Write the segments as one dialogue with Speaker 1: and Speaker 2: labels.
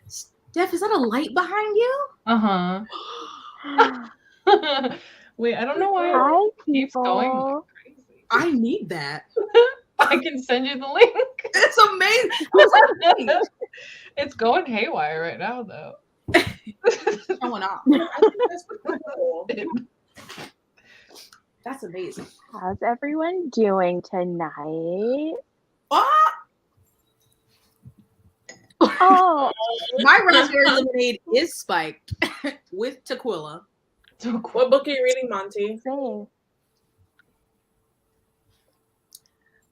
Speaker 1: Steph, is that a light behind you?
Speaker 2: Uh-huh. Wait, I don't know why
Speaker 3: Hi,
Speaker 2: it keeps going like
Speaker 3: people.
Speaker 2: crazy.
Speaker 1: I need that.
Speaker 2: I can send you the link.
Speaker 1: It's amazing. I was like, wait,
Speaker 2: It's going haywire right now, though.
Speaker 1: showing off. I think that's cool. That's amazing.
Speaker 3: How's everyone doing tonight?
Speaker 1: Oh,
Speaker 3: Oh,
Speaker 1: my raspberry lemonade is spiked with tequila.
Speaker 2: So cool.
Speaker 4: What book are you reading, Monty?
Speaker 3: same.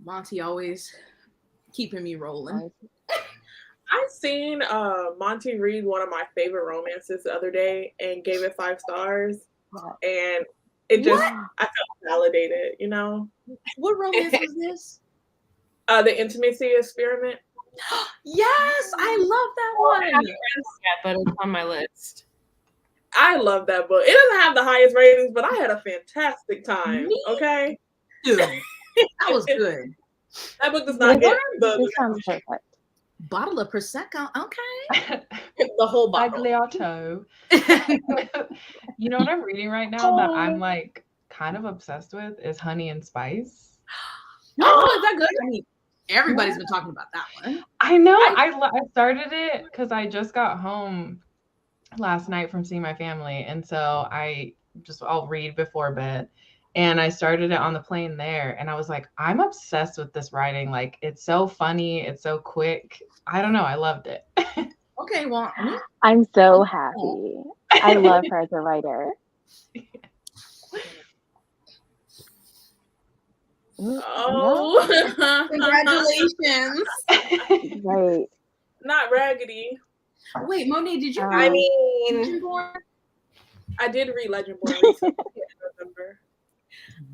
Speaker 1: Monty always keeping me rolling.
Speaker 4: I seen Monty read one of my favorite romances the other day and gave it 5 stars, and it just
Speaker 1: What?
Speaker 4: I felt validated, you know.
Speaker 1: What romance was this?
Speaker 4: The Intimacy Experiment.
Speaker 1: Yes, I love that
Speaker 5: I
Speaker 1: one.
Speaker 5: haven't read it yet, but it's on my list.
Speaker 4: I love that book. It doesn't have the highest ratings, but I had a fantastic time.
Speaker 1: Me
Speaker 4: Okay,
Speaker 1: too. That was good.
Speaker 4: that book does not get
Speaker 3: This sounds perfect.
Speaker 1: Bottle of Prosecco. Okay.
Speaker 4: the whole bottle.
Speaker 2: Agliato. You know what I'm reading right now that I'm like kind of obsessed with is Honey and Spice.
Speaker 1: Oh, is that good? I mean, everybody's been talking about that one.
Speaker 2: I know. I started it because I just got home last night from seeing my family, and so I'll read before bed. And I started it on the plane there, and I was like, I'm obsessed with this writing. Like, it's so funny, it's so quick. I don't know, I loved it.
Speaker 1: Okay, well,
Speaker 3: I'm so happy. I love her as a writer.
Speaker 4: Oh,
Speaker 1: congratulations.
Speaker 3: Right.
Speaker 4: not raggedy.
Speaker 1: Wait, Monet, did you
Speaker 3: Um,
Speaker 4: I
Speaker 1: read
Speaker 4: mean,
Speaker 1: Legendborn?
Speaker 4: I did read Legendborn recently. I can't remember.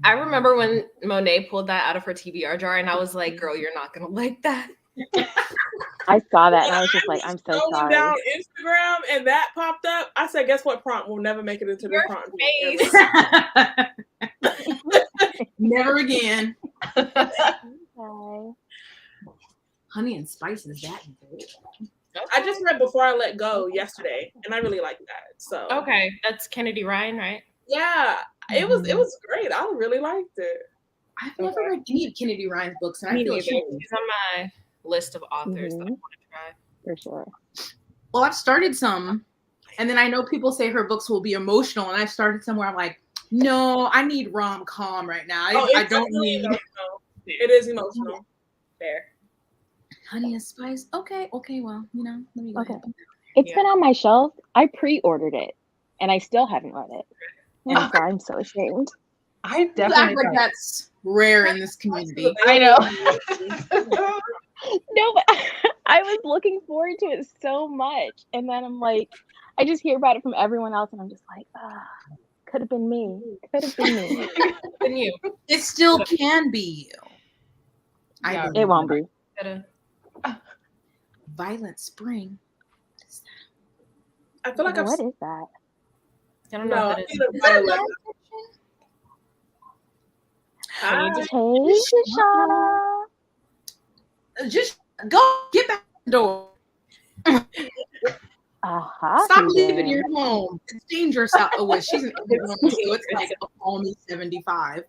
Speaker 5: I remember when Monet pulled that out of her TBR jar, and I was like, "Girl, you're not gonna like that."
Speaker 3: I saw that and I was just like, I'm so
Speaker 4: scrolling
Speaker 3: sorry.
Speaker 4: down Instagram and that popped up. I said, "Guess what? Prompt will never make it into the
Speaker 5: Your
Speaker 4: prompt."
Speaker 5: face.
Speaker 1: Never again.
Speaker 3: Okay.
Speaker 1: Honey and Spice is that good?
Speaker 4: I just read Before I Let Go yesterday, and I really liked that. So
Speaker 5: Okay, that's Kennedy Ryan, right?
Speaker 4: yeah, it was great. I really liked it.
Speaker 1: I've never read any of Kennedy Ryan's books, and I
Speaker 5: Me
Speaker 1: feel
Speaker 5: neither.
Speaker 1: ashamed.
Speaker 5: She's on my list of authors that I want to try.
Speaker 3: For sure.
Speaker 1: Well, I've started some, and then I know people say her books will be emotional, and I've started somewhere. I'm like, no, I need rom-com right now. I
Speaker 4: It's
Speaker 1: don't
Speaker 4: definitely
Speaker 1: need
Speaker 4: emotional. It is emotional.
Speaker 5: Fair.
Speaker 1: Honey and Spice. Okay, well, let me go ahead.
Speaker 3: It's been on my shelf. I pre-ordered it and I still haven't read it. And so I'm so ashamed.
Speaker 2: I
Speaker 1: You act
Speaker 2: definitely
Speaker 1: like that's rare in this community.
Speaker 2: I know.
Speaker 3: No, but I was looking forward to it so much. And then I'm like, I just hear about it from everyone else and I'm just like, could have been me. Could have been me.
Speaker 5: Then you.
Speaker 1: It still can be you.
Speaker 2: Yeah.
Speaker 3: It won't be.
Speaker 5: Gotta-
Speaker 1: Violent Spring.
Speaker 4: I feel like I've
Speaker 3: What is that?
Speaker 5: I don't know
Speaker 4: no,
Speaker 5: what
Speaker 4: I've
Speaker 5: that is.
Speaker 4: seen a Violet.
Speaker 5: Can you just-
Speaker 3: Hey, Shoshana.
Speaker 1: Just go get back the door.
Speaker 3: Aha.
Speaker 1: Stop leaving your home. It's dangerous out. Oh, well, she's an Illinois, so it's like a balmy 75.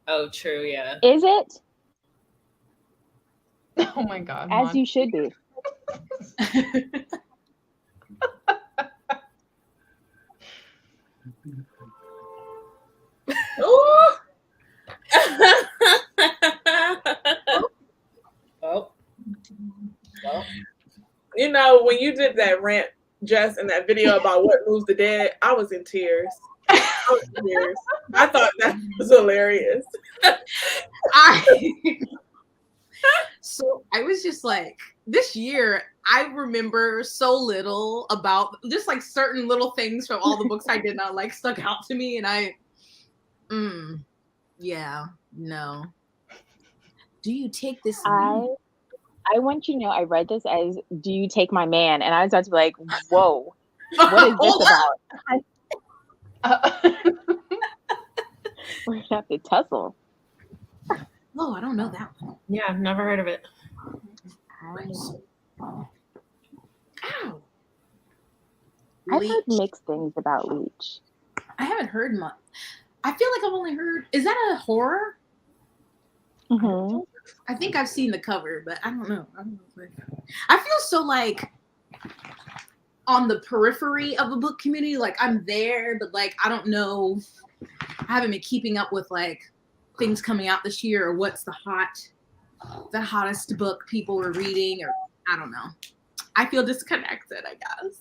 Speaker 5: Oh, true. Yeah.
Speaker 3: Is it?
Speaker 2: Oh my God.
Speaker 3: As
Speaker 2: Mon.
Speaker 3: you should be.
Speaker 4: Ooh.
Speaker 5: Oh. Well.
Speaker 4: You know, when you did that rant, Jess, in that video about what moves the dead, I was in tears. I thought that was hilarious.
Speaker 1: So I was just like, this year, I remember so little about just like certain little things from all the books I did not like stuck out to me. And yeah, no. Do you take this?
Speaker 3: I want you to know I read this as, do you take my man? And I was about to be like, whoa, what is this about? We're going to have to tussle.
Speaker 1: Oh, I don't know that one.
Speaker 5: Yeah, I've never heard of it.
Speaker 1: Ow.
Speaker 3: I've
Speaker 1: Leech.
Speaker 3: heard mixed things about Leech.
Speaker 1: I haven't heard much. I feel like I've only heard. Is that a horror?
Speaker 3: Mm-hmm.
Speaker 1: I think I've seen the cover, but I don't know. I feel so like on the periphery of the book community. Like I'm there, but like I don't know. I haven't been keeping up with like things coming out this year or what's the hottest book people are reading, or I don't know. I feel disconnected, I guess.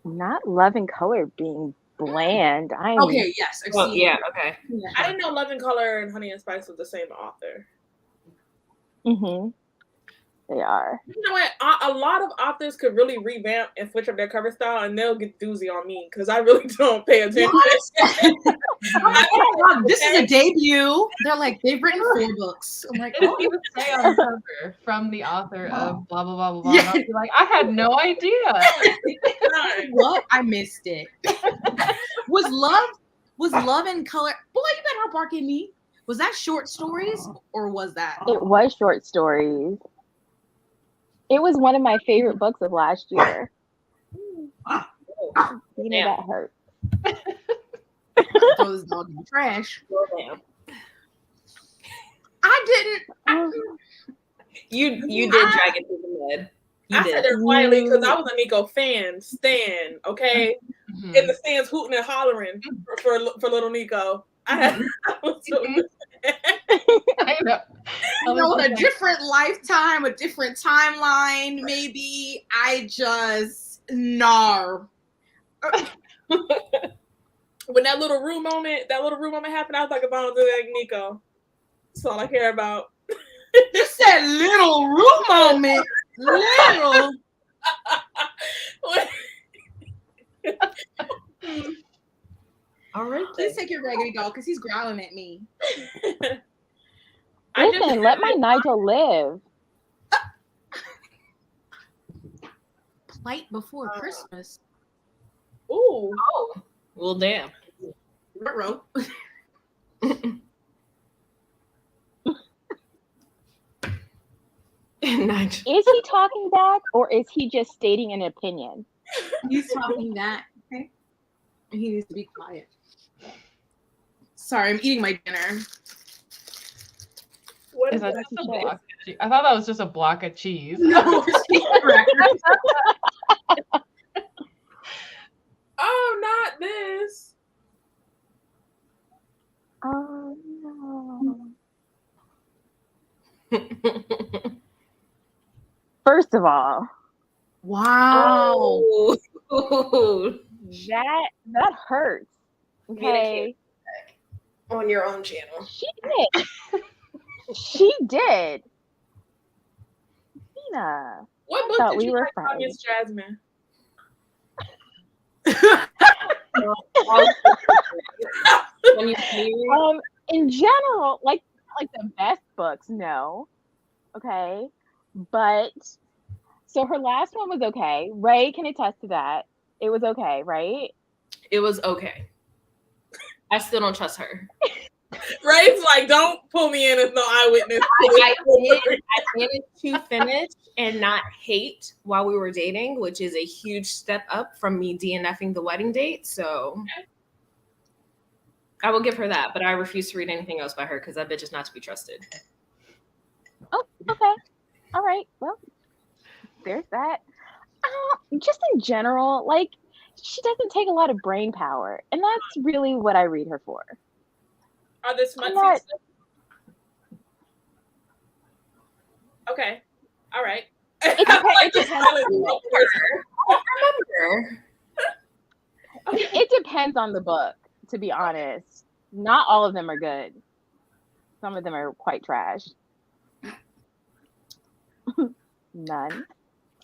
Speaker 3: Not Love and Color being bland.
Speaker 1: Okay, yes. I've
Speaker 5: Well,
Speaker 1: seen
Speaker 5: yeah,
Speaker 1: it.
Speaker 5: okay.
Speaker 1: Yeah.
Speaker 4: I didn't know Love and Color and Honey and Spice was the same author.
Speaker 3: Mm-hmm. They are.
Speaker 4: You know what? A lot of authors could really revamp and switch up their cover style, and they'll get doozy on me because I really don't pay attention.
Speaker 1: I'm like, oh my God, this is a debut. They're like, they've written 4 books. I'm like,
Speaker 2: It'll
Speaker 1: oh.
Speaker 2: even say on the cover from the author of blah blah blah blah blah.
Speaker 1: Yeah.
Speaker 2: And I'll be like, I had no idea.
Speaker 1: What? I missed it. Was Love and Color? Boy, you better not bark at me. Was that short stories or was that?
Speaker 3: It was short stories. It was one of my favorite books of last year. You know that hurt.
Speaker 1: Throw this dog in the trash.
Speaker 5: Damn.
Speaker 1: I didn't.
Speaker 5: You did drag it through the mud. You
Speaker 4: I
Speaker 5: did.
Speaker 4: said that quietly because I was a Nico stan, okay?
Speaker 2: Mhm.
Speaker 4: In the stands hooting and hollering for little Nico. I was so
Speaker 2: I know.
Speaker 1: You know, in a different lifetime, a different timeline, maybe I just gnar.
Speaker 4: when that little room moment happened, I was like, if I don't do that, Nico. That's all I care about.
Speaker 1: You said little room moment. Little.
Speaker 5: All right.
Speaker 1: Please take your raggedy dog because he's growling at me.
Speaker 3: Listen, let my Nigel live.
Speaker 1: Plight before Christmas.
Speaker 4: Ooh.
Speaker 5: Oh, well, damn.
Speaker 1: Ruh-roh.
Speaker 5: Nigel.
Speaker 3: Is he talking back or is he just stating an opinion?
Speaker 1: He's talking that. Okay. He needs to be quiet. Sorry, I'm eating my dinner.
Speaker 4: What
Speaker 2: Is
Speaker 4: is
Speaker 2: that
Speaker 4: that?
Speaker 2: just a block of cheese? I thought that was just a block of cheese.
Speaker 1: No, cheese crackers.
Speaker 4: Oh, not this.
Speaker 3: Oh no. First of all,
Speaker 1: Wow.
Speaker 5: Oh.
Speaker 3: that hurts. Okay.
Speaker 5: On your own channel.
Speaker 3: She did. She did. Tina.
Speaker 4: What book
Speaker 3: thought
Speaker 4: did
Speaker 3: we
Speaker 4: you
Speaker 3: were
Speaker 4: write about
Speaker 3: friends.
Speaker 4: Miss Jasmine?
Speaker 5: When you
Speaker 3: In general, like the best books, no. Okay. But so her last one was okay. Ray can attest to that. It was okay, right?
Speaker 5: it was okay. I still don't trust her.
Speaker 4: Ray's like, don't pull me in as no eyewitness.
Speaker 5: I managed to finish and not hate while we were dating, which is a huge step up from me DNFing the wedding date. So I will give her that, but I refuse to read anything else by her because that bitch is not to be trusted.
Speaker 3: Oh, okay. All right. Well, there's that. Just in general, like she doesn't take a lot of brain power, and that's really what I read her for.
Speaker 4: Are the smut
Speaker 3: not-
Speaker 4: scenes? Okay. All right.
Speaker 3: It depends-
Speaker 4: Like,
Speaker 3: it depends on the book.
Speaker 5: Remember.
Speaker 3: It depends on the book, to be honest. Not all of them are good. Some of them are quite trash. None.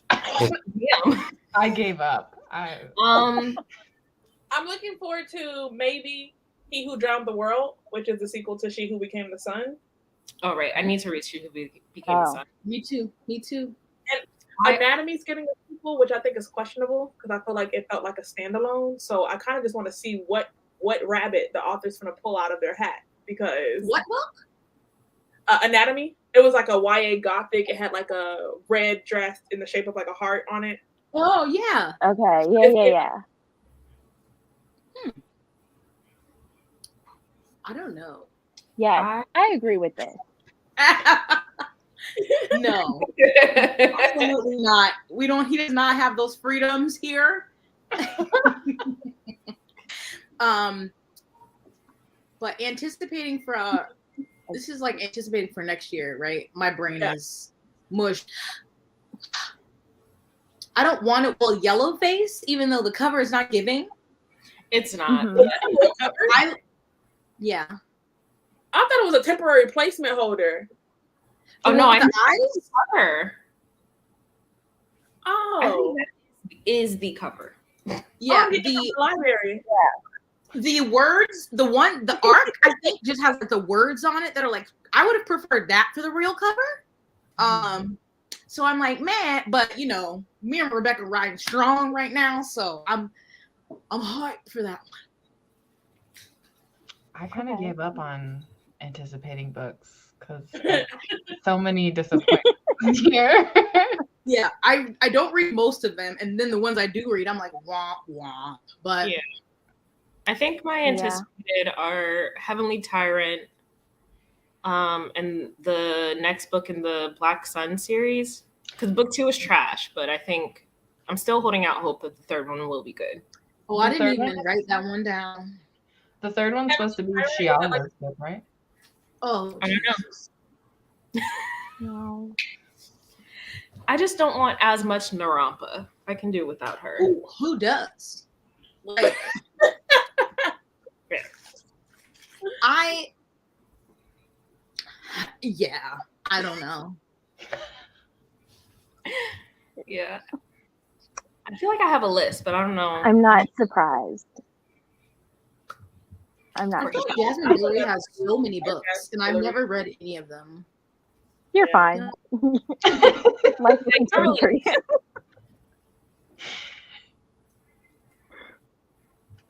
Speaker 5: Damn.
Speaker 2: I gave up.
Speaker 4: I'm looking forward to maybe He Who Drowned the World, which is the sequel to She Who Became the Sun.
Speaker 5: All right, I need to read She Who Became the Sun.
Speaker 1: Me too. Me too.
Speaker 4: Anatomy's getting a sequel, which I think is questionable because I feel like it felt like a standalone. So I kind of just want to see what rabbit the author's going to pull out of their hat because
Speaker 1: What book?
Speaker 4: Anatomy, It was like a YA gothic. It had like a red dress in the shape of like a heart on it.
Speaker 1: Oh yeah.
Speaker 3: Okay. Yeah.
Speaker 1: I don't know.
Speaker 3: Yeah, I agree with this.
Speaker 1: No, absolutely not. We don't. He does not have those freedoms here. But anticipating for this is like anticipating for next year, right? My brain is mushed. I don't want it. Well, yellow face, even though the cover is not giving.
Speaker 5: It's not.
Speaker 1: Yeah.
Speaker 4: I thought it was a temporary placement holder.
Speaker 5: Oh no, I
Speaker 1: the
Speaker 5: think it's the cover.
Speaker 4: Oh,
Speaker 5: I think that is the cover.
Speaker 1: Yeah,
Speaker 4: the library.
Speaker 1: The words, the arc, I think just has like the words on it that are like, I would have preferred that for the real cover. So I'm like, man, but you know, me and Rebecca riding strong right now, so I'm hyped for that one.
Speaker 2: I kind of gave up on anticipating books because so many disappointments here.
Speaker 1: Yeah, I don't read most of them, and then the ones I do read, I'm like, wah wah. But
Speaker 5: yeah. I think my anticipated are Heavenly Tyrant, and the next book in the Black Sun series. Because book 2 is trash, but I think I'm still holding out hope that the third one will be good.
Speaker 1: Oh, I didn't even write that one down.
Speaker 2: The third one's supposed to be Shiala's book, right?
Speaker 1: Oh,
Speaker 5: I don't know.
Speaker 3: No.
Speaker 5: I just don't want as much Narampa. I can do without her.
Speaker 1: Who does? Like, I don't know.
Speaker 5: Yeah. I feel like I have a list, but I don't know.
Speaker 3: I'm not surprised. I'm
Speaker 1: I
Speaker 3: not
Speaker 1: feel
Speaker 3: surprised.
Speaker 1: like Jasmine Guillory has so many books, and I've never read any of them.
Speaker 3: You're fine. Life is for you.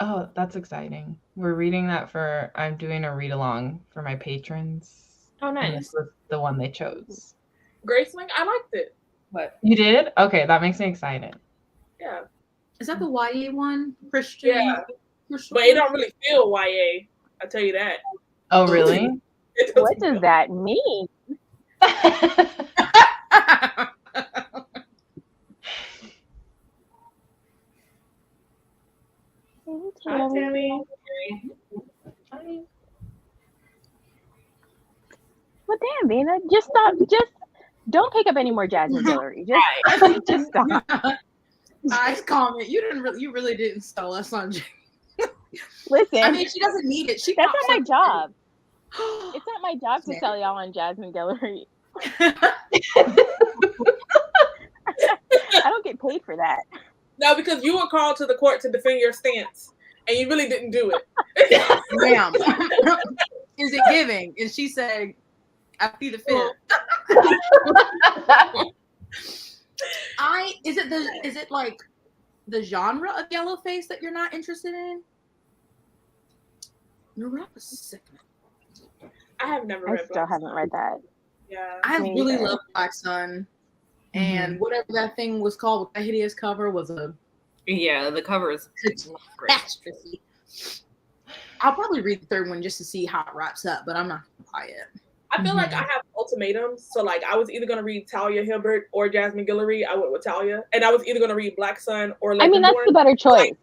Speaker 2: Oh, that's exciting. We're reading that I'm doing a read along for my patrons.
Speaker 5: Oh,
Speaker 2: And
Speaker 5: nice.
Speaker 2: this was the one they chose.
Speaker 4: Graceling, I liked it.
Speaker 5: What?
Speaker 2: You did? Okay, that makes me excited.
Speaker 4: Yeah.
Speaker 1: Is that the YA one? Christian?
Speaker 4: Yeah.
Speaker 1: Christian?
Speaker 4: But it don't really feel YA. I'll tell you that.
Speaker 2: Oh, really?
Speaker 4: It doesn't
Speaker 3: What does
Speaker 4: feel-
Speaker 3: that mean?
Speaker 4: Hi, Tammy.
Speaker 3: Well, damn, Vina, just stop. Just don't pick up any more Jasmine Guillory. Just stop.
Speaker 1: Nice comment. You really didn't sell us on.
Speaker 3: Listen,
Speaker 1: I mean, she doesn't need it.
Speaker 3: that's not my job.
Speaker 1: job.
Speaker 3: It's not my job to sell y'all on Jasmine Guillory. I don't get paid for that.
Speaker 4: No, because you were called to the court to defend your stance, and you really didn't do it.
Speaker 1: Ma'am, is it giving? And she said, "I see the fit." Is it like the genre of yellow face that you're not interested in? Narampa sick.
Speaker 4: I have never
Speaker 3: I
Speaker 4: read
Speaker 3: still
Speaker 4: Black
Speaker 3: haven't
Speaker 4: Sun.
Speaker 3: read that.
Speaker 4: Yeah.
Speaker 1: I
Speaker 3: Me
Speaker 1: really
Speaker 3: either.
Speaker 1: love Black Sun, and whatever that thing was called with that hideous cover was a
Speaker 5: Yeah, the cover is great.
Speaker 1: catastrophe. I'll probably read the third one just to see how it wraps up, but I'm not gonna buy it.
Speaker 4: I feel like I have ultimatums. So like I was either gonna read Talia Hibbert or Jasmine Guillory. I went with Talia. And I was either gonna read Black Sun or
Speaker 3: I mean, that's the better choice.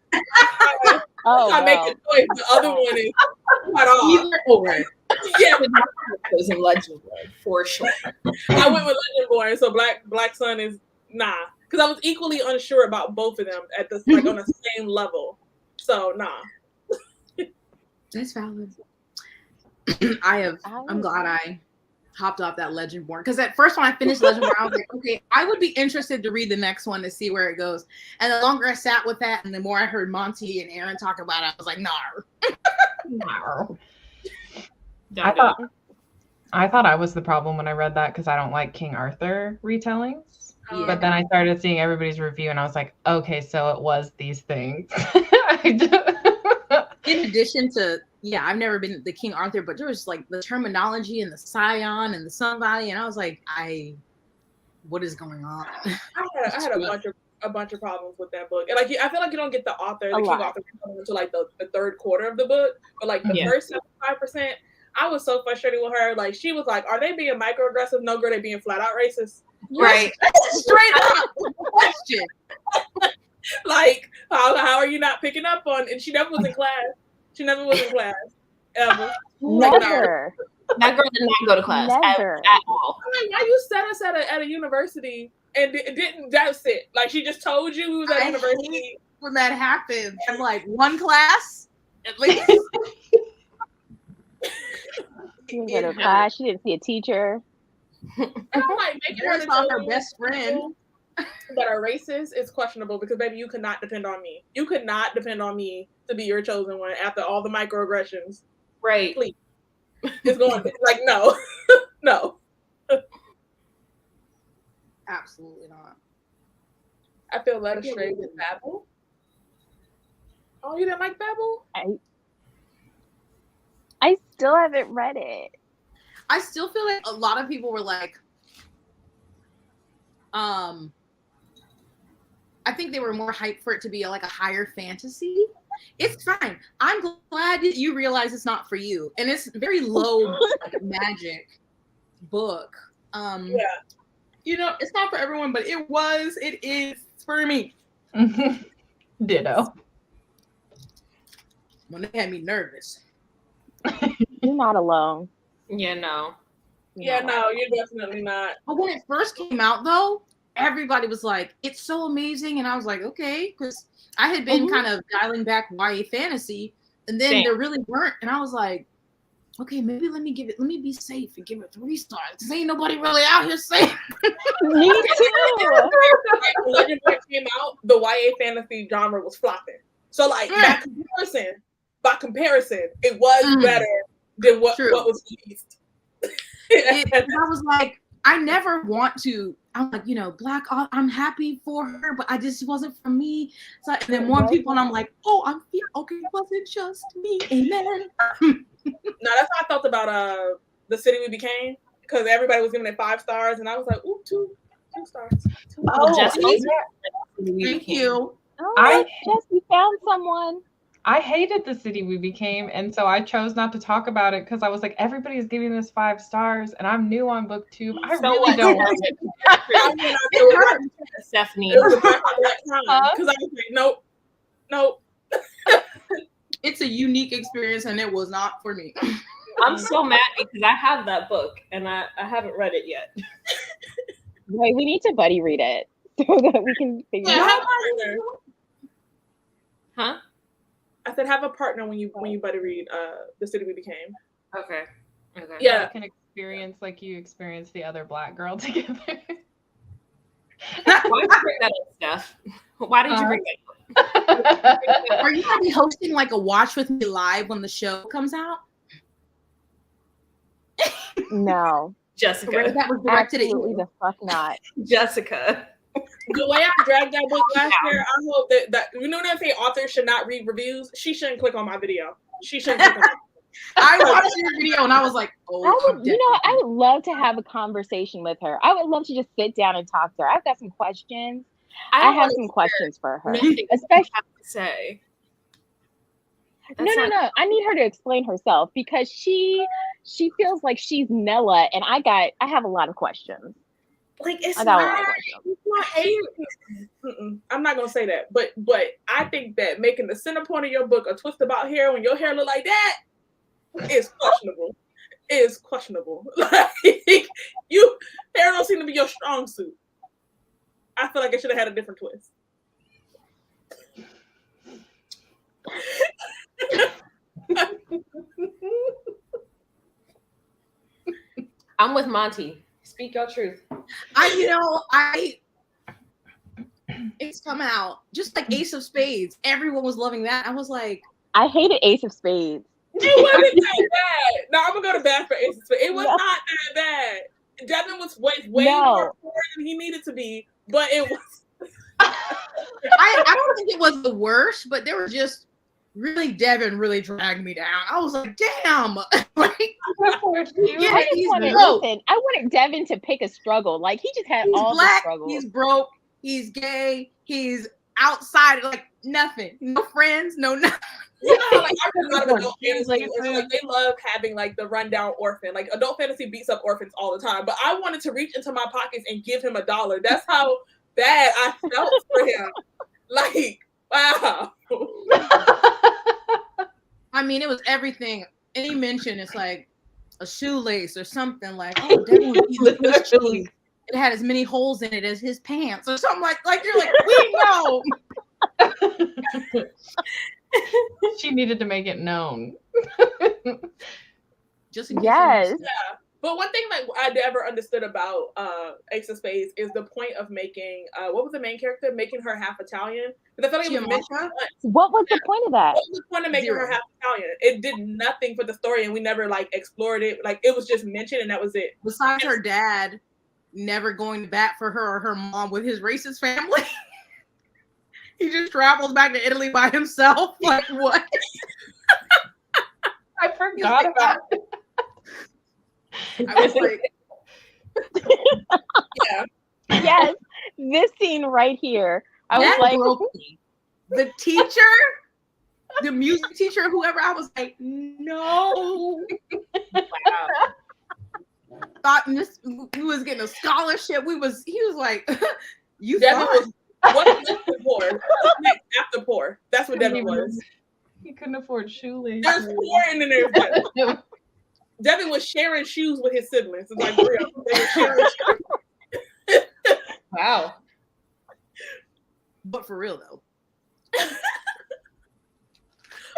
Speaker 3: Oh,
Speaker 4: I make
Speaker 3: well.
Speaker 4: the choice. The other one is cut off.
Speaker 1: Either or.
Speaker 4: Yeah,
Speaker 5: Chosen Legendborn for sure.
Speaker 4: I went with Legendborn, so Black Sun is nah. Because I was equally unsure about both of them at the like on the same level. So nah.
Speaker 1: That's valid. I'm glad I hopped off that Legendborn, because at first when I finished Legendborn, I was like, okay, I would be interested to read the next one to see where it goes. And the longer I sat with that, and the more I heard Monty and Aaron talk about it, I was like, nah.
Speaker 2: I thought I was the problem when I read that because I don't like King Arthur retellings.
Speaker 1: Yeah.
Speaker 2: But then I started seeing everybody's review and I was like, okay, so it was these things.
Speaker 1: In addition to yeah, I've never been the King Arthur, but there was like the terminology and the Scion and the Sun Valley, and I was like, what is going on?
Speaker 4: I had a bunch of problems with that book, and like I feel like you don't get the King Arthur until like the third quarter of the book, but like the first 75%, I was so frustrated with her. Like she was like, "Are they being microaggressive? No, girl, they being flat out racist."
Speaker 5: Right.
Speaker 1: Straight up question.
Speaker 4: Like, how are you not picking up on? And she never was in class. She never was in class ever.
Speaker 3: Never.
Speaker 5: That girl did not go to class
Speaker 3: Never.
Speaker 5: at all.
Speaker 4: I'm like, why you set us at a university and didn't? That's it. Like she just told you we was at university.
Speaker 1: When that happens, I'm like, one class at least.
Speaker 3: She didn't go to class. She didn't see a teacher.
Speaker 4: And I'm like, making her
Speaker 1: her best friend
Speaker 4: that are racist is questionable because baby, you could not depend on me. You could not depend on me to be your chosen one after all the microaggressions.
Speaker 5: Right.
Speaker 4: Please. It's going like no. No.
Speaker 1: Absolutely not.
Speaker 4: I feel led astray with Babel. Oh, you didn't like Babel?
Speaker 3: I still haven't read it.
Speaker 1: I still feel like a lot of people were like, I think they were more hyped for it to be like a higher fantasy. It's fine. I'm glad that you realize it's not for you. And it's very low magic book.
Speaker 4: Yeah.
Speaker 1: You know, it's not for everyone, but it is for me.
Speaker 2: Ditto.
Speaker 1: When they had me nervous.
Speaker 3: You're not alone.
Speaker 5: Yeah, no.
Speaker 4: Yeah, no, you're definitely not.
Speaker 1: But when it first came out, though, everybody was like, it's so amazing. And I was like, okay, because I had been kind of dialing back YA fantasy, and then there really weren't. And I was like, okay, maybe let me be safe and give it 3 stars. Because ain't nobody really out here safe.
Speaker 3: Me too.
Speaker 4: When Legendary came out, the YA fantasy genre was flopping. So like by comparison, it was better than what was released.
Speaker 1: I was like, I never want to. I'm like, Black. I'm happy for her, but I just wasn't for me. So and then more people, and I'm like, oh, okay. It wasn't just me. Amen.
Speaker 4: No, that's how I felt about The City We Became, because everybody was giving it 5 stars, and I was like, ooh, 2 stars.
Speaker 1: Thank you.
Speaker 3: Oh, Jess, you found someone.
Speaker 2: I hated The City We Became, and so I chose not to talk about it because I was like, everybody's giving this 5 stars, and I'm new on BookTube. I really don't want it.
Speaker 5: Stephanie.
Speaker 4: Because I was like, nope.
Speaker 1: It's a unique experience, and it was not for me.
Speaker 5: I'm so mad because I have that book, and I haven't read it yet.
Speaker 3: Wait, we need to buddy read it so that we can figure it out.
Speaker 5: Huh?
Speaker 4: I said have a partner when you buddy read The City We Became.
Speaker 5: Okay.
Speaker 4: Yeah.
Speaker 2: You can experience like you experienced the other Black girl together.
Speaker 5: Why did you bring that up, Steph? Why did you bring that up?
Speaker 1: Are you going to be hosting like a Watch With Me live when the show comes out?
Speaker 3: No.
Speaker 5: Jessica.
Speaker 1: That was directed at
Speaker 3: Absolutely
Speaker 1: you.
Speaker 3: the fuck not.
Speaker 5: Jessica.
Speaker 4: The way I dragged that book last year, I hope that you know when I say authors should not read reviews, she shouldn't click on my video. She shouldn't click on it.
Speaker 1: I watched your video and I was like, oh,
Speaker 3: I would love to have a conversation with her. I would love to just sit down and talk to her. I've got some questions. I have some questions for her.
Speaker 5: Especially
Speaker 3: Especially
Speaker 5: say.
Speaker 3: No. I need her to explain herself because she feels like she's Nella, and I have a lot of questions.
Speaker 4: Like it's
Speaker 3: I got a lot
Speaker 4: not.
Speaker 3: of questions.
Speaker 4: It's not hate. I'm not gonna say that, but I think that making the center point of your book a twist about hair when your hair look like that is questionable. Is questionable. Like you hair don't seem to be your strong suit. I feel like it should have had a different twist.
Speaker 5: I'm with Monty. Speak your truth.
Speaker 1: It's come out just like Ace of Spades. Everyone was loving that. I was like,
Speaker 3: I hated Ace of Spades.
Speaker 4: It wasn't that bad. No, I'm gonna go to bat for Ace of Spades. It was not that bad. Devin was way more poor than he needed to be, but it was.
Speaker 1: I don't think it was the worst, but there were just really, Devin really dragged me down. I was like, damn. Like,
Speaker 2: Yeah,
Speaker 3: I just
Speaker 1: he's
Speaker 3: wanted,
Speaker 1: broke.
Speaker 3: listen, I wanted Devin to pick a struggle. Like, he just had
Speaker 1: He's
Speaker 3: all the
Speaker 1: black,
Speaker 3: struggles.
Speaker 1: he's broke, he's gay, he's outside, like nothing. No friends, no nothing.
Speaker 4: You know how like I read a lot of adult fantasy, it's like they love having like the rundown orphan. Like adult fantasy beats up orphans all the time. But I wanted to reach into my pockets and give him $1. That's how bad I felt for him. Like, wow.
Speaker 1: I mean, it was everything. Any mention, it's like a shoelace or something like, oh, Devin was eating Swiss cheese. It had as many holes in it as his pants or something like you're like, we know.
Speaker 2: She needed to make it known.
Speaker 1: Just in case
Speaker 3: Yes.
Speaker 4: Yeah. But one thing that I never understood about Ace of Spades is the point of making what was the main character? Making her half Italian. Because I feel like it was mentioned once.
Speaker 3: What was the point of that?
Speaker 4: What was the point of making her half Italian? It did nothing for the story, and we never like explored it. Like it was just mentioned, and that was it.
Speaker 1: Besides her dad never going to bat for her or her mom with his racist family. He just travels back to Italy by himself. Like what?
Speaker 2: I forgot about it.
Speaker 1: I was like,
Speaker 4: Yeah.
Speaker 3: Yes, this scene right here. I was
Speaker 1: that
Speaker 3: like,
Speaker 1: broke me. The teacher, the music teacher, whoever, I was like, no.
Speaker 5: Wow.
Speaker 1: Thought this, we was getting a scholarship. He was like, you
Speaker 4: Devin
Speaker 1: thought.
Speaker 4: was what's next to poor? What's next after poor? That's what Devin was.
Speaker 2: He couldn't afford shoelaces.
Speaker 4: There's poor and then there's Devin. Devin was sharing shoes with his siblings. It's like real. They were sharing shoes.
Speaker 5: Wow.
Speaker 1: But for real though.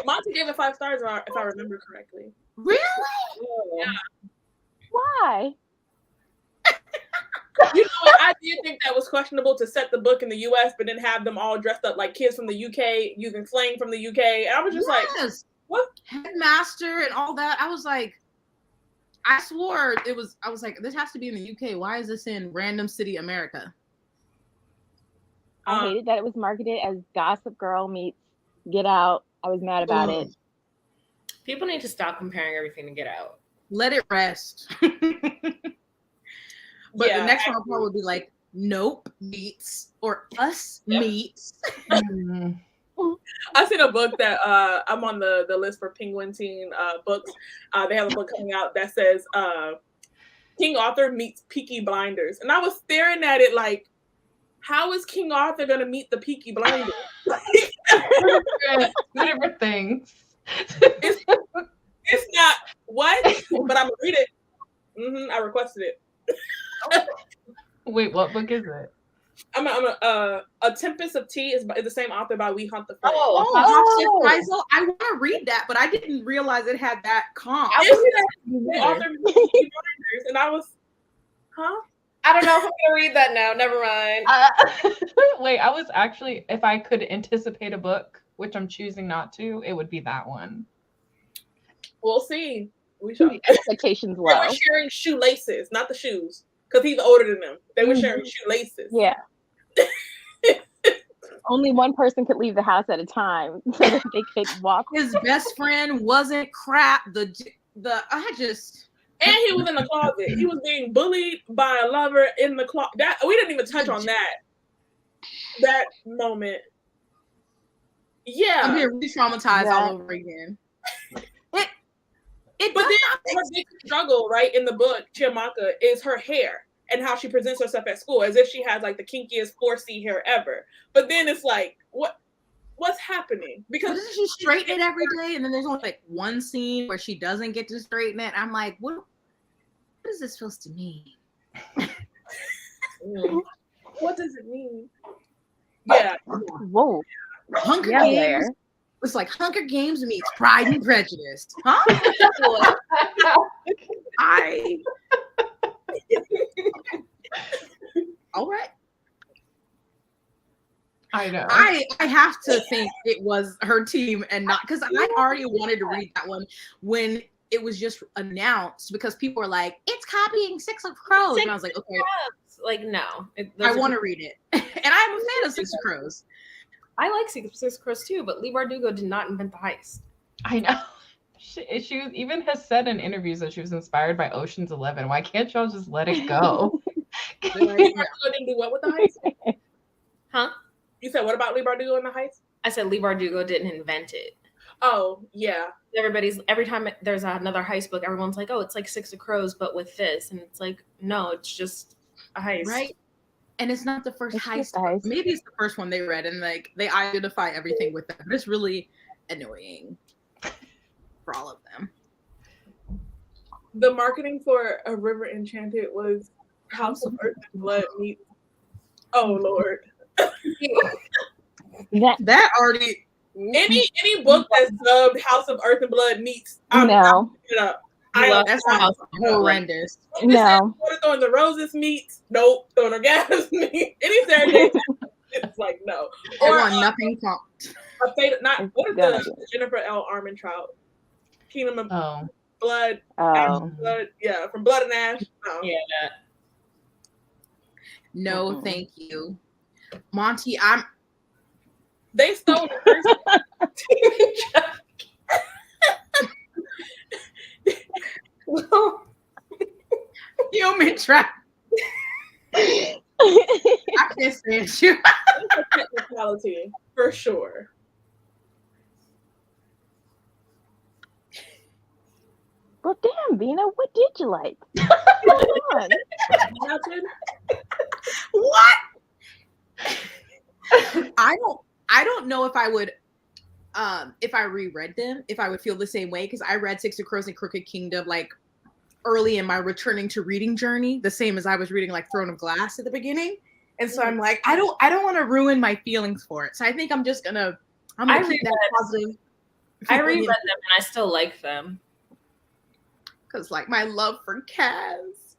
Speaker 4: Monty gave it 5 stars if I remember correctly.
Speaker 1: Really?
Speaker 4: Yeah.
Speaker 3: why?
Speaker 4: You know what? I did think that was questionable to set the book in the US, but then have them all dressed up like kids from the UK, using slang from the UK. And I was just like,
Speaker 1: Yes.
Speaker 4: what?
Speaker 1: Headmaster and all that. I was like, I swore it was, I was like, this has to be in the UK. Why is this in random city America?
Speaker 3: I hated that it was marketed as Gossip Girl meets Get Out. I was mad about it.
Speaker 5: People need to stop comparing everything to Get Out.
Speaker 1: Let it rest. But
Speaker 4: Yeah,
Speaker 1: the next one would be like, Nope meets or Us
Speaker 4: Yep.
Speaker 1: meets.
Speaker 2: Mm.
Speaker 4: I seen a book that I'm on the list for Penguin Teen books. They have a book coming out that says King Arthur meets Peaky Blinders. And I was staring at it like, how is King Arthur gonna meet the Peaky Blinders?
Speaker 2: Two different things.
Speaker 4: It's not what, but I'm gonna read it. I requested it.
Speaker 2: Wait, what book is it?
Speaker 4: A Tempest of Tea is by the same author by We Hunt the Flame.
Speaker 1: I want to read that, but I didn't realize it had that comp.
Speaker 4: The author meets Peaky Blinders, and I was, huh?
Speaker 5: I don't know if I'm gonna read that now. Never mind.
Speaker 2: Wait, I was actually, if I could anticipate a book, which I'm choosing not to, it would be that one.
Speaker 4: We'll see. We shall.
Speaker 3: Expectations
Speaker 4: They
Speaker 3: low.
Speaker 4: were sharing shoelaces, not the shoes, because he's older than them. They were sharing shoelaces.
Speaker 3: Yeah. Only one person could leave the house at a time so that they could walk.
Speaker 1: His best friend wasn't crap.
Speaker 4: And he was in the closet. He was being bullied by a lover in the closet. That we didn't even touch on that moment. Yeah.
Speaker 1: I'm being re-traumatized all over again.
Speaker 4: But then her big struggle, right, in the book, Chiamaka, is her hair and how she presents herself at school, as if she has like the kinkiest 4C hair ever. But then it's like, what's happening? Because
Speaker 1: doesn't she straighten it every day? And then there's only like one scene where she doesn't get to straighten it. I'm like, what is this supposed to mean?
Speaker 4: what does it mean? Yeah.
Speaker 3: Whoa.
Speaker 1: Hunger
Speaker 3: Yeah,
Speaker 1: Games.
Speaker 3: there.
Speaker 1: It's like Hunger Games meets Pride and Prejudice. Huh? All right.
Speaker 2: I know.
Speaker 1: I have to think it was her team and not, because I already wanted to read that one when it was just announced, because people were like, it's copying Six of Crows. And I was like, okay.
Speaker 5: Like, no.
Speaker 1: I want to read it. And I'm a fan of Six of Crows.
Speaker 5: I like Six Crows too, but Lee Bardugo did not invent the heist.
Speaker 2: I know. She even has said in interviews that she was inspired by Ocean's 11. Why can't y'all just let it go?
Speaker 4: Lee Bardugo didn't do what with the heist?
Speaker 5: Huh?
Speaker 4: You said what about Lee Bardugo in the heist?
Speaker 5: I said Lee Bardugo didn't invent it.
Speaker 4: Oh, yeah.
Speaker 5: Every time there's another heist book, everyone's like, oh, it's like Six of Crows, but with this. And it's like, no, it's just a heist.
Speaker 1: Right. And it's not the first
Speaker 3: It's
Speaker 1: heist.
Speaker 3: just a heist.
Speaker 1: Maybe it's the first one they read, and like they identify everything with them. But it's really annoying for all of them.
Speaker 4: The marketing for A River Enchanted was House of Earth and Blood meets. Oh Lord.
Speaker 1: That already.
Speaker 4: Any book that's dubbed House of Earth and Blood meets. I'm
Speaker 3: No.
Speaker 4: picking it up.
Speaker 1: That sounds horrendous.
Speaker 3: No.
Speaker 4: Throwing the Roses meets. Nope. Throwing the Gas meets. Any Sarah J. It's like no.
Speaker 1: I
Speaker 4: Or
Speaker 1: want nothing from.
Speaker 4: a fate. Not
Speaker 3: It's
Speaker 4: what is
Speaker 3: gonna
Speaker 4: the Jennifer L. Armentrout? Kingdom of
Speaker 2: Oh,
Speaker 4: Blood. Ash
Speaker 3: Oh.
Speaker 4: and Blood. Yeah, from Blood and Ash. No.
Speaker 5: Yeah.
Speaker 1: No,
Speaker 3: Mm-mm.
Speaker 1: thank you, Monty.
Speaker 4: They stole the first.
Speaker 1: Human trap. I can't stand you.
Speaker 4: Technicality for sure.
Speaker 3: Well, damn, Vina, what did you like? Come on.
Speaker 4: Nothing.
Speaker 1: What? I don't know if I would if I reread them, if I would feel the same way, because I read Six of Crows and Crooked Kingdom like early in my returning to reading journey, the same as I was reading like Throne of Glass at the beginning. And so I'm like, I don't want to ruin my feelings for it. So I think I'm just gonna keep that positive.
Speaker 5: I reread them and I still like them.
Speaker 1: Because like my love for Kaz,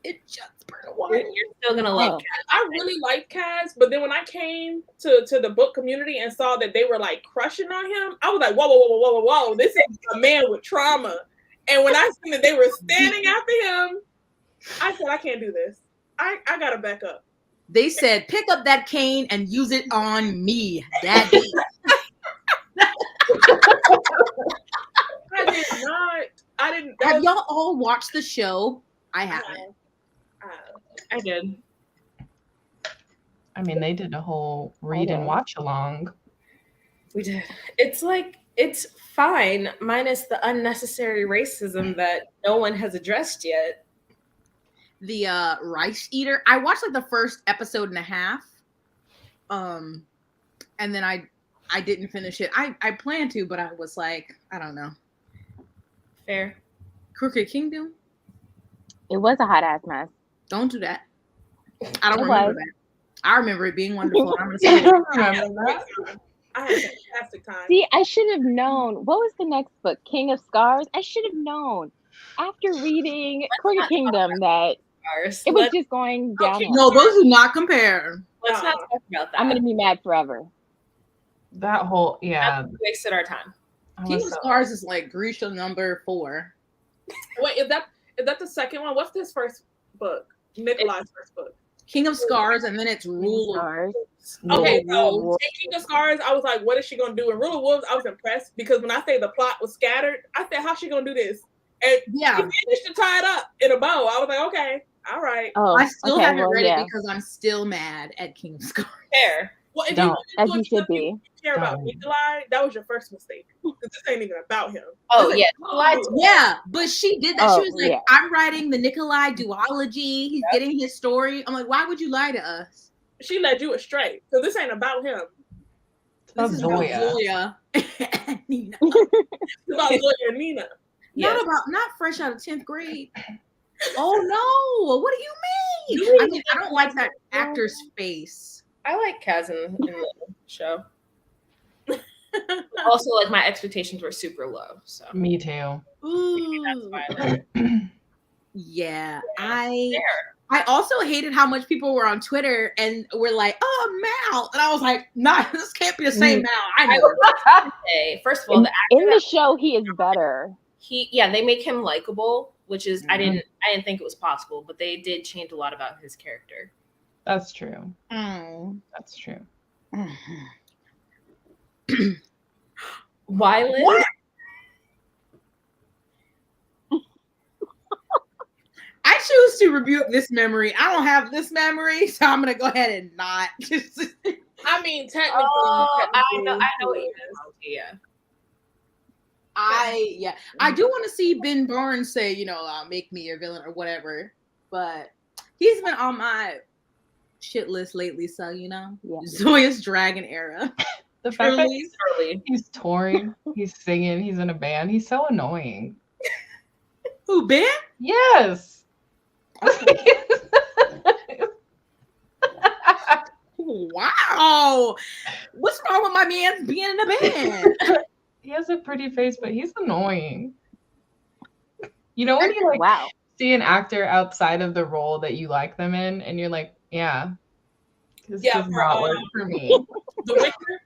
Speaker 1: it just burned away.
Speaker 5: You're still gonna like
Speaker 3: Oh.
Speaker 4: I really liked Kaz, but then when I came to the book community and saw that they were like crushing on him, I was like, whoa, whoa, whoa, whoa, whoa, whoa, this is a man with trauma. And when I seen that they were standing after him, I said, I can't do this. I gotta back up.
Speaker 1: They said, pick up that cane and use it on me, daddy.
Speaker 4: I did not. I didn't. that
Speaker 1: Have
Speaker 4: was-
Speaker 1: y'all all watched the show? I haven't.
Speaker 5: I did.
Speaker 2: I mean, they did a whole read and watch along.
Speaker 5: We did. It's like it's fine, minus the unnecessary racism that no one has addressed yet.
Speaker 1: The Rice Eater. I watched like the first episode and a half. And then I didn't finish it. I planned to, but I was like, I don't know.
Speaker 5: Fair.
Speaker 1: Crooked Kingdom?
Speaker 3: It was a hot ass mess.
Speaker 1: Don't do that. I don't
Speaker 3: It
Speaker 1: remember
Speaker 3: was.
Speaker 1: that. I remember it being wonderful. I'm gonna say
Speaker 2: I
Speaker 1: it.
Speaker 2: don't remember that.
Speaker 4: I had a fantastic time.
Speaker 3: See, I should have known. What was the next book? King of Scars? I should have known after reading Crooked Kingdom that
Speaker 5: Ours.
Speaker 3: it was
Speaker 5: Let's,
Speaker 3: just going
Speaker 4: Okay.
Speaker 3: downhill.
Speaker 1: No, those do not compare.
Speaker 5: let's not talk about that.
Speaker 3: I'm gonna be mad forever.
Speaker 2: That whole, yeah.
Speaker 5: We wasted our time.
Speaker 2: I
Speaker 1: King
Speaker 2: was
Speaker 1: of
Speaker 2: so-
Speaker 1: Scars is like Grisha number 4.
Speaker 4: Wait, is that the second one? What's his first book? Nikolai's first book.
Speaker 1: King of Scars, and then it's Rule of
Speaker 3: Scars.
Speaker 4: Okay,
Speaker 1: Rule
Speaker 4: so King of Scars, I was like, what is she gonna do? And Rule of Wolves, I was impressed because when I say the plot was scattered, I said, how's she gonna do this? And
Speaker 1: Yeah.
Speaker 4: she managed to tie it up in a bow. I was like, okay, all right.
Speaker 3: Oh,
Speaker 1: I still
Speaker 3: okay,
Speaker 1: haven't
Speaker 3: well,
Speaker 1: read
Speaker 3: yeah,
Speaker 1: it because I'm still mad at King of Scars.
Speaker 5: Fair.
Speaker 4: Well, if
Speaker 2: Don't.
Speaker 3: as
Speaker 4: you
Speaker 3: you should be.
Speaker 4: care about
Speaker 2: Don't.
Speaker 4: Nikolai, that was your first mistake. 'Cause this ain't even about him.
Speaker 5: Oh
Speaker 4: This
Speaker 5: yeah.
Speaker 4: is-
Speaker 5: Nikolai
Speaker 1: Yeah, but she did that.
Speaker 3: Oh,
Speaker 1: She was like,
Speaker 3: yeah.
Speaker 1: I'm writing the Nikolai duology. He's getting his story. I'm like, why would you lie to us?
Speaker 4: She led you astray. So this ain't about him.
Speaker 1: This is about
Speaker 2: Zoya.
Speaker 1: Zoya and Nina.
Speaker 4: It's about Zoya and Nina.
Speaker 5: Yes.
Speaker 1: Not fresh out of 10th grade. Oh no! What do you mean?
Speaker 4: You
Speaker 1: I mean, I don't like that actor's face.
Speaker 5: I like Kaz in the show. Also, like my expectations were super low. So
Speaker 2: Me too.
Speaker 5: that's why I like it.
Speaker 1: Yeah,
Speaker 5: Fair.
Speaker 1: I also hated how much people were on Twitter and were like, "Oh, Mal," and I was like, "Nah, this can't be the same Mal." I know.
Speaker 5: Say, first of all, the
Speaker 3: In
Speaker 5: actor
Speaker 3: the show, he is better.
Speaker 5: they make him likable, which is I
Speaker 2: Mhm.
Speaker 5: didn't think it was possible, but they did change a lot about his character.
Speaker 2: That's true.
Speaker 1: Mm.
Speaker 2: That's true.
Speaker 5: Wyland.
Speaker 1: What? I choose to rebuke this memory. I don't have this memory, so I'm gonna go ahead and not.
Speaker 4: I mean, technically,
Speaker 5: Oh, I know what you
Speaker 4: technically,
Speaker 5: meant. Yeah.
Speaker 1: I do want to see Ben Barnes say, make me your villain or whatever, but he's been on my shit list lately, so
Speaker 3: Yeah.
Speaker 1: Zoya's Dragon era.
Speaker 2: The fact that
Speaker 1: Truly.
Speaker 5: Early.
Speaker 2: he's touring, he's singing, he's in a band, he's so annoying.
Speaker 1: Who, Ben?
Speaker 2: Yes.
Speaker 1: Wow. What's wrong with my man being in a band?
Speaker 2: He has a pretty face, but he's annoying. You know when you like
Speaker 3: Wow.
Speaker 2: see an actor outside of the role that you like them in, and you're like, yeah, this
Speaker 4: Yeah,
Speaker 2: does
Speaker 4: for,
Speaker 2: not work for me.
Speaker 4: The Witcher.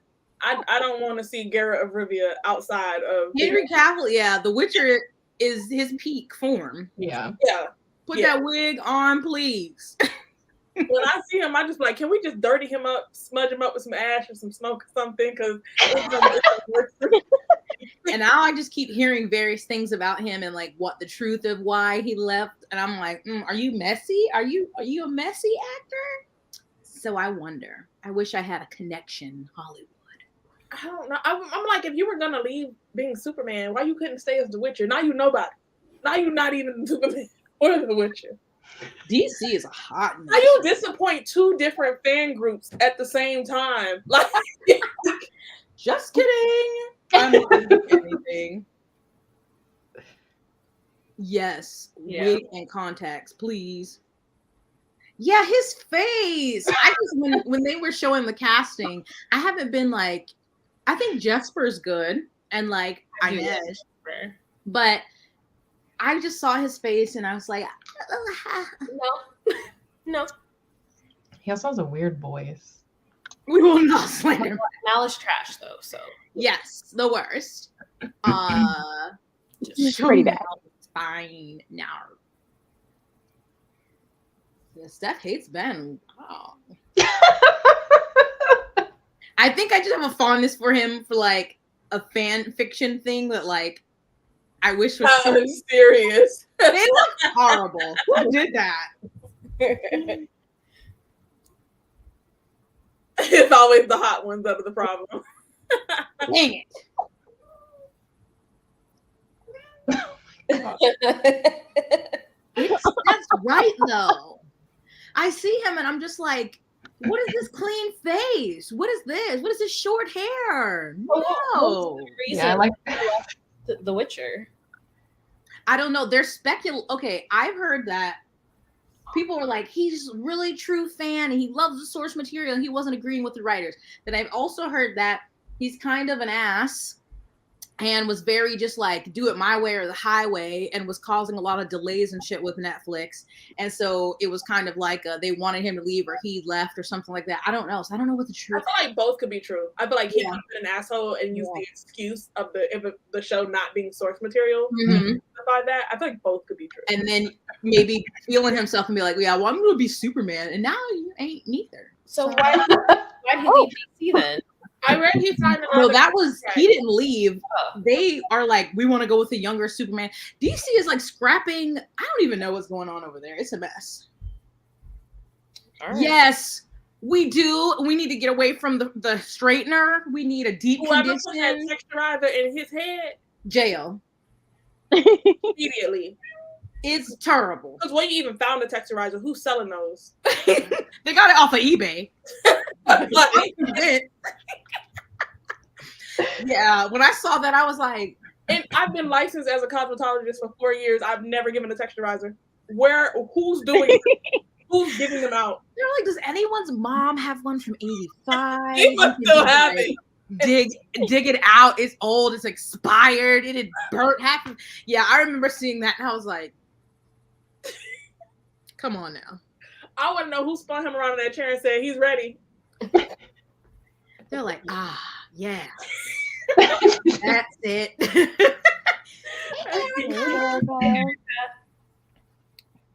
Speaker 4: I don't want to see Geralt of Rivia outside of
Speaker 1: Henry Cavill, yeah, The Witcher is his peak form.
Speaker 2: Yeah.
Speaker 4: Yeah.
Speaker 1: Put
Speaker 4: Yeah.
Speaker 1: that wig on, please.
Speaker 4: When I see him, I just be like, can we just dirty him up, smudge him up with some ash or some smoke or something? Because
Speaker 1: And now I just keep hearing various things about him and like what the truth of why he left. And I'm like, are you messy? Are you a messy actor? So I wonder. I wish I had a connection, Hollywood.
Speaker 4: I don't know. I'm like, if you were gonna leave being Superman, why you couldn't stay as the Witcher? Now you nobody. Now you're not even Superman or the Witcher.
Speaker 1: DC is a hot
Speaker 4: How you disappoint two different fan groups at the same time? Like,
Speaker 1: Just kidding. I'm not gonna do anything. Yes,
Speaker 5: Yeah.
Speaker 1: wig and contacts, please. Yeah, his face. I just when they were showing the casting, I haven't been like, I think Jesper's good and like
Speaker 5: I do like
Speaker 1: Inez,
Speaker 5: Jesper.
Speaker 1: but I just saw his face and I was like,
Speaker 5: No.
Speaker 2: He also has a weird voice.
Speaker 1: we will not slander him.
Speaker 5: Malice trash though, so
Speaker 1: Yes, the worst.
Speaker 3: It's pretty bad.
Speaker 1: It's fine now. Yeah, Steph hates Ben. Oh. I think I just have a fondness for him for like a fan fiction thing that like I wish was
Speaker 4: I'm
Speaker 1: true.
Speaker 4: serious.
Speaker 1: They look horrible. Who did that?
Speaker 4: It's always the hot ones that are the problem.
Speaker 1: Dang it. That's right though. I see him and I'm just like, what is this clean face? What is this? What is this short hair? No.
Speaker 2: Yeah, I like
Speaker 5: The Witcher.
Speaker 1: I don't know. There's Okay, I've heard that people were like, he's a really true fan and he loves the source material and he wasn't agreeing with the writers. But I've also heard that he's kind of an ass and was very just like, do it my way or the highway, and was causing a lot of delays and shit with Netflix. And so it was kind of like they wanted him to leave or he left or something like that. I don't know. So I don't know what the
Speaker 4: I
Speaker 1: truth.
Speaker 4: feel like both could be true. I feel like he
Speaker 1: Yeah.
Speaker 4: could have been an asshole and used the excuse of the show not being source material.
Speaker 1: Mhm.
Speaker 4: By that, I feel like both could be true.
Speaker 1: And then maybe feeling himself and be like, yeah, well, I'm going to be Superman. And now you ain't neither.
Speaker 5: So why did he leave DC then?
Speaker 4: I read he signed
Speaker 1: No,
Speaker 4: another
Speaker 1: that was,
Speaker 4: contract.
Speaker 1: he didn't leave.
Speaker 5: Oh.
Speaker 1: They are like, we want to go with a younger Superman. DC is like scrapping. I don't even know what's going on over there. It's a mess.
Speaker 5: All right.
Speaker 1: Yes, we do. We need to get away from the straightener. We need a deep
Speaker 4: Whoever put that
Speaker 1: condition.
Speaker 4: texturizer in his head
Speaker 1: Jail.
Speaker 4: immediately.
Speaker 1: It's terrible.
Speaker 4: Because when you even found the texturizer, who's selling those?
Speaker 1: They got it off of eBay.
Speaker 4: Like,
Speaker 1: Yeah, when I saw that, I was like,
Speaker 4: and I've been licensed as a cosmetologist for 4 years. I've never given a texturizer. Who's doing it? Who's giving them out?
Speaker 1: they're like, does anyone's mom have one from 85?
Speaker 4: He must
Speaker 1: You can
Speaker 4: still
Speaker 1: just,
Speaker 4: have
Speaker 1: like,
Speaker 4: it.
Speaker 1: dig it out. It's old. It's expired. It had burnt half. Yeah, I remember seeing that, and I was like, "Come on now."
Speaker 4: I want to know who spun him around in that chair and said he's ready.
Speaker 1: They're like, yeah, that's it.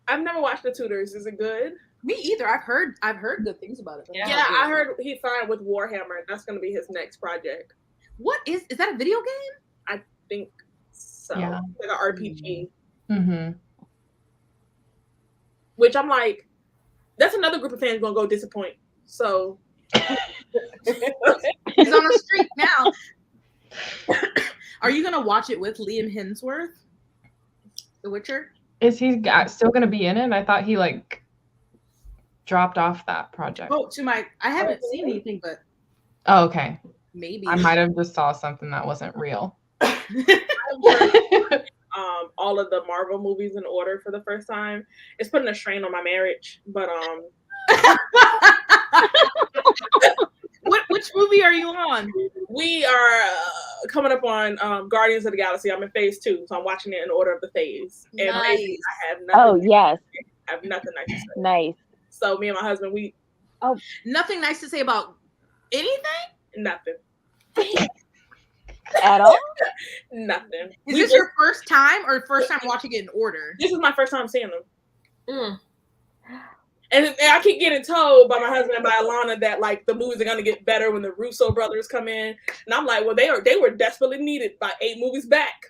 Speaker 4: I've never watched The Tudors. Is it good?
Speaker 1: Me either. I've heard good things about it.
Speaker 5: Yeah.
Speaker 4: Yeah, I heard he signed with Warhammer. That's going to be his next project.
Speaker 1: What is that a video game?
Speaker 4: I think so.
Speaker 2: Yeah.
Speaker 4: Like an RPG.
Speaker 2: Mm-hmm.
Speaker 4: Which I'm like, that's another group of fans gonna go disappoint. So
Speaker 1: He's on the street now. Are you gonna watch it with Liam Hemsworth, The Witcher?
Speaker 2: Is he still going to be in it? I thought he like dropped off that project.
Speaker 1: Oh, I haven't seen anything, but
Speaker 2: Oh, okay.
Speaker 1: maybe.
Speaker 2: I might have just saw something that wasn't real.
Speaker 4: all of the Marvel movies in order for the first time. It's putting a strain on my marriage, but
Speaker 1: Which movie are you on?
Speaker 4: we are coming up on Guardians of the Galaxy. I'm in phase 2, so I'm watching it in order of the phase. And
Speaker 1: Nice.
Speaker 4: I have nothing.
Speaker 3: Oh yes,
Speaker 4: I have nothing nice to say.
Speaker 3: nice.
Speaker 4: So me and my husband, we
Speaker 1: Nothing nice to say about anything?
Speaker 4: nothing,
Speaker 3: At all?
Speaker 4: nothing.
Speaker 1: Is this your first time or first time watching it in order?
Speaker 4: This is my first time seeing them.
Speaker 5: Mm.
Speaker 4: And I keep getting told by my husband and by Alana that like the movies are gonna get better when the Russo brothers come in, and I'm like, well, they were desperately needed by 8 movies back.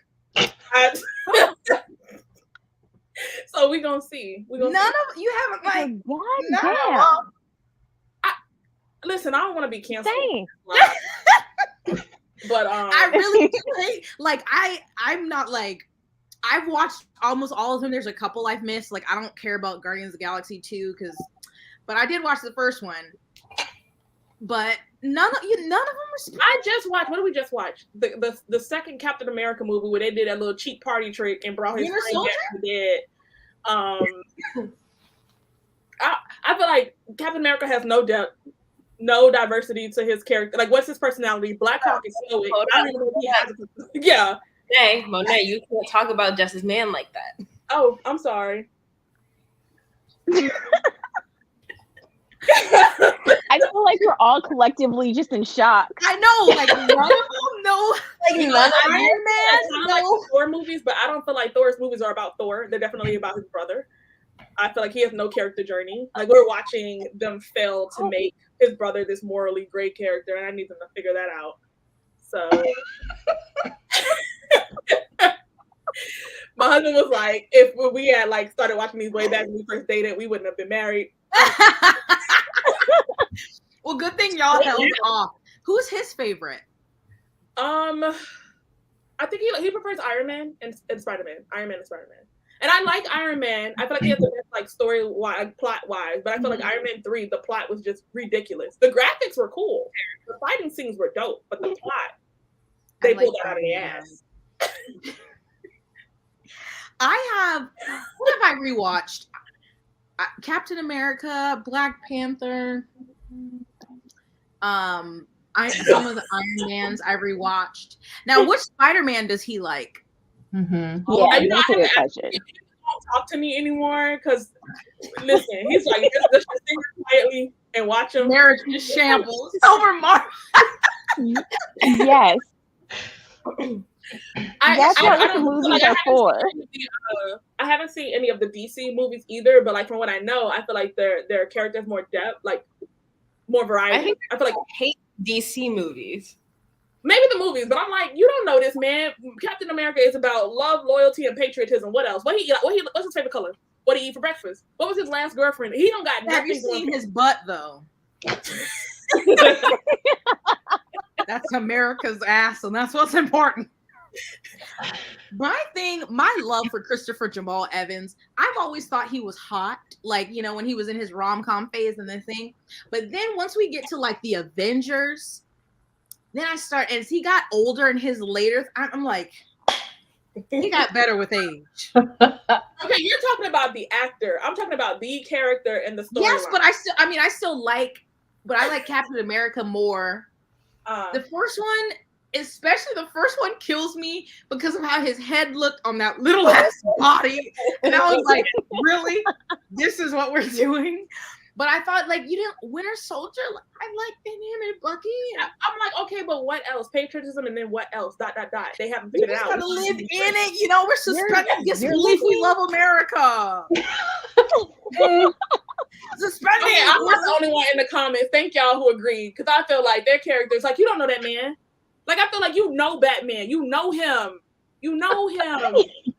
Speaker 4: So we gonna see.
Speaker 1: None of you haven't like
Speaker 3: God
Speaker 1: none of
Speaker 3: damn.
Speaker 1: them.
Speaker 4: Listen, I don't want to be canceled,
Speaker 3: Dang.
Speaker 4: but
Speaker 1: I really do hate. Like I'm not like I've watched almost all of them. There's a couple I've missed. Like I don't care about Guardians of the Galaxy 2 but I did watch the first one. But none of them were.
Speaker 4: I just watched. What did we just watch? The second Captain America movie where they did that little cheap party trick and brought his
Speaker 1: Winter
Speaker 4: friend
Speaker 1: Soldier?
Speaker 4: back from the dead. I feel like Captain America has no diversity to his character. Like, what's his personality? Black Hawk is stoic. I don't even know if he has a, yeah.
Speaker 5: Hey, Monet, you can't talk about Justice Man like that.
Speaker 4: Oh, I'm sorry.
Speaker 3: I feel like we're all collectively just in shock.
Speaker 1: I know, like none of them know. Like none of Iron
Speaker 4: I
Speaker 1: Man.
Speaker 4: like
Speaker 1: No.
Speaker 4: the Thor movies, but I don't feel like Thor's movies are about Thor. They're definitely about his brother. I feel like he has no character journey. Like we're watching them fail to make his brother this morally great character, and I need them to figure that out. So my husband was like, if we had like started watching these way back when we first dated, we wouldn't have been married.
Speaker 1: Well, good thing y'all held off. Who's his favorite?
Speaker 4: I think he prefers Iron Man and Spider-Man. Iron Man and Spider-Man. And I like Iron Man. I feel like he has the best like story wise, plot wise, but I feel like Iron Man 3, the plot was just ridiculous. The graphics were cool. The fighting scenes were dope, but the plot, they pulled it out of the ass.
Speaker 1: What have I rewatched? Captain America, Black Panther. Some of the Iron Mans I rewatched. Now, which Spider-Man does he like?
Speaker 2: Mm-hmm.
Speaker 3: Yeah, that's a good question.
Speaker 4: He won't talk to me anymore because, listen, he's like, just sit here quietly and watch him.
Speaker 1: Marriage is shambles. Over Mark.
Speaker 3: Yes. That's what the
Speaker 4: don't-
Speaker 3: movies
Speaker 4: like, I
Speaker 3: are
Speaker 4: haven't
Speaker 3: for.
Speaker 4: seen any of the, I haven't seen any of the DC movies either, but like from what I know, I feel like their characters more depth, like more variety. I feel like
Speaker 5: I hate DC movies.
Speaker 4: maybe the movies, but I'm like, you don't know this, man. Captain America is about love, loyalty, and patriotism. What else? What's his favorite color? What did he eat for breakfast? What was his last girlfriend? He don't got nothing.
Speaker 1: Have you seen his butt though? That's America's ass, and that's what's important. My love for Christopher Jamal Evans, I've always thought he was hot, like, you know, when he was in his rom-com phase and the thing. But then once we get to like the Avengers, then as he got older in his later, I'm like, he got better with age.
Speaker 4: Okay, you're talking about the actor. I'm talking about the character and the story.
Speaker 1: Yes, but I still like Captain America more. The first one, especially the first one, kills me because of how his head looked on that little ass body. And I was like, really? This is what we're doing? But I thought, like, you didn't Winter Soldier. I like him and Bucky.
Speaker 4: I'm like, okay, but what else? Patriotism, and then what else? ... They haven't figured
Speaker 1: We
Speaker 4: it
Speaker 1: just
Speaker 4: out.
Speaker 1: gotta live in it. You know, we're suspended disbelief. We
Speaker 3: living-
Speaker 1: love America. Suspended.
Speaker 4: Okay, I'm not the only one in the comments. Thank y'all who agreed, because I feel like their characters, like, you don't know that man. Like I feel like you know Batman. You know him. You know him.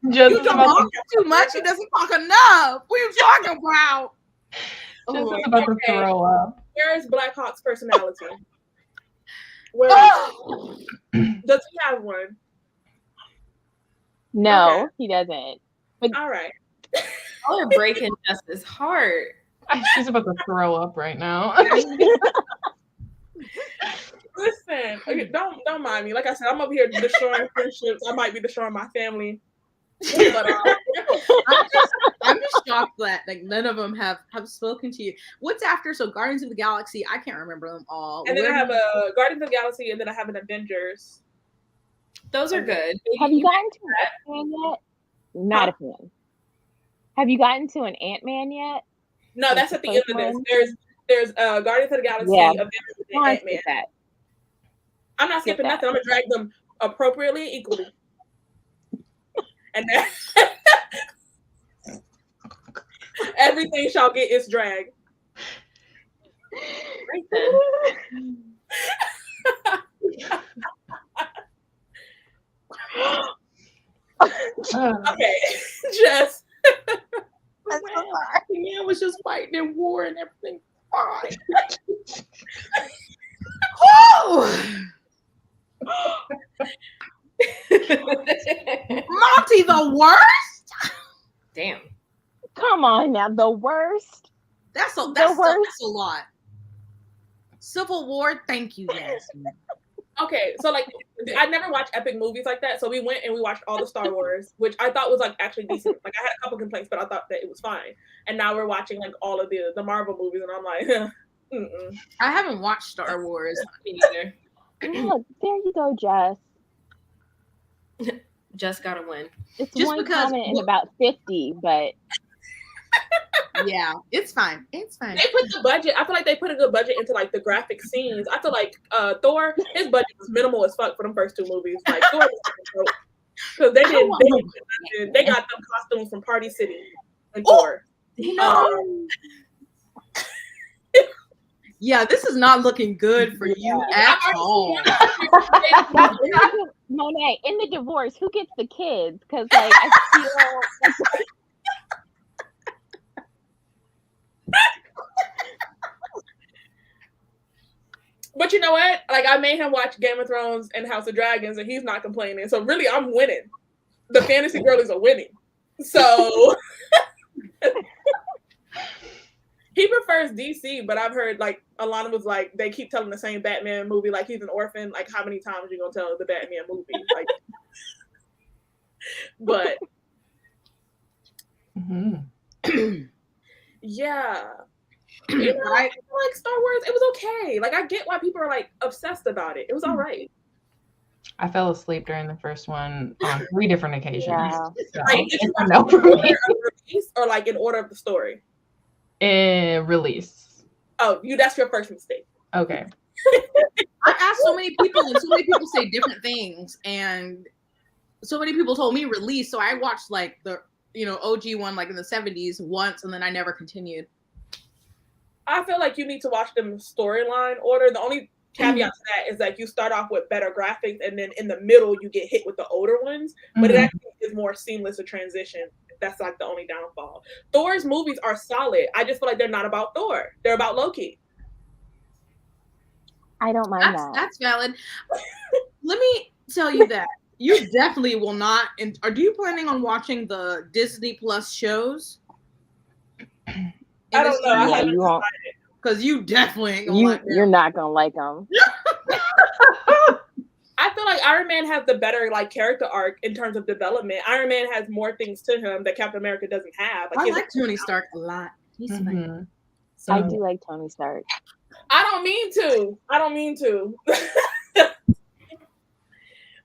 Speaker 2: Just
Speaker 4: You don't
Speaker 2: about,
Speaker 4: know
Speaker 1: Too much. He doesn't talk enough. What are you talking about?
Speaker 2: just about to
Speaker 4: Okay.
Speaker 2: throw up.
Speaker 4: Where is Black Hawk's personality? Where does he have one?
Speaker 3: No, he doesn't.
Speaker 4: All right.
Speaker 5: Y'all are breaking Justice's heart.
Speaker 2: She's about to throw up right now.
Speaker 4: Listen, okay, don't mind me. Like I said, I'm over here destroying friendships. I might be destroying my family. But
Speaker 1: I'm just shocked that like none of them have spoken to you. What's after? So Guardians of the Galaxy, I can't remember them all.
Speaker 4: and then I have a Guardians of the Galaxy, and then I have an Avengers.
Speaker 5: Those are good.
Speaker 3: Have you gotten to an Ant-Man yet? Not a fan. Have you gotten to an Ant-Man yet?
Speaker 4: No, that's at the end of this. There's Guardians of the Galaxy,
Speaker 3: Yeah.
Speaker 4: Avengers, and
Speaker 3: I'll
Speaker 4: Ant-Man.
Speaker 3: skip that.
Speaker 4: I'm not skipping
Speaker 3: that.
Speaker 4: nothing. I'm gonna drag them appropriately and equally. And then everything shall get its drag.
Speaker 5: Right then.
Speaker 4: Okay, Jess.
Speaker 1: The man was just fighting in war and everything. Fine. Monty, the worst.
Speaker 5: Damn.
Speaker 3: Come on now, the worst.
Speaker 1: That's a lot. Civil War. Thank you, Jasmine.
Speaker 4: Okay, so like I never watched epic movies like that. So we went and we watched all the Star Wars, which I thought was like actually decent. Like I had a couple complaints, but I thought that it was fine. And now we're watching like all of the Marvel movies, and I'm like, mm-mm.
Speaker 1: I haven't watched Star Wars.
Speaker 5: Me neither.
Speaker 3: Look, there you go, Jess.
Speaker 5: Just gotta win.
Speaker 3: It's
Speaker 1: Just
Speaker 3: one
Speaker 1: because-
Speaker 3: comment in about 50, but
Speaker 1: Yeah, it's fine. It's fine.
Speaker 4: They put the budget. I feel like they put a good budget into like the graphic scenes. I feel like Thor, his budget was minimal as fuck for them first two movies. Like Thor, because they got them costumes from Party City and Thor.
Speaker 1: Yeah, this is not looking good for you at all.
Speaker 3: Monet, in the divorce, who gets the kids? Because like I feel
Speaker 4: But you know what? Like I made him watch Game of Thrones and House of Dragons, and he's not complaining. So really, I'm winning. The fantasy girlies are winning. So he prefers DC, but I've heard like Alana was like they keep telling the same Batman movie like he's an orphan. Like how many times you gonna tell the Batman movie? Like, but yeah. You know, I like Star Wars. It was okay. Like I get why people are like obsessed about it. It was all right.
Speaker 2: I fell asleep during the first one on 3 different occasions.
Speaker 3: Yeah.
Speaker 2: So
Speaker 4: Like, did you
Speaker 2: it's a
Speaker 4: watch
Speaker 2: no
Speaker 4: it
Speaker 2: for
Speaker 4: in order
Speaker 2: me.
Speaker 4: of release or like in order of the story?
Speaker 2: Release.
Speaker 4: Oh, that's your first mistake.
Speaker 2: Okay.
Speaker 1: I asked so many people, and so many people say different things, and so many people told me release. So I watched like the OG one like in the 70s once, and then I never continued.
Speaker 4: I feel like you need to watch them storyline order. The only caveat to that is that you start off with better graphics, and then in the middle you get hit with the older ones. But it actually is more seamless a transition. That's like the only downfall. Thor's movies are solid. I just feel like they're not about Thor. They're about Loki.
Speaker 3: I don't mind that.
Speaker 1: That's valid. Let me tell you that you definitely will not. And are you planning on watching the Disney Plus shows?
Speaker 4: I don't know. I
Speaker 3: Yeah,
Speaker 4: haven't
Speaker 3: you won't.
Speaker 1: Because you definitely ain't gonna like them.
Speaker 3: You're not gonna like them.
Speaker 4: I feel like Iron Man has the better like character arc in terms of development. Iron Man has more things to him that Captain America doesn't have.
Speaker 1: I
Speaker 4: his-
Speaker 1: like Tony Stark a lot. He's funny.
Speaker 2: Mhm.
Speaker 1: So,
Speaker 3: I do like Tony Stark.
Speaker 4: I don't mean to.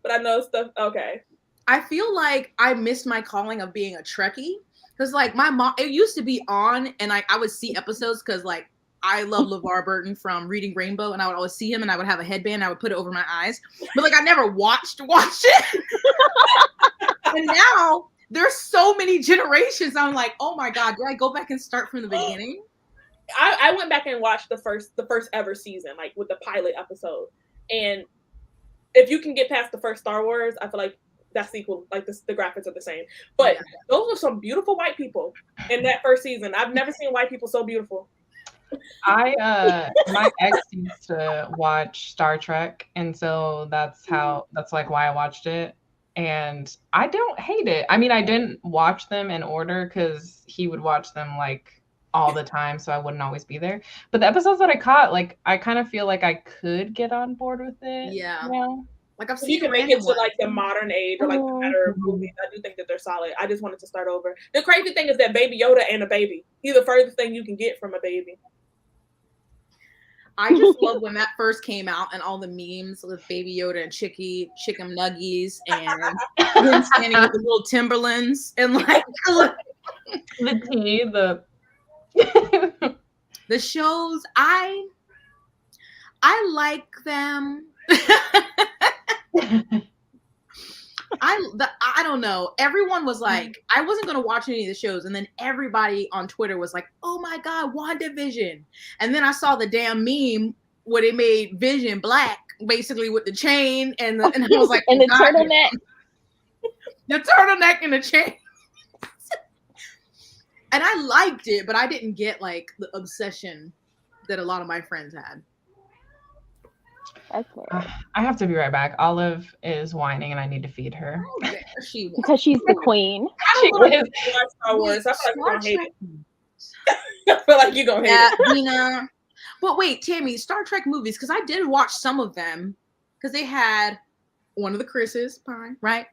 Speaker 4: But I know stuff. Okay.
Speaker 1: I feel like I missed my calling of being a Trekkie. Because like my mom, it used to be on, and I would see episodes because like I love LeVar Burton from Reading Rainbow, and I would always see him, and I would have a headband, I would put it over my eyes, but like I never watched it. And now there's so many generations. I'm like, oh my god, did I go back and start from the beginning?
Speaker 4: I went back and watched the first ever season, like with the pilot episode, and if you can get past the first Star Wars, I feel like that's equal. Like the graphics are the same. But
Speaker 1: Yeah.
Speaker 4: those were some beautiful white people in that first season. I've never seen white people so beautiful.
Speaker 2: My ex used to watch Star Trek, and so that's like why I watched it. And I don't hate it. I mean, I didn't watch them in order because he would watch them like all the time, so I wouldn't always be there. But the episodes that I caught, like, I kind of feel like I could get on board with it.
Speaker 1: Yeah.
Speaker 2: You know?
Speaker 1: Like I've
Speaker 4: If
Speaker 1: seen
Speaker 4: you can make it to like the modern age or like the better movies, I do think that they're solid. I just wanted to start over. The crazy thing is that Baby Yoda and a baby. He's the furthest thing you can get from a baby.
Speaker 1: I just love when that first came out and all the memes with Baby Yoda and Chicky, Chicken Nuggies, and him standing with the little Timberlands and like
Speaker 2: The tea,
Speaker 1: the shows. I like them. I don't know. Everyone was like, I wasn't gonna watch any of the shows, and then everybody on Twitter was like, "Oh my god, WandaVision!" And then I saw the damn meme where they made Vision black, basically with the chain, and I was like,
Speaker 3: and the
Speaker 1: God,
Speaker 3: turtleneck.
Speaker 1: the turtleneck and the chain. And I liked it, but I didn't get like the obsession that a lot of my friends had.
Speaker 3: Okay.
Speaker 2: I have to be right back. Olive is whining, and I need to feed her.
Speaker 1: Oh, there she was.
Speaker 3: Because she's the queen.
Speaker 2: She is.
Speaker 4: Star Wars. I feel like you're
Speaker 1: Star
Speaker 4: gonna hate
Speaker 1: Trek.
Speaker 4: it. I feel like you're gonna hate
Speaker 1: Yeah,
Speaker 4: it.
Speaker 1: Dina. But wait, Tammy, Star Trek movies, because I did watch some of them, because they had one of the Chris's Pine, right?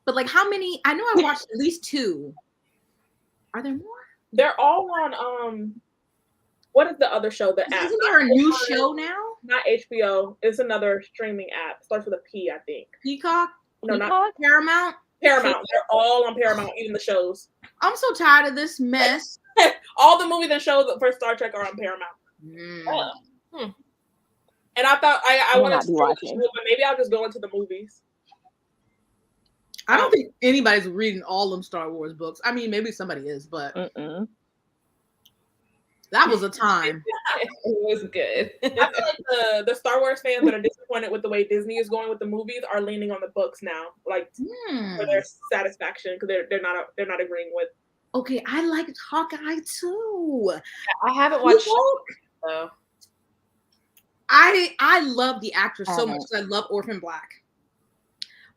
Speaker 1: But like, how many? I know I watched at least 2. Are there more?
Speaker 4: They're all on what is the other show? The app.
Speaker 1: Isn't there a new show now?
Speaker 4: Not HBO. It's another streaming app. Starts with a P, I think.
Speaker 1: Peacock,
Speaker 4: No, not
Speaker 3: Peacock?
Speaker 1: Paramount.
Speaker 4: Paramount. They're all on Paramount, even the shows.
Speaker 1: I'm so tired of this mess.
Speaker 4: All the movies and shows for Star Trek are on Paramount.
Speaker 1: Mm.
Speaker 4: And I thought I
Speaker 3: will
Speaker 4: wanted
Speaker 3: not
Speaker 4: to
Speaker 3: be
Speaker 4: see the
Speaker 3: watching.
Speaker 4: show, but maybe I'll just go into the movies.
Speaker 1: I don't think anybody's reading all them Star Wars books. I mean, maybe somebody is, but
Speaker 3: Mm-mm.
Speaker 1: that was a time.
Speaker 5: It was good.
Speaker 4: I feel like the Star Wars fans that are disappointed with the way Disney is going with the movies are leaning on the books now, like for their satisfaction, because they're not agreeing with.
Speaker 1: Okay, I liked Hawkeye too.
Speaker 5: I haven't watched though.
Speaker 1: I love the actress so much
Speaker 3: Uh-huh.
Speaker 1: because I love Orphan Black.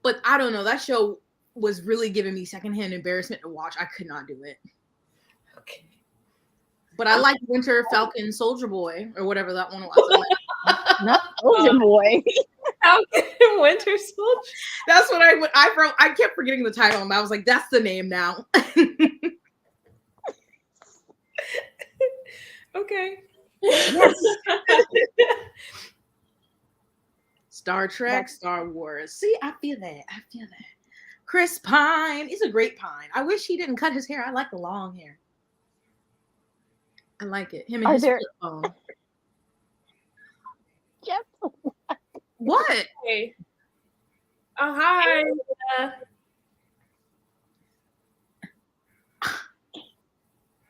Speaker 1: But I don't know, that show was really giving me secondhand embarrassment to watch. I could not do it.
Speaker 5: Okay.
Speaker 1: But I like Winter Falcon Soldier Boy or whatever that one was.
Speaker 3: Not Soldier Boy.
Speaker 5: Winter Soldier.
Speaker 1: That's what I kept forgetting the title and I was like, that's the name now.
Speaker 5: Okay.
Speaker 1: Star Trek, Star Wars. See, I feel that. Chris Pine. He's a great Pine. I wish he didn't cut his hair. I like the long hair. I like it. Him and his flip phone.
Speaker 3: Yep.
Speaker 1: What?
Speaker 4: Hey. Oh, hi.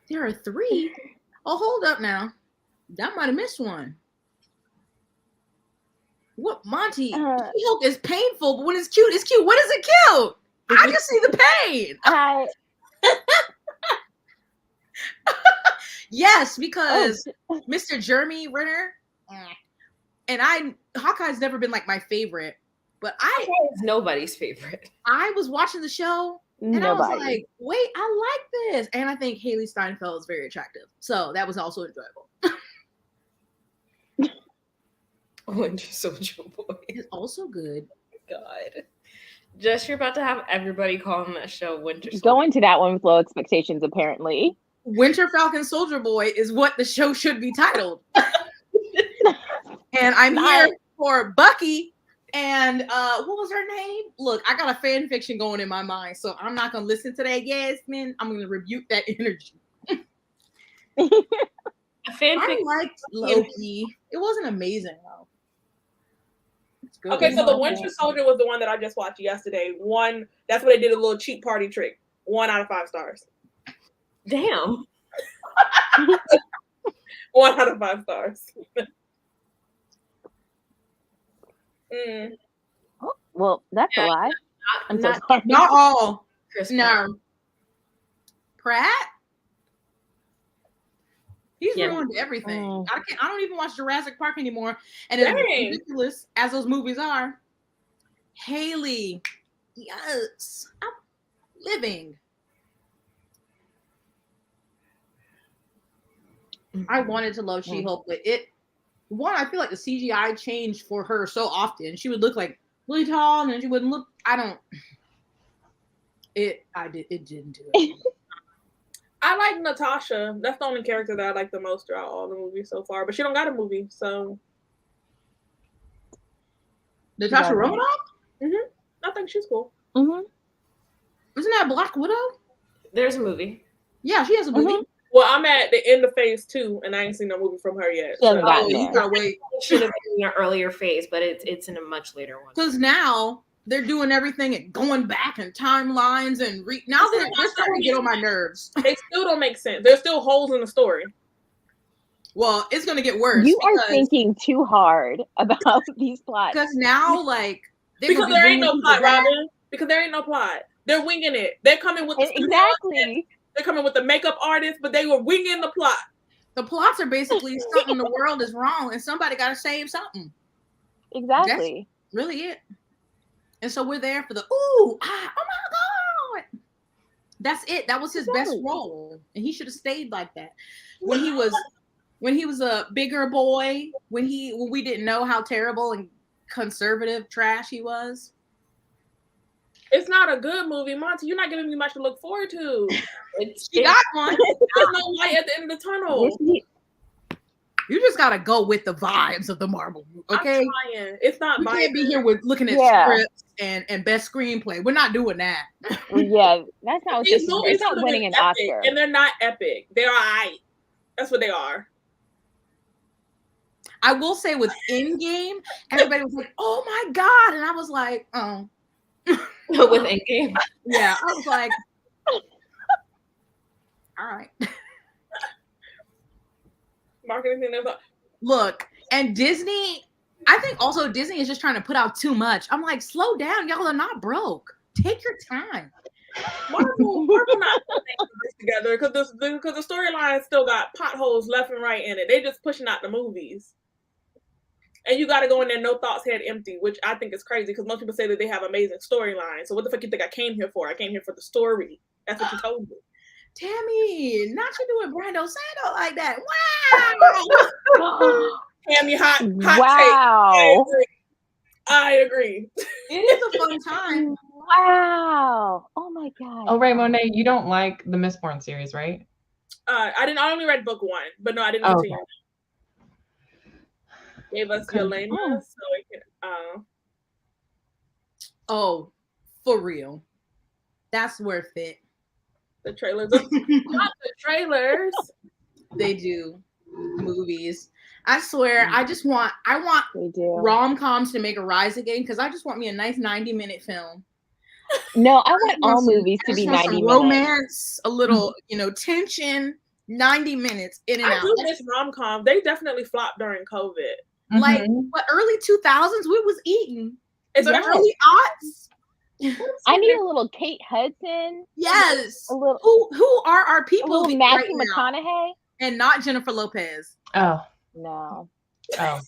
Speaker 1: There are 3. Oh, hold up now. That might have missed one. What, Monty? She-Hulk is painful, but when it's cute, it's cute. When is it cute? I just see the pain. Yes, because Mr. Jeremy Renner, and Hawkeye's never been like my favorite, but
Speaker 5: It's nobody's favorite.
Speaker 1: I was watching the show and I was
Speaker 3: Nobody.
Speaker 1: like, wait, I like this. And I think Haley Steinfeld is very attractive. So that was also enjoyable.
Speaker 5: Winter Soldier Boy.
Speaker 1: It's also good.
Speaker 5: God. Just you're about to have everybody calling that show Winter Soldier.
Speaker 3: Go into that one with low expectations, apparently.
Speaker 1: Winter Falcon Soldier Boy is what the show should be titled. And I'm here for Bucky and what was her name? Look, I got a fan fiction going in my mind, so I'm not gonna listen to that Yasmin. I'm gonna rebuke that energy. I liked Loki. It wasn't amazing though. It's good.
Speaker 4: Okay, so the Winter Soldier was the one that I just watched yesterday. That's what they did, a little cheap party trick. 1 out of 5 stars.
Speaker 5: Damn.
Speaker 4: 1 out of 5 stars.
Speaker 3: Well, that's a lie. I'm so
Speaker 5: Not
Speaker 3: sorry.
Speaker 1: Not all.
Speaker 5: Chris Pratt.
Speaker 1: No. Pratt? He's
Speaker 5: Yeah.
Speaker 1: ruined everything.
Speaker 3: Mm.
Speaker 1: I don't even watch Jurassic Park anymore. And as
Speaker 4: Dang.
Speaker 1: ridiculous as those movies are, Haley, yes, I'm living. I wanted to love She-Hulk, but I feel like the CGI changed for her so often. She would look like really tall, and then she wouldn't look. It didn't do it.
Speaker 4: I like Natasha. That's the only character that I like the most throughout all the movies so far. But she don't got a movie, so
Speaker 1: Natasha
Speaker 3: Yeah.
Speaker 1: Romanoff?
Speaker 4: I think she's cool.
Speaker 3: Mhm.
Speaker 1: Isn't that Black Widow?
Speaker 5: There's a movie.
Speaker 1: Yeah, she has a movie.
Speaker 3: Mhm.
Speaker 4: Well, I'm at the end of phase 2, and I ain't seen no movie from her yet.
Speaker 3: She hasn't
Speaker 4: so-
Speaker 3: gotten
Speaker 1: You
Speaker 3: there.
Speaker 1: gotta wait.
Speaker 5: It should have been in an earlier phase, but it's in a much later one.
Speaker 1: Because now they're doing everything and going back and timelines and now they're starting to get on my nerves.
Speaker 4: They still don't make sense. There's still holes in the story.
Speaker 1: Well, it's gonna get worse.
Speaker 3: You are thinking too hard about these plots.
Speaker 1: because now like they're
Speaker 4: Because
Speaker 1: gonna be
Speaker 4: there ain't
Speaker 1: bringing
Speaker 4: no plot,
Speaker 1: people back.
Speaker 4: Robin. Because there ain't no plot. They're winging it. They're coming with the studio artists.
Speaker 3: Exactly.
Speaker 4: They're coming with the makeup artists, but they were winging the plot.
Speaker 1: The plots are basically something the world is wrong and somebody got to save something.
Speaker 3: Exactly.
Speaker 1: Really, it. And so we're there for the oh my god. That's it. That was his best
Speaker 3: Exactly.
Speaker 1: role, and he should have stayed like that. When he was a bigger boy, when we didn't know how terrible and conservative trash he was.
Speaker 4: It's not a good movie, Monty. You're not giving me much to look forward to.
Speaker 1: She got one.
Speaker 4: There's no light at the end of the tunnel.
Speaker 3: Yes, he-
Speaker 1: You just gotta go with the vibes of the Marvel, okay?
Speaker 4: I'm trying. It's not
Speaker 1: We
Speaker 4: my
Speaker 1: can't be here with looking at
Speaker 3: Yeah.
Speaker 1: scripts and best screenplay. We're not doing that.
Speaker 3: yeah, that's not what
Speaker 4: These
Speaker 3: this is.
Speaker 4: movies
Speaker 3: It's not
Speaker 4: could've
Speaker 3: winning
Speaker 4: been
Speaker 3: an
Speaker 4: epic,
Speaker 3: Oscar.
Speaker 4: and they're not epic. They're alright. That's what they are.
Speaker 1: I will say with Endgame, everybody was like, "Oh my god," and I was like, "Oh,
Speaker 5: With Endgame.
Speaker 1: yeah." I was like, "All right."
Speaker 4: Mark, anything else?
Speaker 1: Look, and Disney. I think also Disney is just trying to put out too much. I'm like, slow down, y'all are not broke. Take your time.
Speaker 4: Marvel not putting this together because the storyline still got potholes left and right in it. They just pushing out the movies. And you got to go in there, no thoughts, head empty, which I think is crazy because most people say that they have amazing storylines. So what the fuck you think I came here for? I came here for the story. That's what you told me.
Speaker 1: Tammy, not you doing Brando Sando like that. Wow.
Speaker 4: Tammy, hot take.
Speaker 3: Wow.
Speaker 4: I agree.
Speaker 1: It is a fun time.
Speaker 3: Wow. Oh my god.
Speaker 2: Oh, right, Monet, you don't like the Mistborn series, right?
Speaker 4: I only read book 1, but no, I didn't
Speaker 2: Oh,
Speaker 4: continue. Gave us Yelena,
Speaker 3: Oh.
Speaker 4: so it can,
Speaker 1: Oh, for real. That's worth it.
Speaker 4: the trailers. Not the trailers.
Speaker 1: They do movies. I swear, I want
Speaker 3: We do.
Speaker 1: rom-coms to make a rise again because I just want me a nice 90-minute film.
Speaker 3: No, I want all
Speaker 1: some-
Speaker 3: movies to
Speaker 1: I
Speaker 3: be
Speaker 1: just want
Speaker 3: 90
Speaker 1: some
Speaker 3: minutes.
Speaker 1: romance, a little, tension, 90 minutes in and
Speaker 4: I
Speaker 1: out.
Speaker 4: do miss rom-com. They definitely flopped during COVID.
Speaker 1: Like,
Speaker 2: Mhm.
Speaker 1: what early 2000s we was eating.
Speaker 4: It's
Speaker 1: The
Speaker 3: Yes.
Speaker 1: early aughts.
Speaker 3: I need a little Kate Hudson,
Speaker 1: Yes.
Speaker 3: a little,
Speaker 1: Who are our
Speaker 3: a
Speaker 1: people
Speaker 3: little
Speaker 1: right
Speaker 3: Matthew
Speaker 1: now?
Speaker 3: McConaughey.
Speaker 1: And not Jennifer Lopez.
Speaker 2: Oh,
Speaker 3: No.
Speaker 2: oh.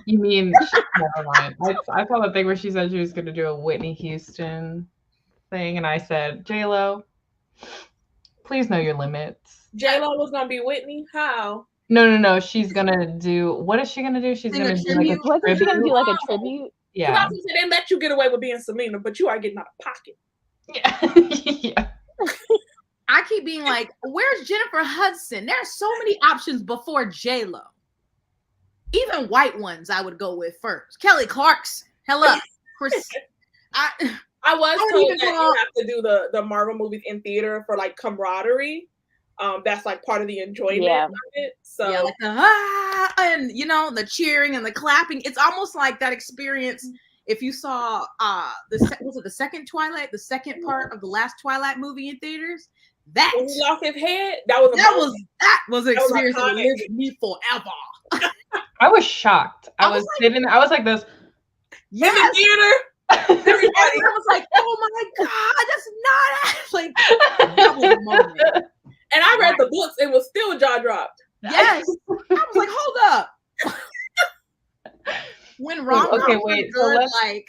Speaker 2: You mean, never mind. I saw the thing where she said she was going to do a Whitney Houston thing, and I said, J-Lo, please know your limits.
Speaker 4: J-Lo was gonna be Whitney. How?
Speaker 2: No. She's going to do, what is she going to do? She's
Speaker 1: Sing
Speaker 2: going
Speaker 1: a
Speaker 2: to do like a
Speaker 1: tribute.
Speaker 3: Wasn't she gonna
Speaker 2: tribute.
Speaker 3: do like a tribute?
Speaker 2: Yeah.
Speaker 4: They let you get away with being Selena, but you are getting out of pocket.
Speaker 2: Yeah.
Speaker 1: I keep being like, where's Jennifer Hudson? There are so many options before J-Lo. Even white ones I would go with first. Kelly Clarkson. Hello. Chris.
Speaker 4: I was
Speaker 1: I don't
Speaker 4: told
Speaker 1: even
Speaker 4: that
Speaker 1: call-
Speaker 4: you have to do the Marvel movies in theater for like camaraderie. That's like part of the enjoyment
Speaker 3: Yeah.
Speaker 4: of it. So
Speaker 1: Yeah, like the and the cheering and the clapping. It's almost like that experience. If you saw was it the second Twilight, the second part of the last Twilight movie in theaters? That
Speaker 4: when he lost his head, that was
Speaker 1: an
Speaker 4: was
Speaker 1: experience that will
Speaker 4: iconic.
Speaker 1: live with me forever.
Speaker 2: I was shocked. I
Speaker 1: I was
Speaker 2: was sitting there, I was like this.
Speaker 4: in the
Speaker 1: Yes,
Speaker 4: theater. Everybody.
Speaker 1: I was like, oh my God, that's not like that was a moment.
Speaker 4: And I read the books and was still jaw dropped.
Speaker 1: Yes. I was like, hold up. When rom-coms
Speaker 2: Okay,
Speaker 1: are
Speaker 2: wait, so
Speaker 1: good,
Speaker 2: let's-
Speaker 1: like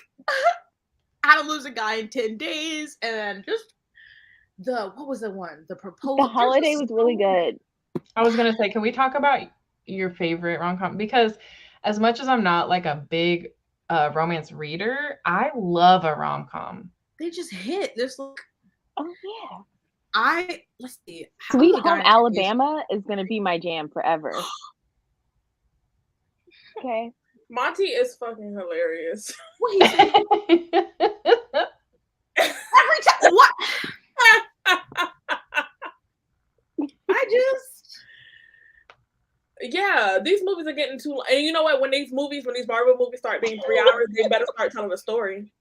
Speaker 1: How to Lose a Guy in 10 Days, and just what was the one? The Proposal.
Speaker 3: The Holiday was really good.
Speaker 2: I was gonna say, can we talk about your favorite rom-com? Because as much as I'm not like a big romance reader, I love a rom-com.
Speaker 1: They just hit. There's like
Speaker 3: Oh yeah.
Speaker 1: let's see. How
Speaker 3: Sweet
Speaker 1: to Lose a Guy
Speaker 3: Home
Speaker 1: in 10 Days.
Speaker 3: Alabama is gonna be my jam forever. Okay.
Speaker 4: Monty is fucking hilarious.
Speaker 1: What he said every time. What? I just
Speaker 4: Yeah, these movies are getting too. And you know what? When these Marvel movies start being 3 hours, they better start telling a story.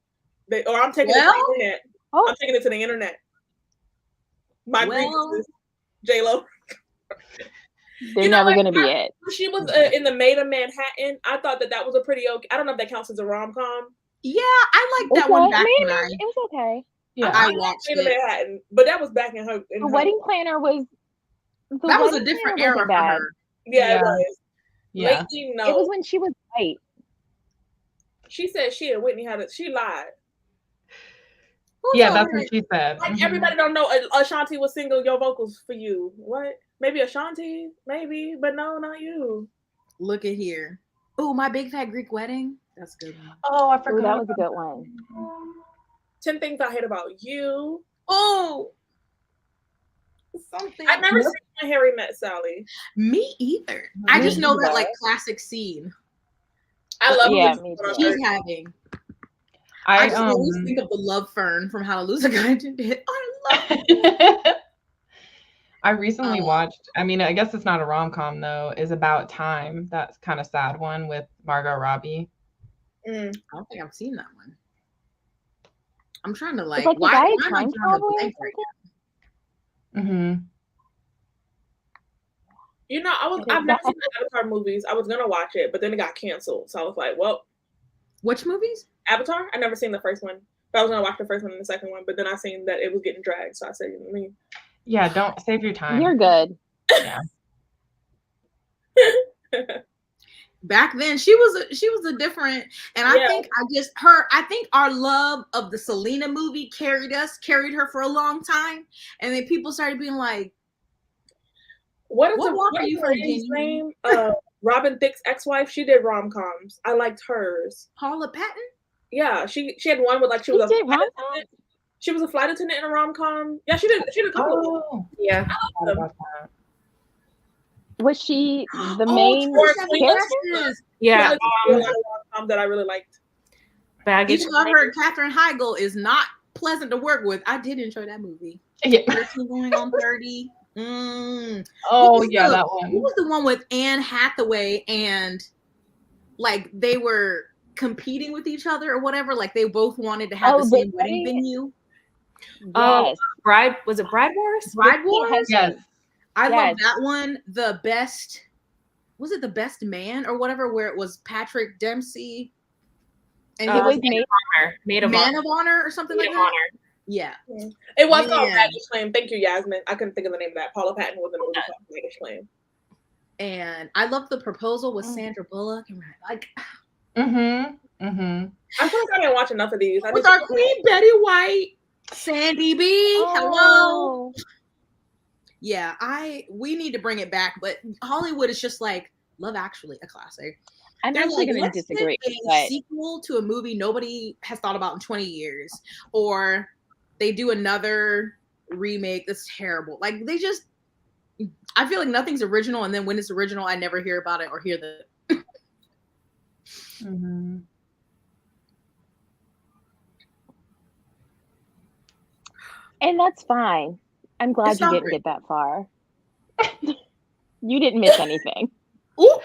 Speaker 4: I'm taking it to
Speaker 1: Well-
Speaker 4: the internet.
Speaker 3: Oh.
Speaker 4: I'm taking it to the internet. My
Speaker 1: Well-
Speaker 4: grievances, J-Lo.
Speaker 3: They're
Speaker 4: You know
Speaker 3: never
Speaker 4: what?
Speaker 3: gonna be it.
Speaker 4: When she was in the Maid of Manhattan, I thought that was a pretty okay. I don't know if that counts as a rom-com.
Speaker 1: yeah, I like that
Speaker 3: Okay.
Speaker 1: one back
Speaker 3: I mean,
Speaker 1: when
Speaker 3: it was okay.
Speaker 2: Yeah.
Speaker 1: I
Speaker 4: liked
Speaker 1: watched
Speaker 4: Maid of
Speaker 1: it.
Speaker 4: Manhattan, but that was back in her.
Speaker 3: The Wedding Planner was.
Speaker 1: That was a different era for
Speaker 3: bad.
Speaker 1: her.
Speaker 4: Yeah,
Speaker 2: Yeah.
Speaker 4: it was.
Speaker 2: Yeah.
Speaker 4: Lately,
Speaker 3: It was
Speaker 4: no.
Speaker 3: when she was white.
Speaker 4: She said she and Whitney had it. She lied.
Speaker 1: Who's
Speaker 2: Yeah,
Speaker 1: over
Speaker 2: that's
Speaker 1: there?
Speaker 2: what she said.
Speaker 4: Like
Speaker 2: Mhm.
Speaker 4: everybody don't know Ashanti was single. Your vocals for you. What? Maybe Ashanti, maybe, but no, not you.
Speaker 1: Look at here. Oh, My Big Fat Greek Wedding. That's a good one.
Speaker 2: Oh, I
Speaker 3: Ooh,
Speaker 2: forgot.
Speaker 3: that was a good one.
Speaker 4: 10 Things I Hate About You.
Speaker 1: Oh, something.
Speaker 4: I've never seen When Harry Met Sally.
Speaker 1: Me either. I
Speaker 2: Me
Speaker 1: just know that
Speaker 3: either.
Speaker 1: like classic scene
Speaker 4: I love
Speaker 3: Yeah,
Speaker 4: movies
Speaker 3: me
Speaker 4: about
Speaker 3: too.
Speaker 1: she's
Speaker 4: her.
Speaker 1: having. I
Speaker 2: I
Speaker 1: just always think of the love fern from How to Lose a Guy in 10 Days. I love
Speaker 2: I recently
Speaker 1: Oh.
Speaker 2: watched, I mean, I guess it's not a rom-com though, is About Time. That's kind of sad one with Margot Robbie.
Speaker 4: Mm.
Speaker 1: I don't think I've seen that one. I'm trying to
Speaker 3: It's
Speaker 1: like
Speaker 3: like the
Speaker 1: why
Speaker 3: guy
Speaker 1: am I
Speaker 3: time
Speaker 1: drawing a
Speaker 3: traveler or
Speaker 1: blank right
Speaker 3: something.
Speaker 2: Mm-hmm.
Speaker 4: You know,
Speaker 3: Is
Speaker 4: I've never
Speaker 3: that-
Speaker 4: seen the Avatar movies. I was gonna watch it, but then it got canceled. So I was like, well,
Speaker 1: Which movies?
Speaker 4: Avatar? I never seen the first one. But I was gonna watch the first one and the second one, but then I seen that it was getting dragged. So I said, me.
Speaker 2: Yeah, don't save your time.
Speaker 3: You're good.
Speaker 1: Back then she was a different, and I
Speaker 4: Yeah.
Speaker 1: think I think our love of the Selena movie carried her for a long time, and then people started being like,
Speaker 4: What
Speaker 1: What walk are you
Speaker 4: her
Speaker 1: for,
Speaker 4: lady's
Speaker 1: Jenny?
Speaker 4: name? Robin Thicke's ex-wife. She did rom-coms. I liked hers.
Speaker 1: Paula Patton?
Speaker 4: Yeah, she had one with like she
Speaker 3: She
Speaker 4: was a
Speaker 3: did
Speaker 4: flight
Speaker 3: rom-com?
Speaker 4: attendant. She was a flight attendant in a rom-com. Yeah, she did a couple of them.
Speaker 2: Oh,
Speaker 5: Yeah.
Speaker 2: I forgot about that.
Speaker 3: Was she the
Speaker 1: Oh,
Speaker 3: main
Speaker 1: 27
Speaker 3: character?
Speaker 1: Dresses.
Speaker 5: Yeah.
Speaker 4: A lot of rom-coms that I really liked.
Speaker 5: Baggage.
Speaker 1: Even though I heard Katherine Heigl is not pleasant to work with, I did enjoy that movie.
Speaker 2: Yeah.
Speaker 1: 13 going on 30. What
Speaker 2: Oh,
Speaker 1: was
Speaker 2: yeah,
Speaker 1: the-
Speaker 2: that
Speaker 1: What
Speaker 2: one.
Speaker 1: was the one with Anne Hathaway and like they were competing with each other or whatever? Like they both wanted to have
Speaker 3: Oh,
Speaker 1: the
Speaker 3: the
Speaker 1: same wedding
Speaker 3: wedding?
Speaker 1: venue.
Speaker 5: Oh,
Speaker 3: Yes.
Speaker 5: Bride, was it Bride Wars?
Speaker 1: Bride Wars?
Speaker 3: Yes.
Speaker 2: Yes.
Speaker 1: I love
Speaker 3: Yes.
Speaker 1: that one. The best, was it The Best Man or whatever, where it was Patrick Dempsey and he
Speaker 3: It
Speaker 1: was
Speaker 3: was made.
Speaker 5: Maid of
Speaker 1: Man
Speaker 5: Honor.
Speaker 1: of Honor or something
Speaker 5: Maid
Speaker 1: like
Speaker 5: of
Speaker 1: that.
Speaker 5: Honor.
Speaker 1: Yeah.
Speaker 4: It was called
Speaker 1: Man.
Speaker 4: Baggage Claim. Thank you, Yasmin. I couldn't think of the name of that. Paula Patton was in a movie called Baggage Claim.
Speaker 1: And I love The Proposal with
Speaker 3: Mm.
Speaker 1: Sandra Bullock and like
Speaker 2: Mm-hmm. Mm-hmm.
Speaker 4: I feel like I didn't watch enough of these. I
Speaker 1: with
Speaker 4: need
Speaker 1: our
Speaker 4: to-
Speaker 1: queen Betty White, Sandy B. Hello.
Speaker 3: Oh.
Speaker 1: Yeah, we need to bring it back, but Hollywood is just like Love Actually, a classic.
Speaker 3: I'm
Speaker 1: They're
Speaker 3: actually
Speaker 1: like,
Speaker 3: going to
Speaker 1: let's
Speaker 3: disagree.
Speaker 1: make a
Speaker 3: But
Speaker 1: sequel to a movie nobody has thought about in 20 years, or they do another remake that's terrible. Like they just, I feel like nothing's original, and then when it's original, I never hear about it or hear the.
Speaker 2: Mm-hmm.
Speaker 3: and that's fine. I'm glad
Speaker 1: It's
Speaker 3: you
Speaker 1: not
Speaker 3: didn't
Speaker 1: great.
Speaker 3: get that far. You didn't miss anything.
Speaker 1: Ooh.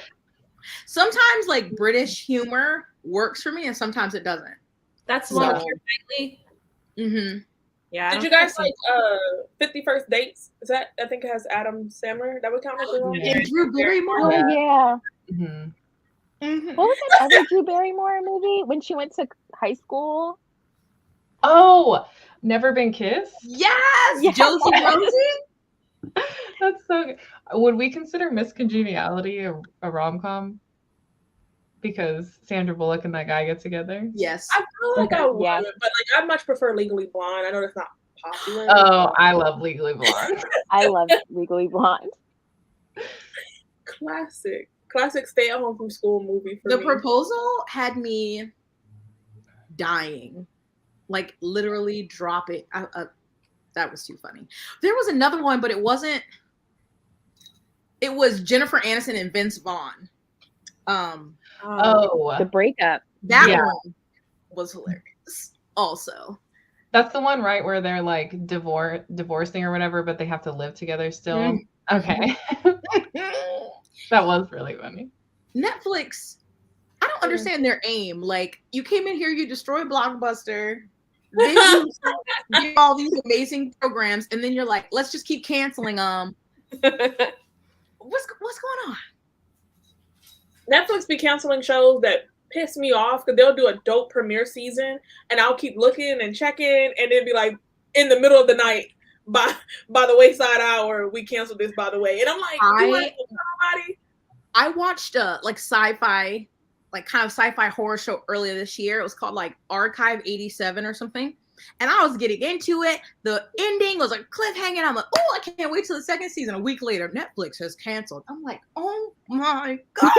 Speaker 1: Sometimes like British humor works for me, and sometimes it doesn't.
Speaker 5: That's the one with
Speaker 1: So-
Speaker 5: Keira Knightley.
Speaker 1: Mm-hmm.
Speaker 5: Yeah. I
Speaker 4: Did
Speaker 5: don't
Speaker 4: you
Speaker 5: think
Speaker 4: guys
Speaker 5: I've
Speaker 4: like 50 First Dates? Is that, I think it has Adam Sandler. That would count as a rom-com?
Speaker 2: Yeah.
Speaker 1: And Drew Barrymore.
Speaker 3: Oh,
Speaker 2: Yeah.
Speaker 3: yeah.
Speaker 2: Mm-hmm.
Speaker 1: Mhm.
Speaker 3: What was that other Drew Barrymore movie when she went to high school?
Speaker 2: Oh, Never Been Kissed?
Speaker 1: Yes,
Speaker 3: Yeah.
Speaker 1: Josie Rosie.
Speaker 2: That's so good. Would we consider Miss Congeniality a rom-com? Because Sandra Bullock and that guy get together?
Speaker 1: Yes.
Speaker 4: I feel like I would,
Speaker 3: Yes.
Speaker 4: but like I much prefer Legally Blonde. I know that's not popular.
Speaker 2: Oh, I love Legally Blonde.
Speaker 3: I love Legally Blonde.
Speaker 4: Classic stay at home from school movie for
Speaker 1: The
Speaker 4: me.
Speaker 1: Proposal had me dying, like literally drop it. That was too funny. There was another one, but it wasn't. It was Jennifer Aniston and Vince Vaughn.
Speaker 2: Oh,
Speaker 3: The breakup.
Speaker 1: That
Speaker 2: Yeah.
Speaker 1: one was hilarious. Also,
Speaker 2: that's the one, right, where they're like divorcing or whatever, but they have to live together still.
Speaker 1: Mhm.
Speaker 2: Okay. That was really funny.
Speaker 1: Netflix. I don't understand their aim. Like, you came in here, you destroyed Blockbuster, then you get all these amazing programs, and then you're like, let's just keep canceling them. What's going on?
Speaker 4: Netflix be canceling shows that piss me off because they'll do a dope premiere season and I'll keep looking and checking and it'd be like in the middle of the night by the Wayside Hour, we canceled this by the way. And I'm like,
Speaker 1: I watched a like sci-fi, like kind of sci-fi horror show earlier this year. It was called like Archive 87 or something. And I was getting into it. The ending was like cliffhanger. I'm like, oh, I can't wait till the second season. A week later, Netflix has canceled. I'm like, oh my God.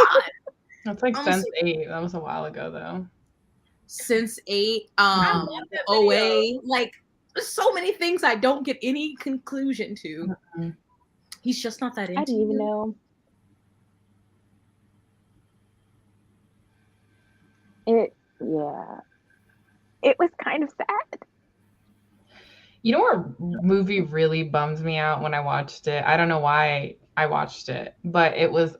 Speaker 2: That's like
Speaker 1: Almost
Speaker 2: Sense8. That was a while ago though.
Speaker 1: Sense8,
Speaker 4: I love that video.
Speaker 1: OA, like there's so many things I don't get any conclusion to.
Speaker 2: Mhm.
Speaker 1: He's just not that into
Speaker 3: I didn't even
Speaker 1: you.
Speaker 3: know. It was kind of sad.
Speaker 2: You know what movie really bums me out when I watched it? I don't know why I watched it, but it was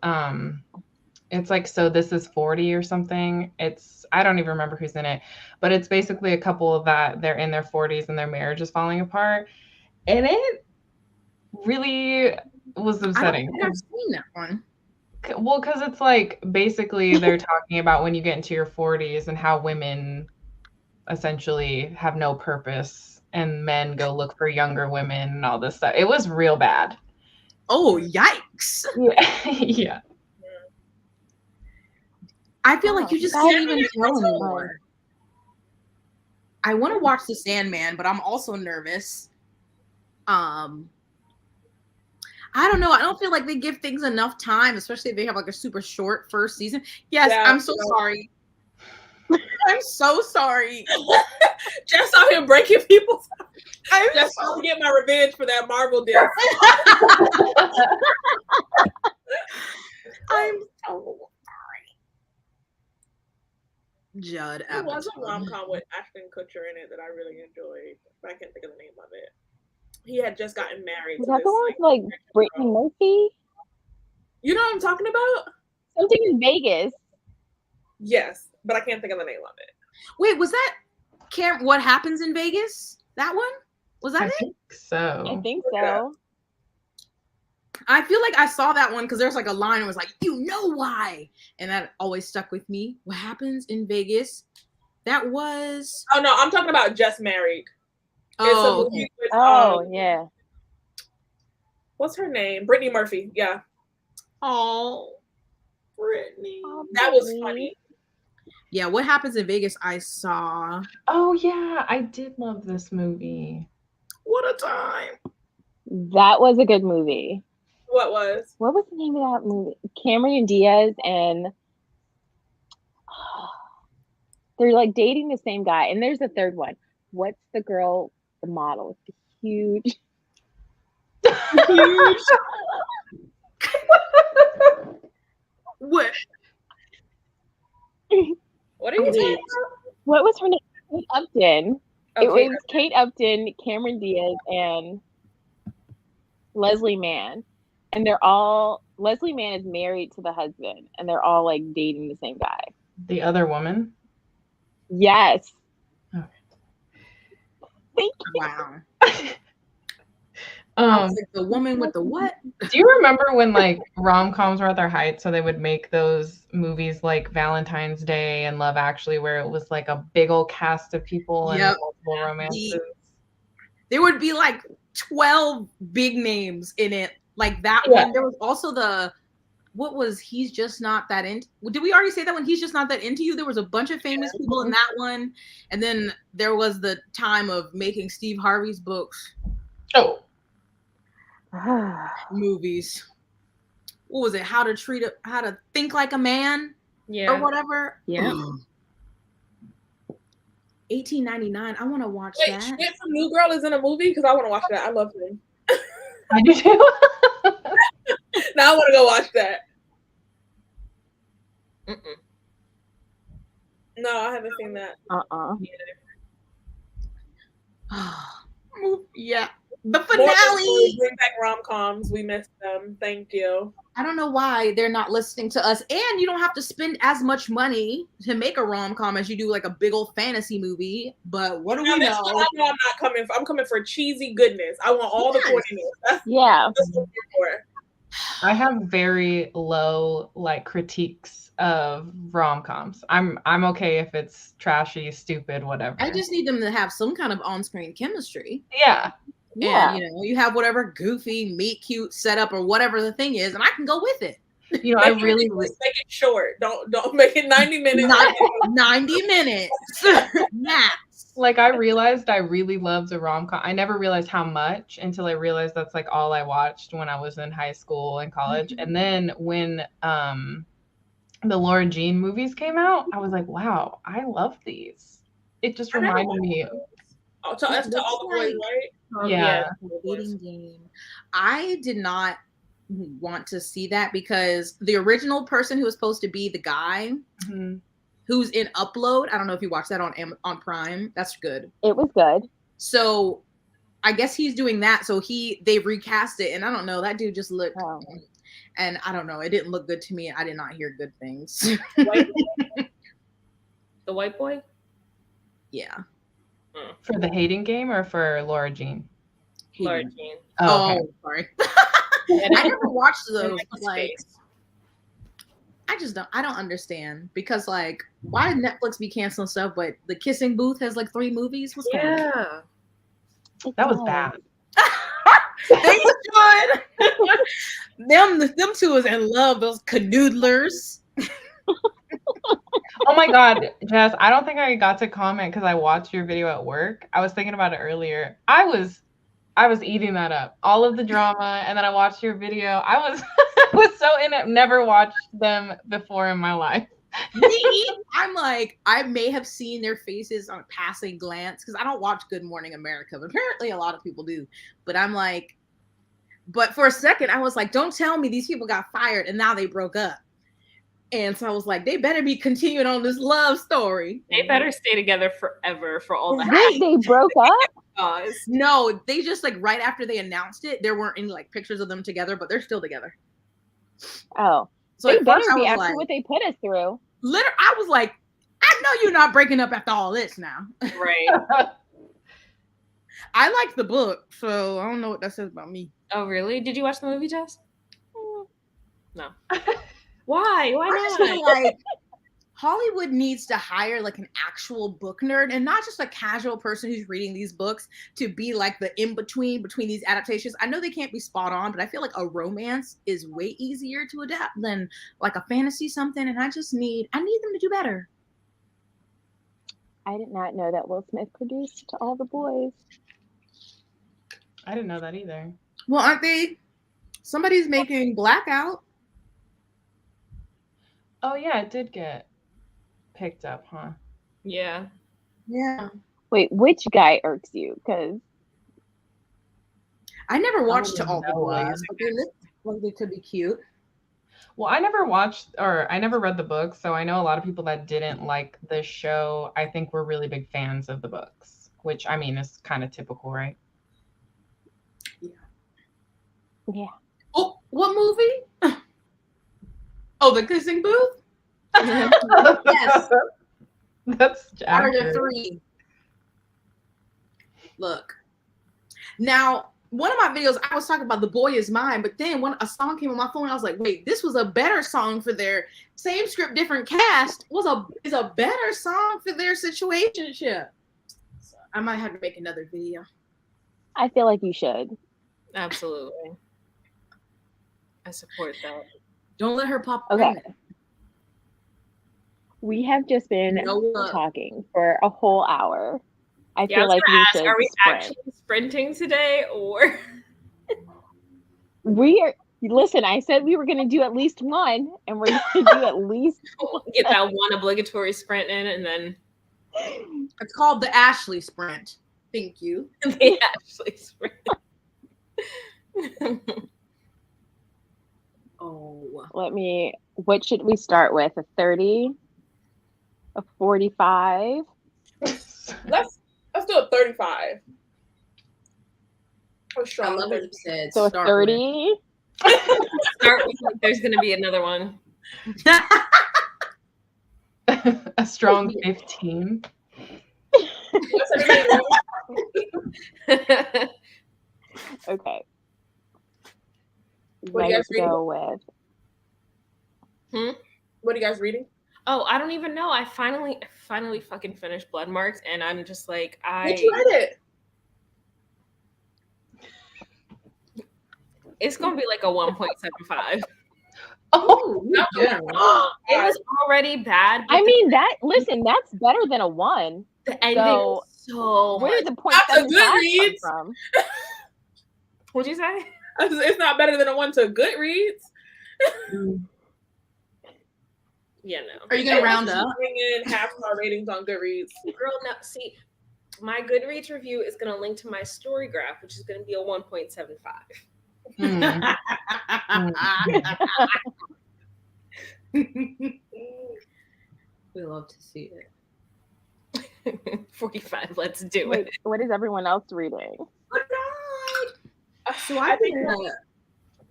Speaker 2: it's like So This Is 40 or something. I don't even remember who's in it, but it's basically a couple that they're in their 40s and their marriage is falling apart. And it really was
Speaker 1: I don't
Speaker 2: upsetting.
Speaker 1: think I've seen that one.
Speaker 2: Well, because it's like basically they're talking about when you get into your 40s and how women essentially have no purpose and men go look for younger women and all this stuff. It was real bad.
Speaker 1: Oh, yikes.
Speaker 2: Yeah. Yeah.
Speaker 1: I feel like you just can't even tell
Speaker 3: fun.
Speaker 1: anymore. I want to watch The Sandman, but I'm also nervous. I don't know. I don't feel like they give things enough time, especially if they have like a super short first season. Yes,
Speaker 4: Yeah,
Speaker 1: I'm so sorry. I'm so sorry.
Speaker 4: Just out here breaking people's
Speaker 1: I'm
Speaker 4: just
Speaker 1: so
Speaker 4: to get my revenge for that Marvel disc.
Speaker 1: I'm so sorry. Judd
Speaker 4: There was a
Speaker 1: Apatow.
Speaker 4: rom-com with Ashton Kutcher in it that I really enjoyed, but I can't think of the name of it. He had just gotten married.
Speaker 3: Was
Speaker 4: to
Speaker 3: that
Speaker 4: this,
Speaker 3: the one with like Brittany Murphy?
Speaker 4: You know what I'm talking about?
Speaker 3: Something in Vegas.
Speaker 4: Yes, but I can't think of the name of it.
Speaker 1: Wait, was that What Happens in Vegas? That one? Was that
Speaker 2: I
Speaker 1: it?
Speaker 2: think so.
Speaker 3: I think
Speaker 4: Yeah.
Speaker 3: so.
Speaker 1: I feel like I saw that one because there's like a line that was like, you know why? And that always stuck with me. What Happens in Vegas? That was
Speaker 4: Oh no, I'm talking about Just Married. It's a
Speaker 1: oh,
Speaker 4: movie
Speaker 1: okay.
Speaker 4: with,
Speaker 3: Oh yeah.
Speaker 4: what's her name? Brittany Murphy. Yeah,
Speaker 1: Oh, Brittany.
Speaker 4: that was funny.
Speaker 1: Yeah, What Happens in Vegas I saw.
Speaker 2: Oh yeah, I did love this movie.
Speaker 1: What a time.
Speaker 3: That was a good movie.
Speaker 4: What was?
Speaker 3: What was the name of that movie? Cameron Diaz and they're like dating the same guy. And there's a third one. What's the girl, the model with the huge
Speaker 1: What?
Speaker 4: What are you talking
Speaker 3: what was her name? Kate Upton.
Speaker 4: about?
Speaker 3: It was Kate Upton, Cameron Diaz, and Leslie Mann. And they're all Leslie Mann is married to the husband, and they're all like dating the same guy.
Speaker 2: The Other Woman.
Speaker 3: Yes.
Speaker 2: Okay.
Speaker 3: Thank you.
Speaker 1: Wow. I was like, the woman with the what?
Speaker 2: Do you remember when like rom-coms were at their height, so they would make those movies like Valentine's Day and Love Actually, where it was like a big old cast of people and
Speaker 1: Yep.
Speaker 2: multiple romances?
Speaker 1: There would be like 12 big names in it, like that
Speaker 2: Yeah.
Speaker 1: one. There was also what was He's Just Not That Into? Did we already say that one? He's Just Not That Into You. There was a bunch of famous people in that one, and then there was the time of making Steve Harvey's books.
Speaker 2: Oh,
Speaker 1: Movies. What was it? How to Think Like a Man
Speaker 5: Yeah.
Speaker 1: or whatever.
Speaker 3: Yeah.
Speaker 1: 1899. I want to watch
Speaker 4: Wait,
Speaker 1: that.
Speaker 4: Schmidt from New Girl is in a movie because I want to watch that. I love him.
Speaker 2: I do too.
Speaker 4: Now I want to go watch that.
Speaker 5: Mm-mm.
Speaker 4: No, I haven't seen that.
Speaker 1: Yeah. The
Speaker 4: More
Speaker 1: finale.
Speaker 4: bring back rom-coms. We missed them. Thank you.
Speaker 1: I don't know why they're not listening to us. And you don't have to spend as much money to make a rom-com as you do like a big old fantasy movie. But what do we
Speaker 4: Now, that's
Speaker 1: know?
Speaker 4: what I know I'm not coming for. I'm coming for cheesy goodness. I want all the
Speaker 1: Yes.
Speaker 4: corniness. That's
Speaker 3: Yeah.
Speaker 4: what I'm looking for.
Speaker 2: I have very low like critiques of rom-coms. I'm okay if it's trashy, stupid, whatever.
Speaker 1: I just need them to have some kind of on-screen chemistry.
Speaker 2: yeah.
Speaker 3: Yeah.
Speaker 1: And you have whatever goofy, meet cute setup or whatever the thing is, and I can go with it.
Speaker 2: You know, I
Speaker 4: Make it-
Speaker 2: really
Speaker 4: just make it short. Don't make it 90 minutes.
Speaker 1: Not 90 minutes max.
Speaker 2: like I realized I really loved a rom-com. I never realized how much until I realized that's like all I watched when I was in high school and college. And then when the Laura Jean movies came out, I was like, wow, I love these. It just
Speaker 4: I never
Speaker 2: reminded me of
Speaker 4: Oh, that's to all the boys, right?
Speaker 2: yeah.
Speaker 1: Dating game. I did not want to see that because the original person who was supposed to be the guy
Speaker 2: Mhm.
Speaker 1: who's in Upload, I don't know if you watched that on Prime. That's good.
Speaker 3: It was good.
Speaker 1: So I guess he's doing that. So they recast it, and I don't know. That dude just looked,
Speaker 3: Oh.
Speaker 1: and I don't know. It didn't look good to me. I did not hear good things.
Speaker 5: White boy? The white boy?
Speaker 1: Yeah.
Speaker 2: For the hating game or for Laura Jean?
Speaker 5: Laura Jean.
Speaker 2: Oh, okay.
Speaker 1: Sorry.
Speaker 5: And
Speaker 1: I never watched
Speaker 5: I
Speaker 1: those.
Speaker 5: like
Speaker 1: But
Speaker 5: his
Speaker 1: like,
Speaker 5: face.
Speaker 1: I don't understand because like, why did Netflix be canceling stuff? But The Kissing Booth has like 3 movies. What's going on?
Speaker 5: Yeah.
Speaker 2: That was bad.
Speaker 1: They should. them two is in love. Those canoodlers.
Speaker 2: Oh my God, Jess, I don't think I got to comment because I watched your video at work. I was thinking about it earlier. I was eating that up. All of the drama, and then I watched your video. I was I was so in it. Never watched them before in my life.
Speaker 1: Me, I'm like, I may have seen their faces on a passing glance because I don't watch Good Morning America, but apparently a lot of people do. But I'm like, but for a second, I was like, don't tell me these people got fired and now they broke up. And so I was like, they better be continuing on this love story.
Speaker 5: They better stay together forever for all the
Speaker 3: Wait, they broke up?
Speaker 5: cause.
Speaker 1: No, they just like right after they announced it, there weren't any like pictures of them together, but they're still together.
Speaker 3: Oh.
Speaker 1: So
Speaker 3: They
Speaker 1: at
Speaker 3: better
Speaker 1: first I
Speaker 3: be
Speaker 1: was
Speaker 3: after
Speaker 1: like,
Speaker 3: what they put us through.
Speaker 1: I was like, I know you're not breaking up after all this now.
Speaker 5: Right.
Speaker 1: I like the book, so I don't know what that says about me.
Speaker 5: Oh, really? Did you watch the movie, Jess? No. Why? Why
Speaker 1: I just
Speaker 5: not?
Speaker 1: feel like Hollywood needs to hire like an actual book nerd and not just a casual person who's reading these books to be like the in-between between these adaptations. I know they can't be spot on, but I feel like a romance is way easier to adapt than like a fantasy something. And I need them to do better.
Speaker 3: I did not know that Will Smith produced To All the Boys.
Speaker 2: I didn't know that either.
Speaker 1: Well, aren't they? Somebody's making Blackout.
Speaker 2: Oh yeah, it did get picked up, huh?
Speaker 5: Yeah.
Speaker 1: Yeah.
Speaker 3: Wait, which guy irks you? Because
Speaker 1: I never watched
Speaker 2: Probably
Speaker 1: To All the
Speaker 2: Noah.
Speaker 1: Boys, but they look like they could be cute.
Speaker 2: Well, I never watched or I never read the books, so I know a lot of people that didn't like the show, I think were really big fans of the books, which I mean is kind of typical, right?
Speaker 3: yeah.
Speaker 1: Oh, what movie? Oh, The Kissing Booth? Yes.
Speaker 2: That's
Speaker 1: Out of the
Speaker 2: accurate.
Speaker 1: 3. Look. Now, one of my videos, I was talking about The Boy Is Mine, but then when a song came on my phone, I was like, wait, this was a better song for their same script, different cast is a better song for their situationship. So I might have to make another video.
Speaker 3: I feel like you should.
Speaker 5: Absolutely. I support that.
Speaker 1: Don't let her pop.
Speaker 3: Okay.
Speaker 1: pregnant.
Speaker 3: We have just been
Speaker 1: Noah.
Speaker 3: talking for a whole hour. I
Speaker 5: Yeah, I
Speaker 3: feel
Speaker 5: was
Speaker 3: like
Speaker 5: gonna
Speaker 3: we
Speaker 5: ask,
Speaker 3: should
Speaker 5: are we
Speaker 3: sprint.
Speaker 5: actually sprinting today or
Speaker 3: We are. Listen, I said we were going to do at least one, and we're going to do at least.
Speaker 5: get that one obligatory sprint in and then
Speaker 1: It's called the Ashley Sprint. Thank you.
Speaker 5: they actually sprint?
Speaker 1: Oh.
Speaker 3: What should we start with? A 30? A 45?
Speaker 4: Let's do a 35. A
Speaker 1: I
Speaker 4: strong
Speaker 1: love what
Speaker 4: 30.
Speaker 1: you said.
Speaker 3: So a
Speaker 1: start
Speaker 3: 30?
Speaker 5: Start with like there's gonna be another one.
Speaker 1: with.
Speaker 2: A strong 15.
Speaker 4: What's everybody doing?
Speaker 3: Okay.
Speaker 4: What are you guys
Speaker 3: Let's go with.
Speaker 4: What are you guys reading?
Speaker 5: Oh, I don't even know. I finally fucking finished Blood Marks, and I'm just like,
Speaker 4: Did you read it?
Speaker 5: it's gonna be like a 1.75.
Speaker 2: Oh,
Speaker 1: No,
Speaker 5: It was already bad. But
Speaker 3: I mean, that's better than a 1.
Speaker 5: the ending
Speaker 3: so-
Speaker 5: was so
Speaker 3: Where
Speaker 5: much.
Speaker 3: did the
Speaker 4: That's a
Speaker 3: 0.75
Speaker 4: Goodreads.
Speaker 3: come from?
Speaker 5: What'd you say?
Speaker 4: It's not better than a 1 to Goodreads.
Speaker 5: Yeah, no.
Speaker 1: Are you gonna round up?
Speaker 4: Bring in half-star ratings on Goodreads.
Speaker 5: Girl, no. See, my Goodreads review is gonna link to my story graph, which is gonna be a 1.75.
Speaker 2: mm.
Speaker 1: We love to see it.
Speaker 5: 45. Let's do
Speaker 3: Wait,
Speaker 5: it.
Speaker 3: what is everyone else reading?
Speaker 1: So I think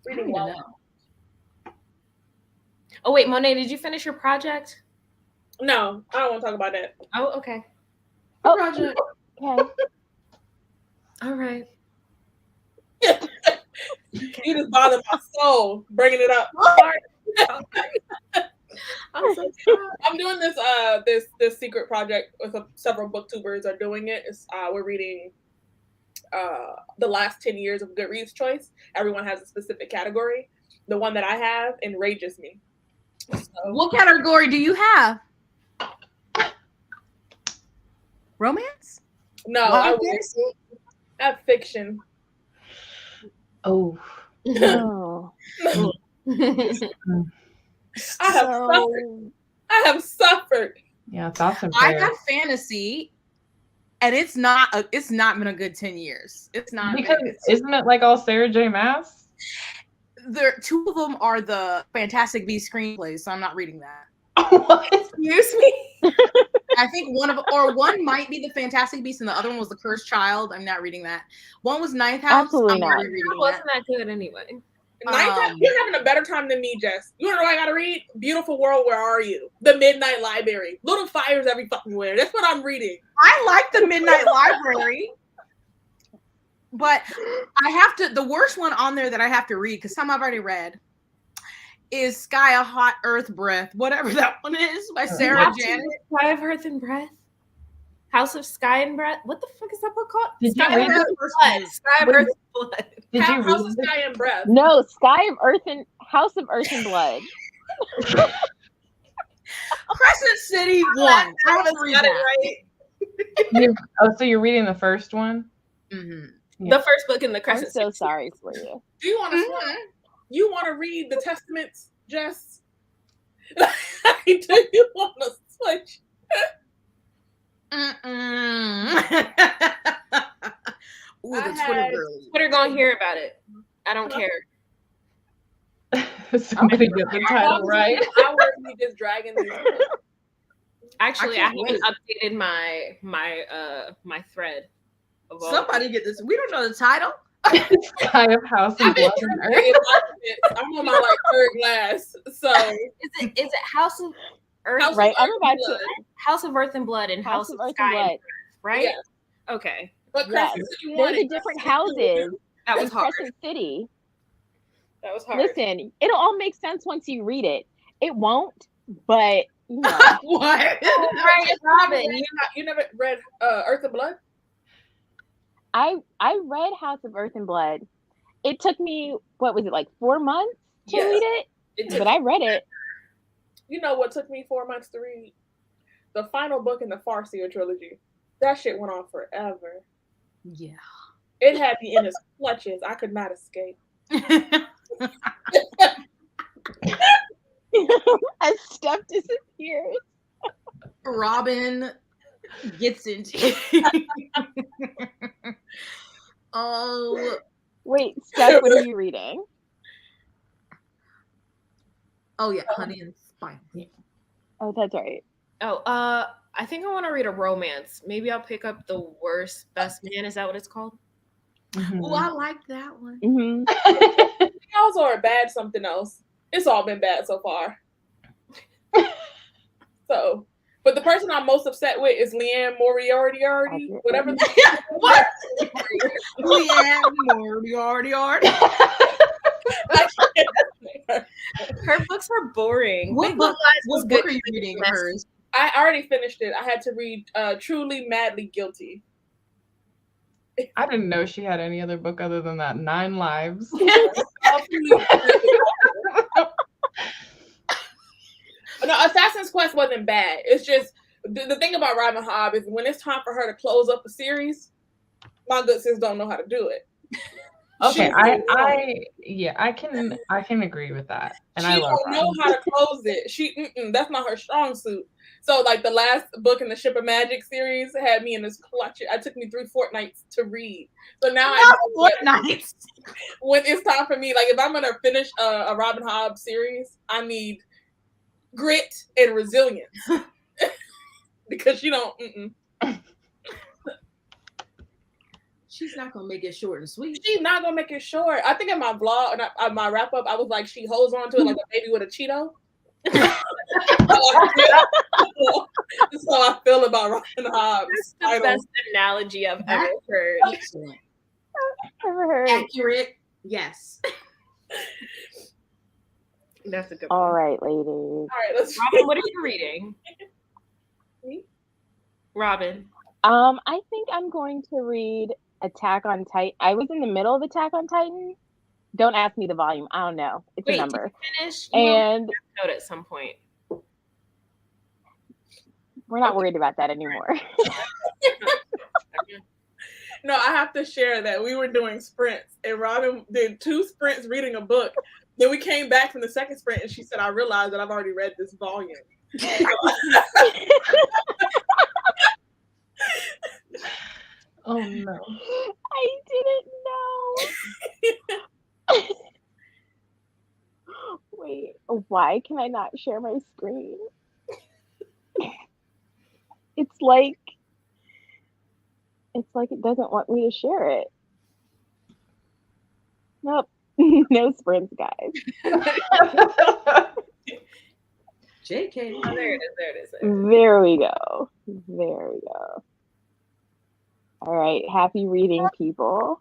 Speaker 4: reading well.
Speaker 5: Oh wait, Monet, did you finish your project?
Speaker 4: No, I don't want to talk about that.
Speaker 5: Oh, okay.
Speaker 3: Oh,
Speaker 1: Project.
Speaker 3: okay.
Speaker 5: All right.
Speaker 4: You just bothered my soul bringing it up.
Speaker 5: I'm so sorry.
Speaker 4: I'm doing this this secret project with several booktubers are doing it. We're reading the last 10 years of Goodreads choice. Everyone has a specific category. The one that I have enrages me. So,
Speaker 1: What category do you have? Romance?
Speaker 4: no, I
Speaker 1: Fantasy?
Speaker 4: have fiction.
Speaker 2: Oh.
Speaker 3: Oh.
Speaker 4: I have suffered.
Speaker 2: Yeah, thoughts and
Speaker 1: I
Speaker 2: prayers.
Speaker 1: have fantasy, and it's not been a good 10 years. It's not been a
Speaker 2: Because
Speaker 1: good 10
Speaker 2: isn't it like all Sarah J. Maas?
Speaker 1: two of them are the Fantastic Beasts screenplays, so I'm not reading that.
Speaker 2: What?
Speaker 5: Excuse me.
Speaker 1: I think one might be the Fantastic Beasts, and the other one was the Cursed Child. I'm not reading that. One was Ninth House.
Speaker 3: Absolutely
Speaker 1: I'm
Speaker 3: not.
Speaker 1: not reading
Speaker 5: That wasn't that good anyway.
Speaker 4: You're having a better time than me, Jess. You know what I gotta read? Beautiful World, Where Are You? The Midnight Library. Little Fires Every Fucking Where. That's what I'm reading.
Speaker 1: I like the Midnight Library, but I have to. The worst one on there that I have to read, because some I've already read, is Sky, a Hot Earth Breath, whatever that one is, by Sarah
Speaker 5: House
Speaker 1: Janet.
Speaker 5: of Sky of Earth and Breath. House of Sky and Breath. What the fuck is that book called?
Speaker 2: Did you
Speaker 5: Sky
Speaker 2: read
Speaker 5: of Earth
Speaker 1: the
Speaker 5: and
Speaker 1: first
Speaker 5: Blood.
Speaker 1: one?
Speaker 5: Sky of Earth and Blood.
Speaker 2: Did you
Speaker 4: House of
Speaker 2: read it?
Speaker 4: Sky and Breath.
Speaker 3: No, House of Earth and Blood.
Speaker 1: Crescent City 1. I have to read
Speaker 5: Got
Speaker 1: that.
Speaker 5: it right.
Speaker 2: Oh, so you're reading the first one?
Speaker 1: Mhm.
Speaker 5: The first book in the
Speaker 3: I'm
Speaker 5: Crescent
Speaker 3: so
Speaker 5: City.
Speaker 3: sorry for you.
Speaker 4: Do you want to?
Speaker 1: Mhm.
Speaker 4: You want to read the Testaments, Jess? Do you want to switch?
Speaker 1: Mm-mm. Ooh, the
Speaker 4: I
Speaker 1: Twitter
Speaker 4: had-
Speaker 1: girl.
Speaker 5: Twitter gonna hear about it. I don't care.
Speaker 2: Somebody get the title right.
Speaker 4: Hours me just dragging these.
Speaker 5: Actually, I
Speaker 1: can't
Speaker 5: haven't updated my thread. Of all-
Speaker 1: Somebody get this. We don't know the title.
Speaker 2: Sky of House and Blood and Earth.
Speaker 4: I'm on my like third glass, so
Speaker 5: Is it House of Earth?
Speaker 4: House of
Speaker 3: Right, I'm
Speaker 4: Earth
Speaker 3: about
Speaker 4: and
Speaker 3: to-
Speaker 4: Blood.
Speaker 5: House of Earth and Blood and House, of
Speaker 3: Earth
Speaker 5: Sky
Speaker 3: and Blood.
Speaker 5: right?
Speaker 4: Yes.
Speaker 5: Okay.
Speaker 4: But
Speaker 3: Yes.
Speaker 4: Crescent City
Speaker 3: They're
Speaker 4: one
Speaker 3: the
Speaker 4: and
Speaker 3: different
Speaker 4: Crescent City two.
Speaker 3: houses.
Speaker 5: That
Speaker 3: in
Speaker 5: was hard.
Speaker 3: Crescent City.
Speaker 4: That was hard.
Speaker 3: Listen, it'll all make sense once you read it. It won't, but you know.
Speaker 1: What?
Speaker 5: Right, Robin.
Speaker 4: You never read Earth and Blood?
Speaker 3: I read House of Earth and Blood. It took me, what was it, like 4 months to
Speaker 4: Yes.
Speaker 3: read it?
Speaker 4: It took,
Speaker 3: But I read it.
Speaker 4: you know what took me 4 months to read? The final book in the Farseer trilogy. That shit went on forever.
Speaker 1: Yeah.
Speaker 4: It had me in its clutches. I could not escape.
Speaker 3: As Steph disappears.
Speaker 1: Robin gets into. Oh.
Speaker 3: Wait, Steph, what are you reading?
Speaker 1: Oh yeah, Honey and Spice. Yeah.
Speaker 3: Oh, that's right.
Speaker 5: Oh, I think I want to read a romance. Maybe I'll pick up The Worst Best Man. Is that what it's called?
Speaker 1: Oh, I like that one.
Speaker 3: Mm-hmm.
Speaker 4: Else or a bad something else. It's all been bad so far. So, but the person I'm most upset with is Leanne Moriarty. Whatever.
Speaker 1: What? Leanne Moriarty.
Speaker 5: Her books are boring.
Speaker 1: What
Speaker 5: Big
Speaker 1: book?
Speaker 5: Little Lies was
Speaker 1: What
Speaker 5: good.
Speaker 1: book are you reading?
Speaker 5: Messy.
Speaker 1: Hers.
Speaker 4: I already finished it. I had to read Truly Madly Guilty.
Speaker 2: I didn't know she had any other book other than that 9 Lives.
Speaker 4: No, Assassin's Quest wasn't bad. It's just the thing about Robin Hobb is when it's time for her to close up a series, my good sis don't know how to do it.
Speaker 2: Okay,
Speaker 4: She
Speaker 2: I can agree with that, and I
Speaker 4: she
Speaker 2: love
Speaker 4: don't know how to close it. That's not her strong suit. So, like the last book in the Ship of Magic series had me in this clutch. It took me 3 fortnights to read. So now I know
Speaker 1: Fortnite.
Speaker 4: when it's time for me, like if I'm gonna finish a Robin Hobb series, I need grit and resilience because you don't.
Speaker 1: She's not gonna make it short and sweet.
Speaker 4: She's not gonna make it short. I think in my vlog, my wrap up, I was like, she holds on to it like a baby with a Cheeto. That's how I feel about Robin Hobb.
Speaker 5: That's the best analogy I've ever heard.
Speaker 1: Excellent.
Speaker 3: Ever heard?
Speaker 1: Accurate. Yes.
Speaker 5: That's a good
Speaker 3: All
Speaker 5: one.
Speaker 3: right, ladies.
Speaker 4: All right, let's.
Speaker 5: Robin, what are you reading?
Speaker 4: Me?
Speaker 5: Robin.
Speaker 3: I think I'm going to read Attack on Titan. I was in the middle of Attack on Titan. Don't ask me the volume. I don't know. It's a number.
Speaker 5: Did you finish? You
Speaker 3: And
Speaker 5: note at some point.
Speaker 3: we're not worried about that anymore.
Speaker 4: No, I have to share that we were doing sprints, and Robin did 2 sprints reading a book. Then we came back from the second sprint, and she said, "I realized that I've already read this volume."
Speaker 2: Oh no.
Speaker 3: I didn't know. Wait, why can I not share my screen? It's like it doesn't want me to share it. Nope. No sprints, guys.
Speaker 1: JK.
Speaker 5: Oh, there it is. There it is.
Speaker 3: There we go. There we go. All right. Happy reading, people.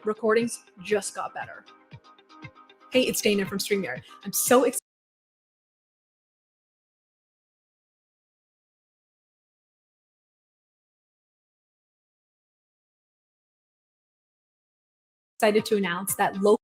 Speaker 6: recordings just got better. Hey, it's Dana from StreamYard. I'm so excited to announce that local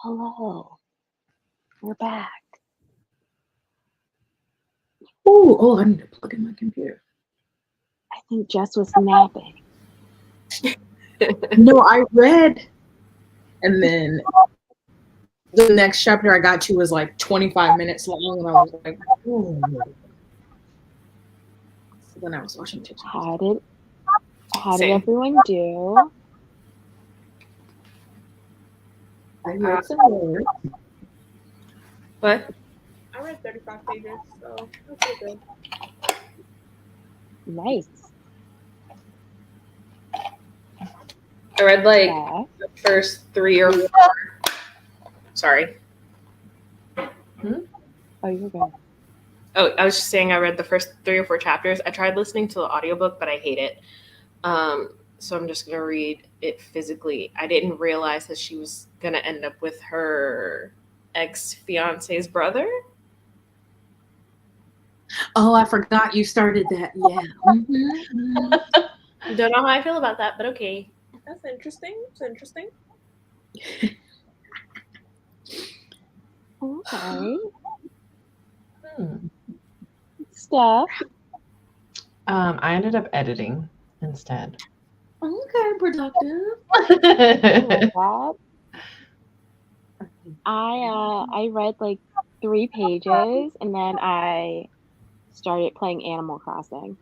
Speaker 3: Hello. We're back.
Speaker 1: Oh, I need to plug in my computer.
Speaker 3: I think Jess was napping.
Speaker 1: No, I read, and then the next chapter I got to was like 25 minutes long, and I was like, oh. So then I was watching TikTok.
Speaker 3: How did
Speaker 5: Same.
Speaker 3: everyone do?
Speaker 1: I read some more.
Speaker 5: What?
Speaker 4: I read 35 pages, so that's good.
Speaker 3: Nice.
Speaker 5: I read like
Speaker 3: Yeah.
Speaker 5: the first 3 or 4. Sorry.
Speaker 3: Oh, you're good.
Speaker 5: Oh, I was just saying I read the first 3 or 4 chapters. I tried listening to the audiobook, but I hate it. So I'm just gonna read it physically. I didn't realize that she was gonna end up with her ex-fiance's brother.
Speaker 1: Oh, I forgot you started that. Yeah. Mhm.
Speaker 5: Don't know how I feel about that, but okay.
Speaker 4: That's interesting. It's interesting.
Speaker 3: Okay.
Speaker 2: Hmm.
Speaker 3: Steph.
Speaker 2: I ended up editing instead.
Speaker 1: Okay, productive.
Speaker 3: I love that. I read like 3 pages and then I started playing Animal Crossing.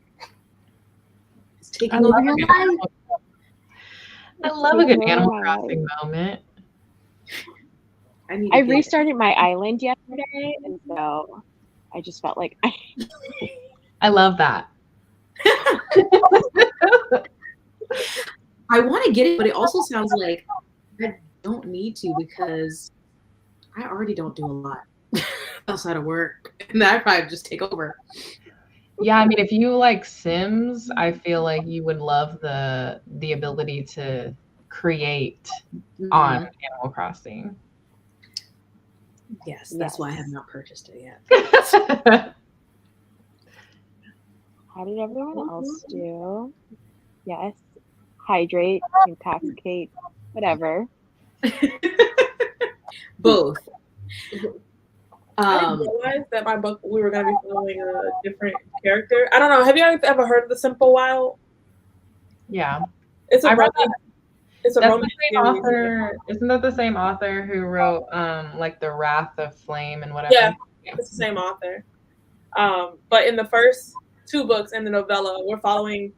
Speaker 1: It's taking
Speaker 2: I
Speaker 1: over
Speaker 2: love
Speaker 1: your
Speaker 2: it.
Speaker 1: life.
Speaker 2: I love a good
Speaker 3: Taking
Speaker 2: Animal
Speaker 3: over my
Speaker 2: Crossing
Speaker 3: life.
Speaker 2: moment.
Speaker 1: I
Speaker 3: restarted my island yesterday, and so I just felt like
Speaker 2: I love that.
Speaker 1: I want to get it, but it also sounds like I don't need to because I already don't do a lot outside of work, and that probably just take over.
Speaker 2: Yeah, I mean, if you like Sims, I feel like you would love the ability to create on Animal Crossing.
Speaker 1: Yes, that's why I have
Speaker 3: Yes.
Speaker 1: not purchased it yet.
Speaker 3: how did everyone else do? Yes. Hydrate, intoxicate, whatever.
Speaker 1: Both.
Speaker 4: I didn't realize that my book we were gonna be following a different character. I don't know. Have you guys ever heard of The Simple Wild?
Speaker 2: Yeah.
Speaker 4: It's a
Speaker 2: I read
Speaker 4: romance. It's a
Speaker 2: That's
Speaker 4: romance
Speaker 2: the same
Speaker 4: series.
Speaker 2: author. Isn't that the same author who wrote like The Wrath of Flame and whatever?
Speaker 4: Yeah, it's the same author. But in the first 2 books in the novella, we're following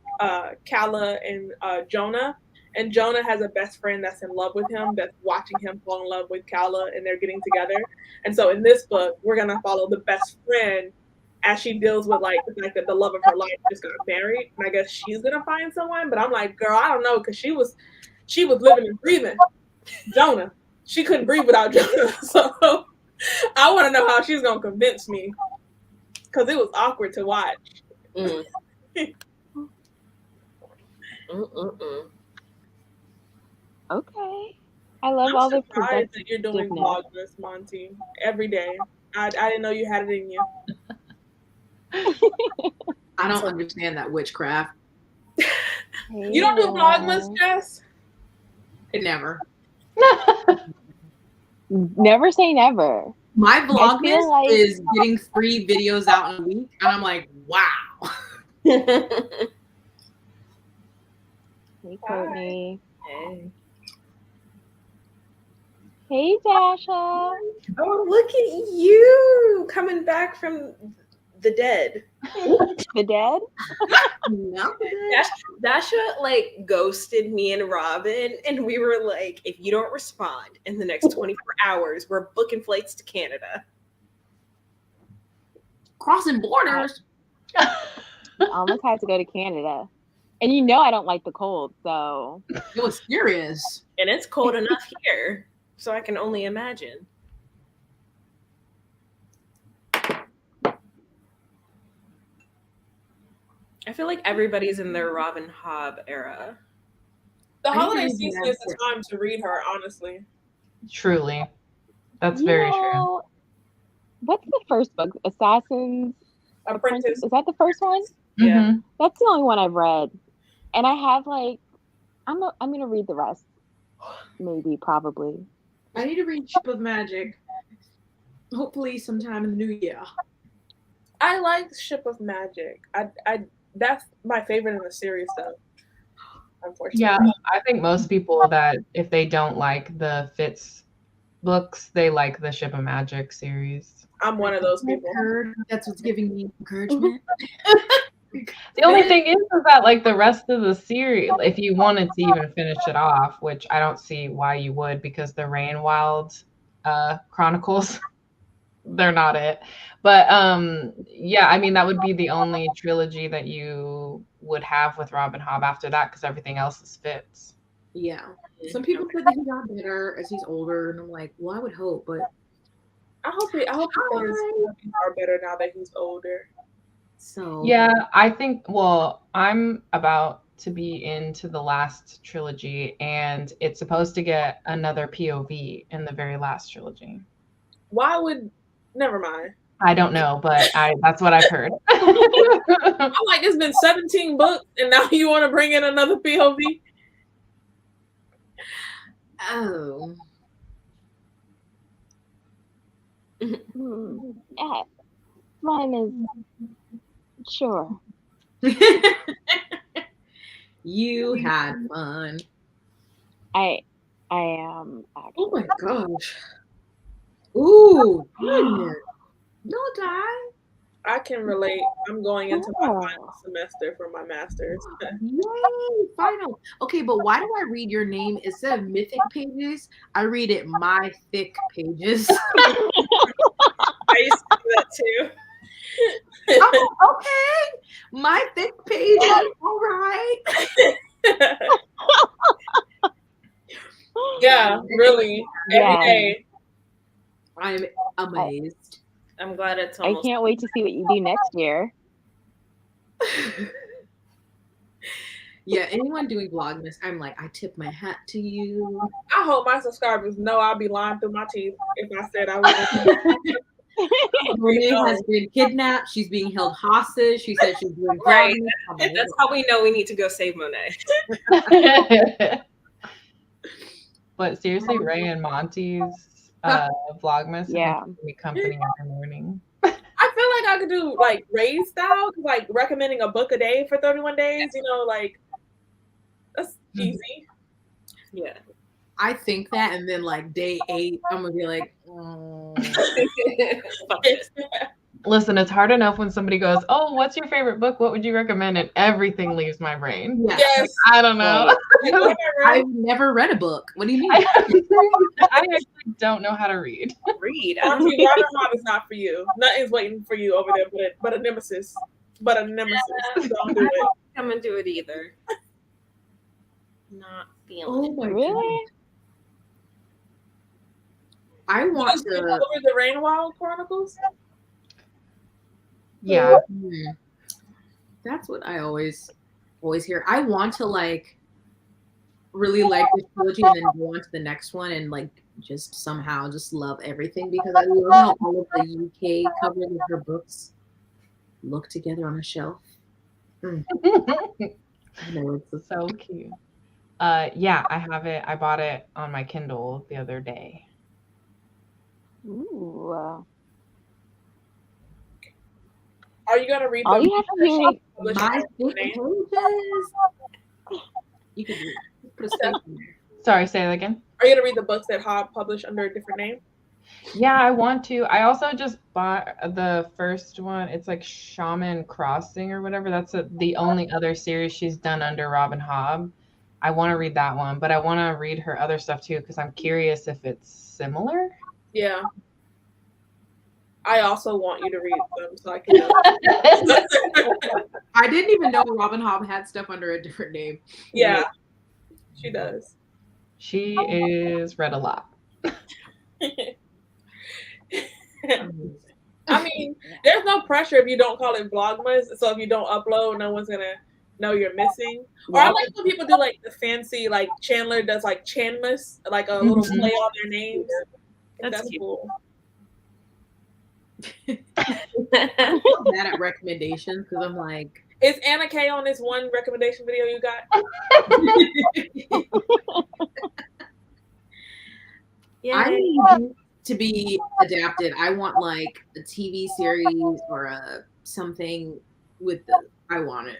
Speaker 4: Calla and Jonah. And Jonah has a best friend that's in love with him, that's watching him fall in love with Calla, and they're getting together. And so in this book, we're gonna follow the best friend as she deals with like the fact that the love of her life just got married. And I guess she's gonna find someone. But I'm like, girl, I don't know, because she was living and breathing Jonah. She couldn't breathe without Jonah. So I want to know how she's gonna convince me, because it was awkward to watch.
Speaker 5: Mm. Mm-mm-mm.
Speaker 3: Okay. I love
Speaker 4: I'm
Speaker 3: all the
Speaker 4: surprised that you're doing
Speaker 3: productiveness.
Speaker 4: Vlogmas, Monty, every day. I didn't know you had it in you.
Speaker 1: I don't understand that witchcraft.
Speaker 4: You don't do Vlogmas, Jess?
Speaker 1: Never.
Speaker 3: Never say never.
Speaker 1: My
Speaker 3: feel
Speaker 1: Vlogmas
Speaker 3: like-
Speaker 1: is getting 3 videos out in a week, and I'm like, wow.
Speaker 3: Hey, Courtney.
Speaker 5: Hey.
Speaker 3: Hey, Dasha.
Speaker 5: Oh, look at you coming back from the dead.
Speaker 3: The dead?
Speaker 1: No.
Speaker 5: Dasha like ghosted me and Robin, and we were like, if you don't respond in the next 24 hours, we're booking flights to Canada.
Speaker 1: Crossing borders.
Speaker 3: I almost had to go to Canada. And you know I don't like the cold, so
Speaker 1: It was serious.
Speaker 5: And it's cold enough here, so I can only imagine. I feel like everybody's in their Robin Hobb era.
Speaker 4: The
Speaker 1: I
Speaker 4: holiday
Speaker 1: think
Speaker 4: season
Speaker 1: that's
Speaker 4: is the time to read her, honestly.
Speaker 2: Truly. That's
Speaker 3: You
Speaker 2: very true.
Speaker 3: know, what's the first book? Assassin's
Speaker 4: Apprentice.
Speaker 3: Is that the first one?
Speaker 5: Yeah.
Speaker 2: Mhm.
Speaker 3: That's the only one I've read. And I have like I'm gonna read the rest. Maybe, probably.
Speaker 1: I need to read Ship of Magic. Hopefully sometime in the new year.
Speaker 4: I like Ship of Magic. I that's my favorite in the series though. Unfortunately.
Speaker 2: Yeah, I think most people that if they don't like the Fitz books, they like the Ship of Magic series.
Speaker 4: I'm one of those people.
Speaker 1: That's what's giving me encouragement.
Speaker 2: The only thing is that like the rest of the series, if you wanted to even finish it off, which I don't see why you would, because the Rainwild Chronicles, they're not it. But yeah, I mean that would be the only trilogy that you would have with Robin Hobb after that, because everything else is Fitz.
Speaker 1: Yeah. Some people said that he got better as he's older, and I'm like, well, I would hope, but
Speaker 4: I hope he are better now that he's older.
Speaker 1: so
Speaker 2: Yeah, I think, well, I'm about to be into the last trilogy, and it's supposed to get another POV in the very last trilogy.
Speaker 4: Why would, never mind.
Speaker 2: I don't know, but that's what I've heard.
Speaker 4: I'm like, it's been 17 books, and now you want to bring in another POV?
Speaker 1: oh.
Speaker 3: Yeah. Mine is sure.
Speaker 1: You had fun.
Speaker 3: I am
Speaker 1: Oh
Speaker 3: actually.
Speaker 1: my gosh. Ooh, goodness. Don't die.
Speaker 4: I can relate. I'm going into my final semester for my master's.
Speaker 1: Yay, final. Okay, but why do I read your name instead of Mythic Pages? I read it My Thick Pages.
Speaker 4: I used to do that too.
Speaker 1: Oh, okay. My Thick Pages. All right.
Speaker 4: Yeah, really.
Speaker 3: Yeah.
Speaker 4: Every day.
Speaker 1: I'm amazed.
Speaker 5: I'm glad it's
Speaker 3: I
Speaker 5: almost.
Speaker 3: can't wait to see what you do next year.
Speaker 1: Yeah, anyone doing Vlogmas, I'm like, I tip my hat to you.
Speaker 4: I hope my subscribers know I'll be lying through my teeth if I said I was.
Speaker 1: Monet has been kidnapped. She's being held hostage. She said she's doing
Speaker 5: Right.
Speaker 1: Vlogmas.
Speaker 5: That's how we know we need to go save Monet.
Speaker 2: But seriously, Ray and Monty's Vlogmas
Speaker 3: Yeah.
Speaker 2: keep me company every morning.
Speaker 4: I feel like I could do like Ray's style, like recommending a book a day for 31 days. You know, like that's easy.
Speaker 5: Yeah.
Speaker 1: I think that, and then like day 8, I'm gonna be like,
Speaker 5: Fuck this.
Speaker 2: Listen, it's hard enough when somebody goes, "Oh, what's your favorite book? What would you recommend?" And everything leaves my brain.
Speaker 1: yeah.
Speaker 4: Yes.
Speaker 2: I don't know.
Speaker 1: I've never read a book. What do you mean?
Speaker 2: I actually don't know how to read.
Speaker 5: Read.
Speaker 4: Robin Hobb is not for you. Nothing's waiting for you over there, but a nemesis. But a nemesis. Don't do it.
Speaker 5: Come and do it either. Not feeling
Speaker 1: Oh my
Speaker 3: Really?
Speaker 1: God. I want
Speaker 4: Over
Speaker 1: to.
Speaker 4: the Rainwild Chronicles.
Speaker 2: Yeah.
Speaker 1: That's what I always hear. I want to like really like this trilogy and then go on to the next one and like just somehow just love everything, because I love how all of the UK covers of her books look together on a shelf. I know it's
Speaker 2: So cute. Yeah, I have it. I bought it on my Kindle the other day.
Speaker 3: Ooh.
Speaker 4: Are you gonna read
Speaker 3: All
Speaker 4: the
Speaker 3: you have to do is
Speaker 1: my thick
Speaker 4: name?
Speaker 1: pages. You could put a space in there.
Speaker 2: Sorry, say that again.
Speaker 4: Are you gonna read the books that Hobb published under a different name?
Speaker 2: Yeah, I want to. I also just bought the first one. It's like Shaman Crossing or whatever. That's the only other series she's done under Robin Hobb. I want to read that one, but I want to read her other stuff too because I'm curious if it's similar.
Speaker 4: Yeah. I also want you to read them so I can know.
Speaker 1: I didn't even know Robin Hobb had stuff under a different name.
Speaker 4: Yeah, she does.
Speaker 2: She is read a lot.
Speaker 4: I mean, there's no pressure if you don't call it Vlogmas. So if you don't upload, no one's gonna know you're missing. Or I like when people do like the fancy, like Chandler does like Chanmas, like a little play on their names. That's
Speaker 5: cute.
Speaker 4: cool.
Speaker 1: I'm bad at recommendations because I'm like,
Speaker 4: Is Anna Kay on this one recommendation video you got?
Speaker 5: Yeah.
Speaker 1: I need to be adapted. I want like a TV series or a something with the. I want it.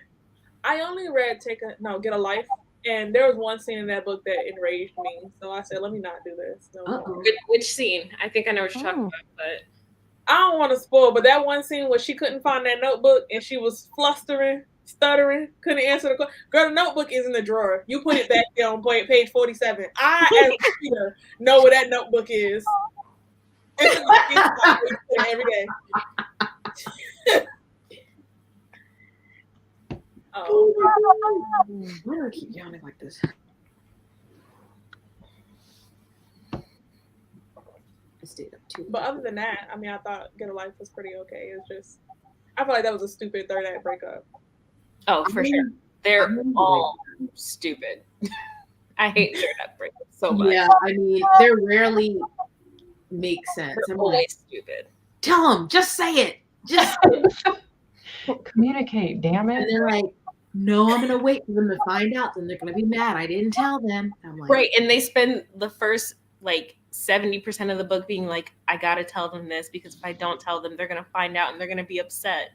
Speaker 4: I only read Get a Life, and there was one scene in that book that enraged me. So I said, let me not do this. No more.
Speaker 1: Uh-oh.
Speaker 5: Which scene? I think I know what you're talking
Speaker 3: Oh.
Speaker 5: about, but
Speaker 4: I don't want to spoil, but that one scene where she couldn't find that notebook and she was flustering, stuttering, couldn't answer the question. Girl, the notebook is in the drawer. You put it back there on page 47. I, as a reader, know where that notebook is. It's in the every day. Oh.
Speaker 1: Why do I keep yawning like this? I stayed up too.
Speaker 4: But other than that, I mean, I thought Get a Life was pretty okay. It's just, I feel like that was a stupid third act breakup.
Speaker 5: oh, for sure. They're all stupid. I hate third act breakups so much.
Speaker 1: Yeah, I mean, they rarely make sense.
Speaker 5: They're
Speaker 1: I'm
Speaker 5: always
Speaker 1: like,
Speaker 5: stupid.
Speaker 1: tell them, just say it. Just
Speaker 2: Communicate, damn
Speaker 1: and
Speaker 2: it.
Speaker 1: they're like, no, I'm gonna wait for them to find out. Then they're gonna be mad. I didn't tell them. I'm like,
Speaker 5: Right. And they spend the first like 70% of the book being like, I gotta tell them this because if I don't tell them, they're gonna find out and they're gonna be upset.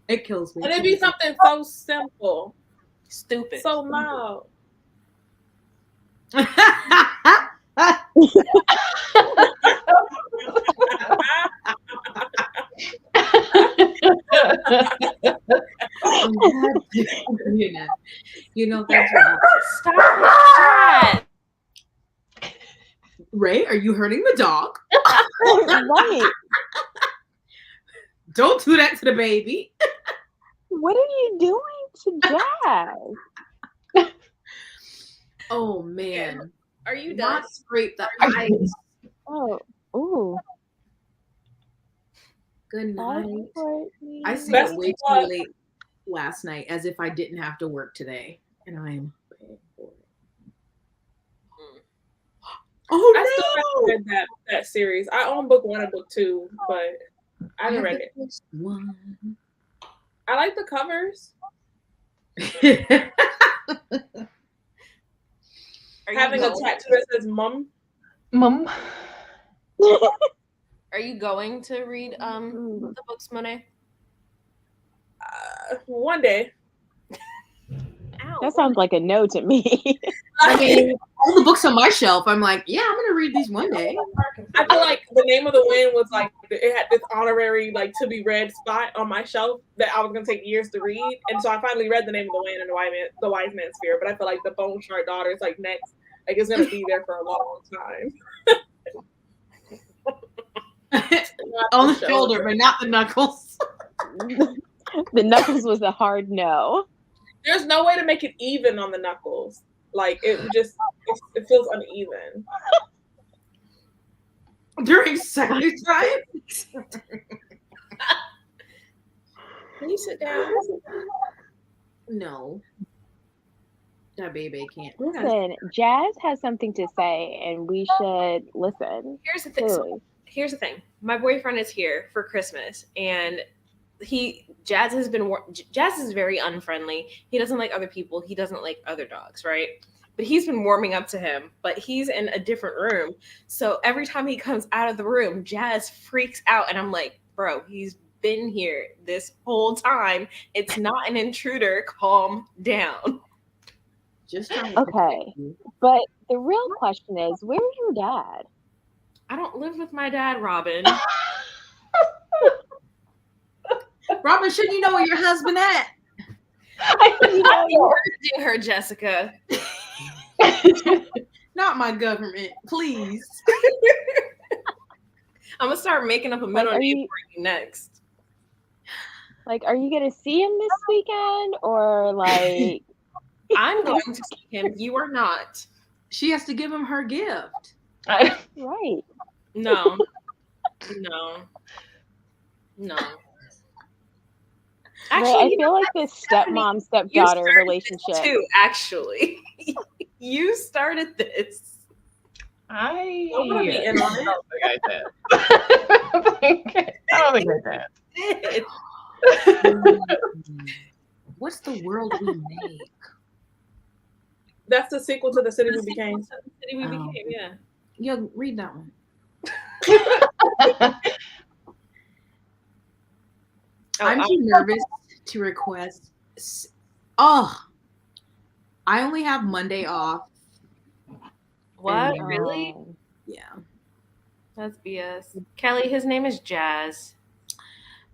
Speaker 1: it kills me.
Speaker 4: And it'd be something so simple,
Speaker 5: Stupid.
Speaker 4: so mild.
Speaker 1: I'm glad you know that's right.
Speaker 5: Stop that.
Speaker 1: Ray, are you hurting the dog?
Speaker 3: Right.
Speaker 1: Don't do that to the baby.
Speaker 3: What are you doing to Jazz?
Speaker 1: Oh man.
Speaker 5: Are you done?
Speaker 1: Not scrape the ice.
Speaker 3: Oh, ooh.
Speaker 1: Good night.
Speaker 3: Courtney.
Speaker 1: I stayed
Speaker 4: Best
Speaker 1: up way
Speaker 4: of
Speaker 1: too
Speaker 4: luck.
Speaker 1: late last night as if I didn't have to work today. And I'm oh
Speaker 4: I still
Speaker 1: no!
Speaker 4: haven't read that series. I own book 1 and book 2, but I haven't read it.
Speaker 1: One.
Speaker 4: I like the covers.
Speaker 5: Are you
Speaker 4: Having a
Speaker 5: going-
Speaker 4: tattoo that says "mum."
Speaker 2: Mom.
Speaker 5: Are you going to read the books, Monet?
Speaker 4: One day.
Speaker 5: Ow.
Speaker 3: That sounds like a no to me.
Speaker 1: I mean, all the books on my shelf, I'm like, yeah, I'm gonna read these one day.
Speaker 4: I feel like The Name of the Wind was like, it had this honorary like to be read spot on my shelf that I was gonna take years to read, and so I finally read The Name of the Wind and The Wise Man's Fear. But I feel like The Bone Shard Daughter is like next, like it's gonna be there for a long time.
Speaker 1: On the shoulder, but not the knuckles.
Speaker 3: The knuckles was a hard no.
Speaker 4: There's no way to make it even on the knuckles. Like it it feels uneven.
Speaker 1: During sex time.
Speaker 5: Can you sit down?
Speaker 1: No. That baby can't.
Speaker 3: Listen, Jazz has something to say, and we should listen.
Speaker 5: Here's the thing.
Speaker 3: Clearly.
Speaker 5: Here's the thing. My boyfriend is here for Christmas, and Jazz is very unfriendly. He doesn't like other people. He doesn't like other dogs, right? But he's been warming up to him, but he's in a different room. So every time he comes out of the room, Jazz freaks out, and I'm like, bro, he's been here this whole time. It's not an intruder. Calm down.
Speaker 1: Just trying to
Speaker 3: Okay.
Speaker 1: protect you.
Speaker 3: But the real question is, where's your dad?
Speaker 5: I don't live with my dad, Robin.
Speaker 1: Robin, shouldn't you know where your husband at?
Speaker 5: You're hurting her, Jessica.
Speaker 1: Not my government, please.
Speaker 5: I'm gonna start making up a middle
Speaker 3: are
Speaker 5: name
Speaker 3: you-
Speaker 5: for you next.
Speaker 3: Like, are you gonna see him this weekend, or like?
Speaker 5: I'm going to see him. You are not.
Speaker 1: She has to give him her gift.
Speaker 3: Right.
Speaker 5: No. No. No.
Speaker 3: Right, I
Speaker 5: you
Speaker 3: feel
Speaker 5: know
Speaker 3: like
Speaker 5: what?
Speaker 3: this stepmom
Speaker 5: You
Speaker 3: stepdaughter
Speaker 5: started this
Speaker 3: relationship.
Speaker 5: too, actually. You started this.
Speaker 2: I
Speaker 4: I'm gonna be in on it.
Speaker 2: don't think I did. I don't think I did.
Speaker 1: What's the world we make?
Speaker 4: That's the sequel to The City We Became.
Speaker 5: The city we
Speaker 1: Oh.
Speaker 5: became, yeah.
Speaker 1: Yo, read that one. I'm too nervous to request. Oh, I only have Monday off.
Speaker 5: What?
Speaker 1: And,
Speaker 5: Really?
Speaker 1: Yeah.
Speaker 5: That's BS. Kelly, his name is Jazz.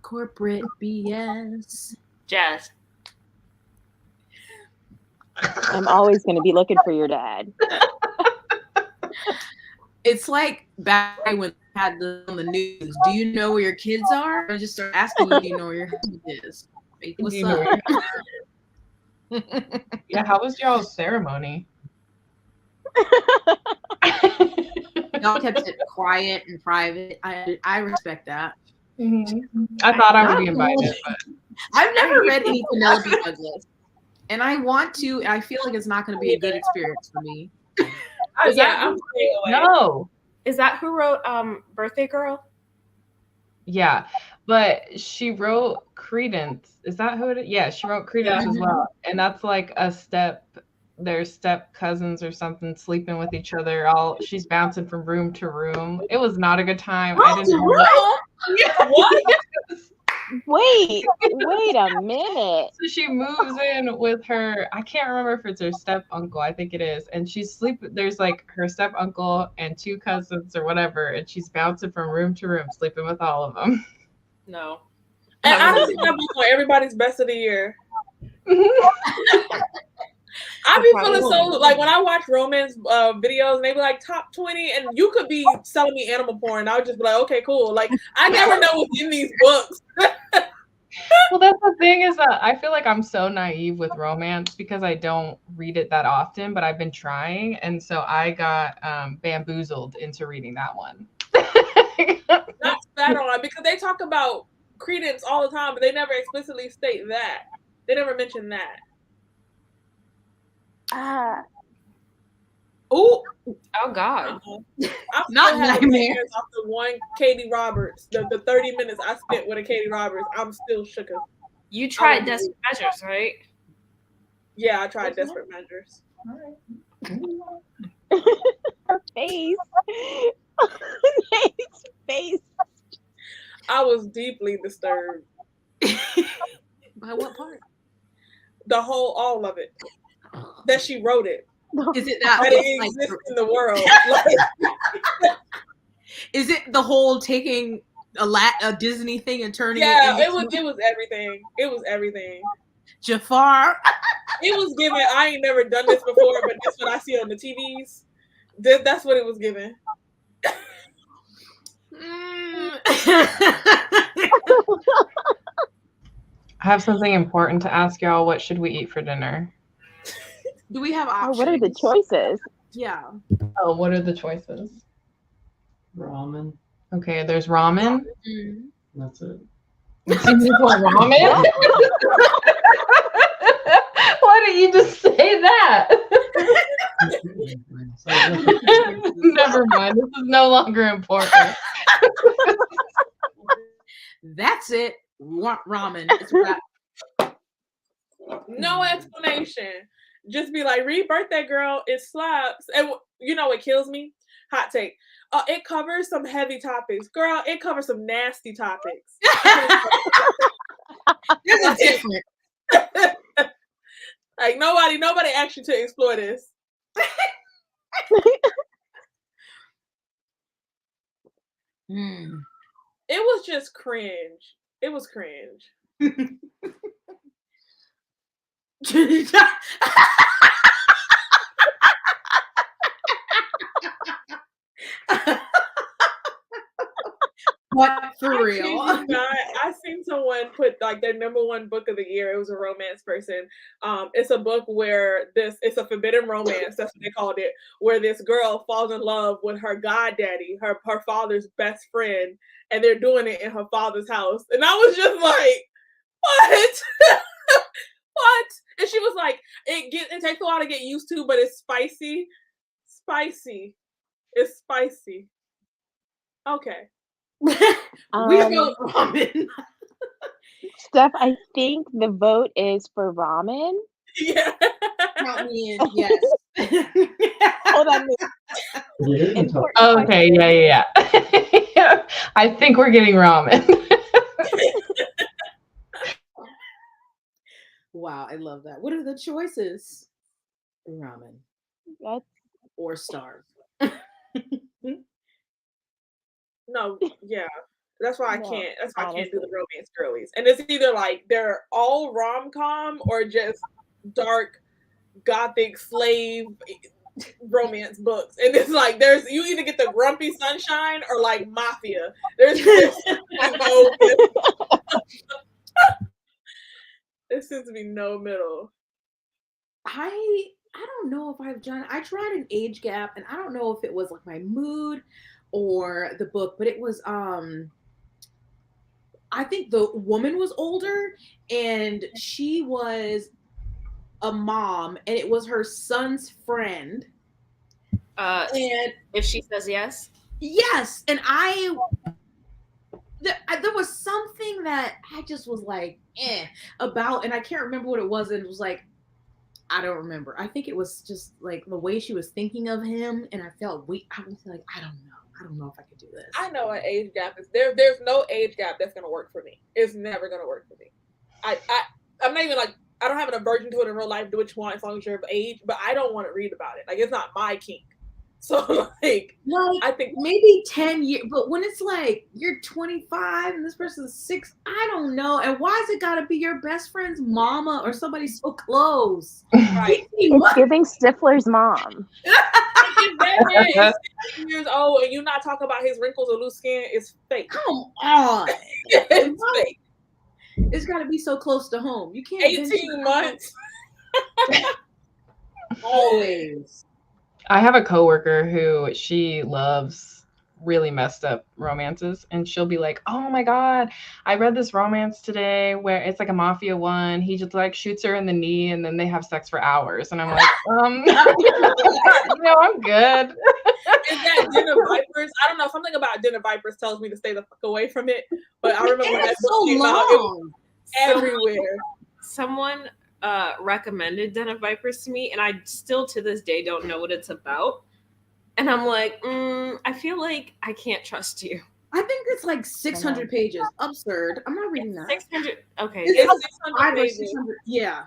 Speaker 1: Corporate BS.
Speaker 5: Jazz.
Speaker 3: I'm always going to be looking for your dad.
Speaker 1: It's like back when we had on the news. Do you know where your kids are? I just start asking you, do you know where your husband is? Like, what's
Speaker 2: You know
Speaker 1: up?
Speaker 2: Yeah, how was y'all's ceremony?
Speaker 1: Y'all kept it quiet and private. I respect that.
Speaker 2: I thought I would be invited, but
Speaker 1: I've never read any Penelope Douglas, and I want to. I feel like it's not going to be a good experience for me.
Speaker 5: Is
Speaker 4: Yeah,
Speaker 5: that
Speaker 4: I'm staying away.
Speaker 2: no.
Speaker 5: Is that who wrote Birthday Girl?
Speaker 2: Yeah, but she wrote Credence. Is that who it is? Yeah, she wrote Credence as well. And that's like their step cousins or something sleeping with each other. She's bouncing from room to room. It was not a good time. I didn't know.
Speaker 4: What?
Speaker 3: Wait a minute.
Speaker 2: So she moves in with her, I can't remember if it's her step uncle, I think it is. And there's like her step uncle and two cousins or whatever, and she's bouncing from room to room, sleeping with all of them.
Speaker 5: No.
Speaker 4: And honestly, that book on everybody's best of the year. I be feeling so like when I watch romance videos and they be like top 20, and you could be selling me animal porn. I would just be like, okay, cool. Like I never know what's in these books.
Speaker 2: Well, that's the thing is that I feel like I'm so naive with romance because I don't read it that often, but I've been trying, and so I got bamboozled into reading that one.
Speaker 4: Not spat on because they talk about Credence all the time, but they never explicitly state that. They never mention that.
Speaker 1: Oh,
Speaker 5: God.
Speaker 4: I
Speaker 1: Not nightmare.
Speaker 4: off the one Katie Roberts, the 30 minutes I spent with a Katie Roberts, I'm still shook up.
Speaker 5: You tried Desperate Measures, right?
Speaker 4: Yeah, I tried Desperate Measures.
Speaker 3: Her face. Nate's face.
Speaker 4: I was deeply disturbed.
Speaker 1: by what part?
Speaker 4: All of it. That she wrote it.
Speaker 1: Is it that
Speaker 4: it
Speaker 1: like,
Speaker 4: exists in the world?
Speaker 1: is it the whole taking a Disney thing and turning
Speaker 4: it was everything. It was everything.
Speaker 1: Jafar.
Speaker 4: It was given. I ain't never done this before, but that's what I see on the TVs. That's what it was given.
Speaker 2: I have something important to ask y'all. What should we eat for dinner?
Speaker 1: Do we have options?
Speaker 3: What are the choices?
Speaker 1: Yeah.
Speaker 2: Oh, what are the choices?
Speaker 7: Ramen.
Speaker 2: Okay, there's ramen.
Speaker 1: Mm.
Speaker 7: That's it.
Speaker 2: Ramen? Why didn't you just say that? Never mind. This is no longer important.
Speaker 1: That's it. Ramen. It's wrap.
Speaker 4: No explanation. Just be like, read Birthday Girl. It slaps. And you know what kills me? Hot take. It covers some heavy topics. Girl, it covers some nasty topics.
Speaker 1: This is different.
Speaker 4: Like nobody asked you to explore this. It was just cringe. It was cringe.
Speaker 1: What for real?
Speaker 4: I seen someone put like their number one book of the year. It was a romance person. It's a book where it's a forbidden romance. That's what they called it. Where this girl falls in love with her goddaddy, her father's best friend, and they're doing it in her father's house. And I was just like, what? What? And she was like, it takes a while to get used to, but it's spicy. Spicy. It's spicy. Okay.
Speaker 1: We go ramen.
Speaker 3: Steph, I think the vote is for ramen.
Speaker 4: Yeah.
Speaker 1: Count me in, yes.
Speaker 3: Hold on. Important
Speaker 2: Okay, yeah. I think we're getting ramen.
Speaker 1: Wow, I love that. What are the choices? Ramen
Speaker 3: That's
Speaker 1: or starve.
Speaker 4: No, yeah. That's why I
Speaker 3: No,
Speaker 4: can't. That's why I can't do the
Speaker 3: honestly.
Speaker 4: romance girlies. And it's either like they're all rom com or just dark gothic slave romance books. And it's like there's you either get the grumpy sunshine or like mafia. There's no there seems to be no middle.
Speaker 1: I don't know if I've done. I tried an age gap, and I don't know if it was like my mood or the book, but it was I think the woman was older, and she was a mom, and it was her son's friend. And
Speaker 5: If she says yes,
Speaker 1: yes, and there was something that I just was like, about, and I can't remember what it was. And it was like, I don't remember. I think it was just like the way she was thinking of him, and I felt weak. I was like, I don't know. I don't know if I could do this.
Speaker 4: I know an age gap is there. There's no age gap that's gonna work for me. It's never gonna work for me. I'm not even like I don't have an aversion to it in real life. Do what you want as long as you're of age, but I don't want to read about it. Like it's not my kink. So like I think
Speaker 1: maybe 10 years, but when it's like you're 25 and this person's 6, I don't know. And why has it got to be your best friend's mama or somebody so close?
Speaker 4: right.
Speaker 3: It's giving Stifler's mom.
Speaker 4: If that man is 16 years old and you not talking about his wrinkles or loose skin, it's fake.
Speaker 1: Come on.
Speaker 4: It's fake.
Speaker 1: It's got to be so close to home. You can't
Speaker 4: 18 months.
Speaker 1: always.
Speaker 2: I have a coworker who she loves really messed up romances, and she'll be like, "Oh my god, I read this romance today where it's like a mafia one. He just like shoots her in the knee and then they have sex for hours." And I'm like, no, I'm good.
Speaker 4: Is that Den of Vipers? I don't know. Something about Den of Vipers tells me to stay the fuck away from it. But I remember when that book came out, it was everywhere.
Speaker 5: someone recommended Den of Vipers to me, and I still to this day don't know what it's about. And I'm like, I feel like I can't trust you.
Speaker 1: I think it's like 600 pages. Absurd. I'm not reading that.
Speaker 5: 600. Okay.
Speaker 1: It's
Speaker 4: It's
Speaker 1: like
Speaker 4: 600
Speaker 1: 5 or
Speaker 4: pages.
Speaker 1: 600. Yeah.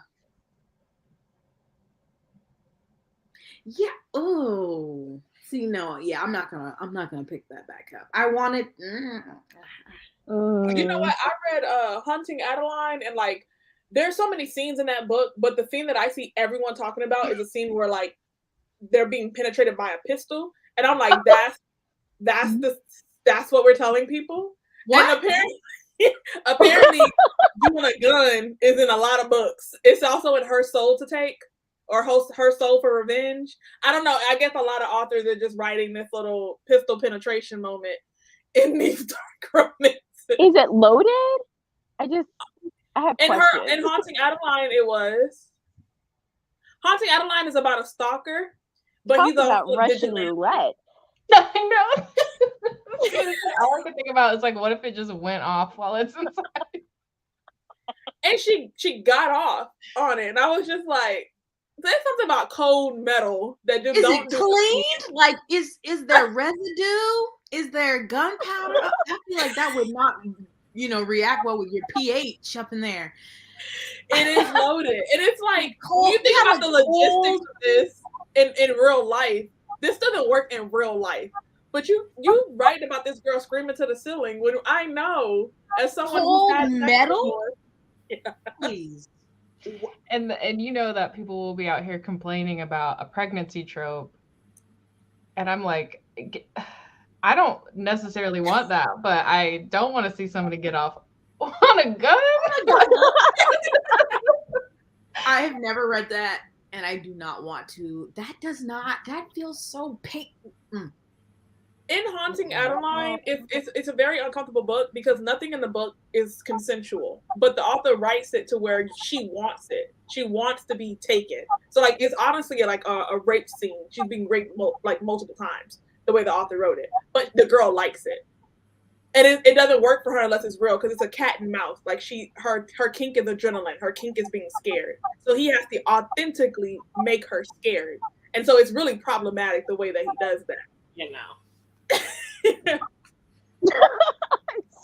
Speaker 1: Yeah. Oh. See, no. Yeah, I'm not gonna pick that back up. I wanted.
Speaker 4: You know what? I read Hunting Adeline, and like there's so many scenes in that book, but the scene that I see everyone talking about is a scene where like they're being penetrated by a pistol, and I'm like, that's what we're telling people.
Speaker 1: What?
Speaker 4: And apparently doing a gun is in a lot of books. It's also in Her Soul to Take or Her Soul for Revenge. I don't know. I guess a lot of authors are just writing this little pistol penetration moment in these dark romances.
Speaker 3: Is it loaded? I have questions.
Speaker 4: In Haunting Adeline, it was. Haunting Adeline is about a stalker, but
Speaker 3: Talk
Speaker 4: he's
Speaker 3: about
Speaker 4: also
Speaker 3: Russian
Speaker 4: vigilante.
Speaker 3: roulette.
Speaker 2: I know. All I can think about is like, what if it just went off while it's inside?
Speaker 4: And she got off on it, and I was just like, "There's something about cold metal that just
Speaker 1: Is
Speaker 4: don't
Speaker 1: it
Speaker 4: do
Speaker 1: cleaned? Like, is there residue? Is there gunpowder? I feel like that would not, react well with your pH up in there.
Speaker 4: It is loaded, and it's like
Speaker 1: Cold-
Speaker 4: you think
Speaker 1: yeah,
Speaker 4: about the
Speaker 1: like
Speaker 4: logistics
Speaker 1: cold-
Speaker 4: of this in real life. This doesn't work in real life. But you write about this girl screaming to the ceiling when I know as someone
Speaker 1: Cold
Speaker 4: who's had sex
Speaker 1: metal?
Speaker 4: before,
Speaker 1: Please.
Speaker 2: And you know that people will be out here complaining about a pregnancy trope. And I'm like, I don't necessarily want that, but I don't want to see somebody get off on a gun.
Speaker 1: I have never read that, and I do not want to. That feels so pink.
Speaker 4: in Haunting Adeline, it's a very uncomfortable book because nothing in the book is consensual, but the author writes it to where she wants it. She wants to be taken. So like it's honestly like a rape scene. She's being raped multiple times the way the author wrote it, but the girl likes it, and it doesn't work for her unless it's real because it's a cat and mouse. Like her kink is adrenaline. Her kink is being scared. So he has to authentically make her scared, and so it's really problematic the way that he does that.
Speaker 5: you know.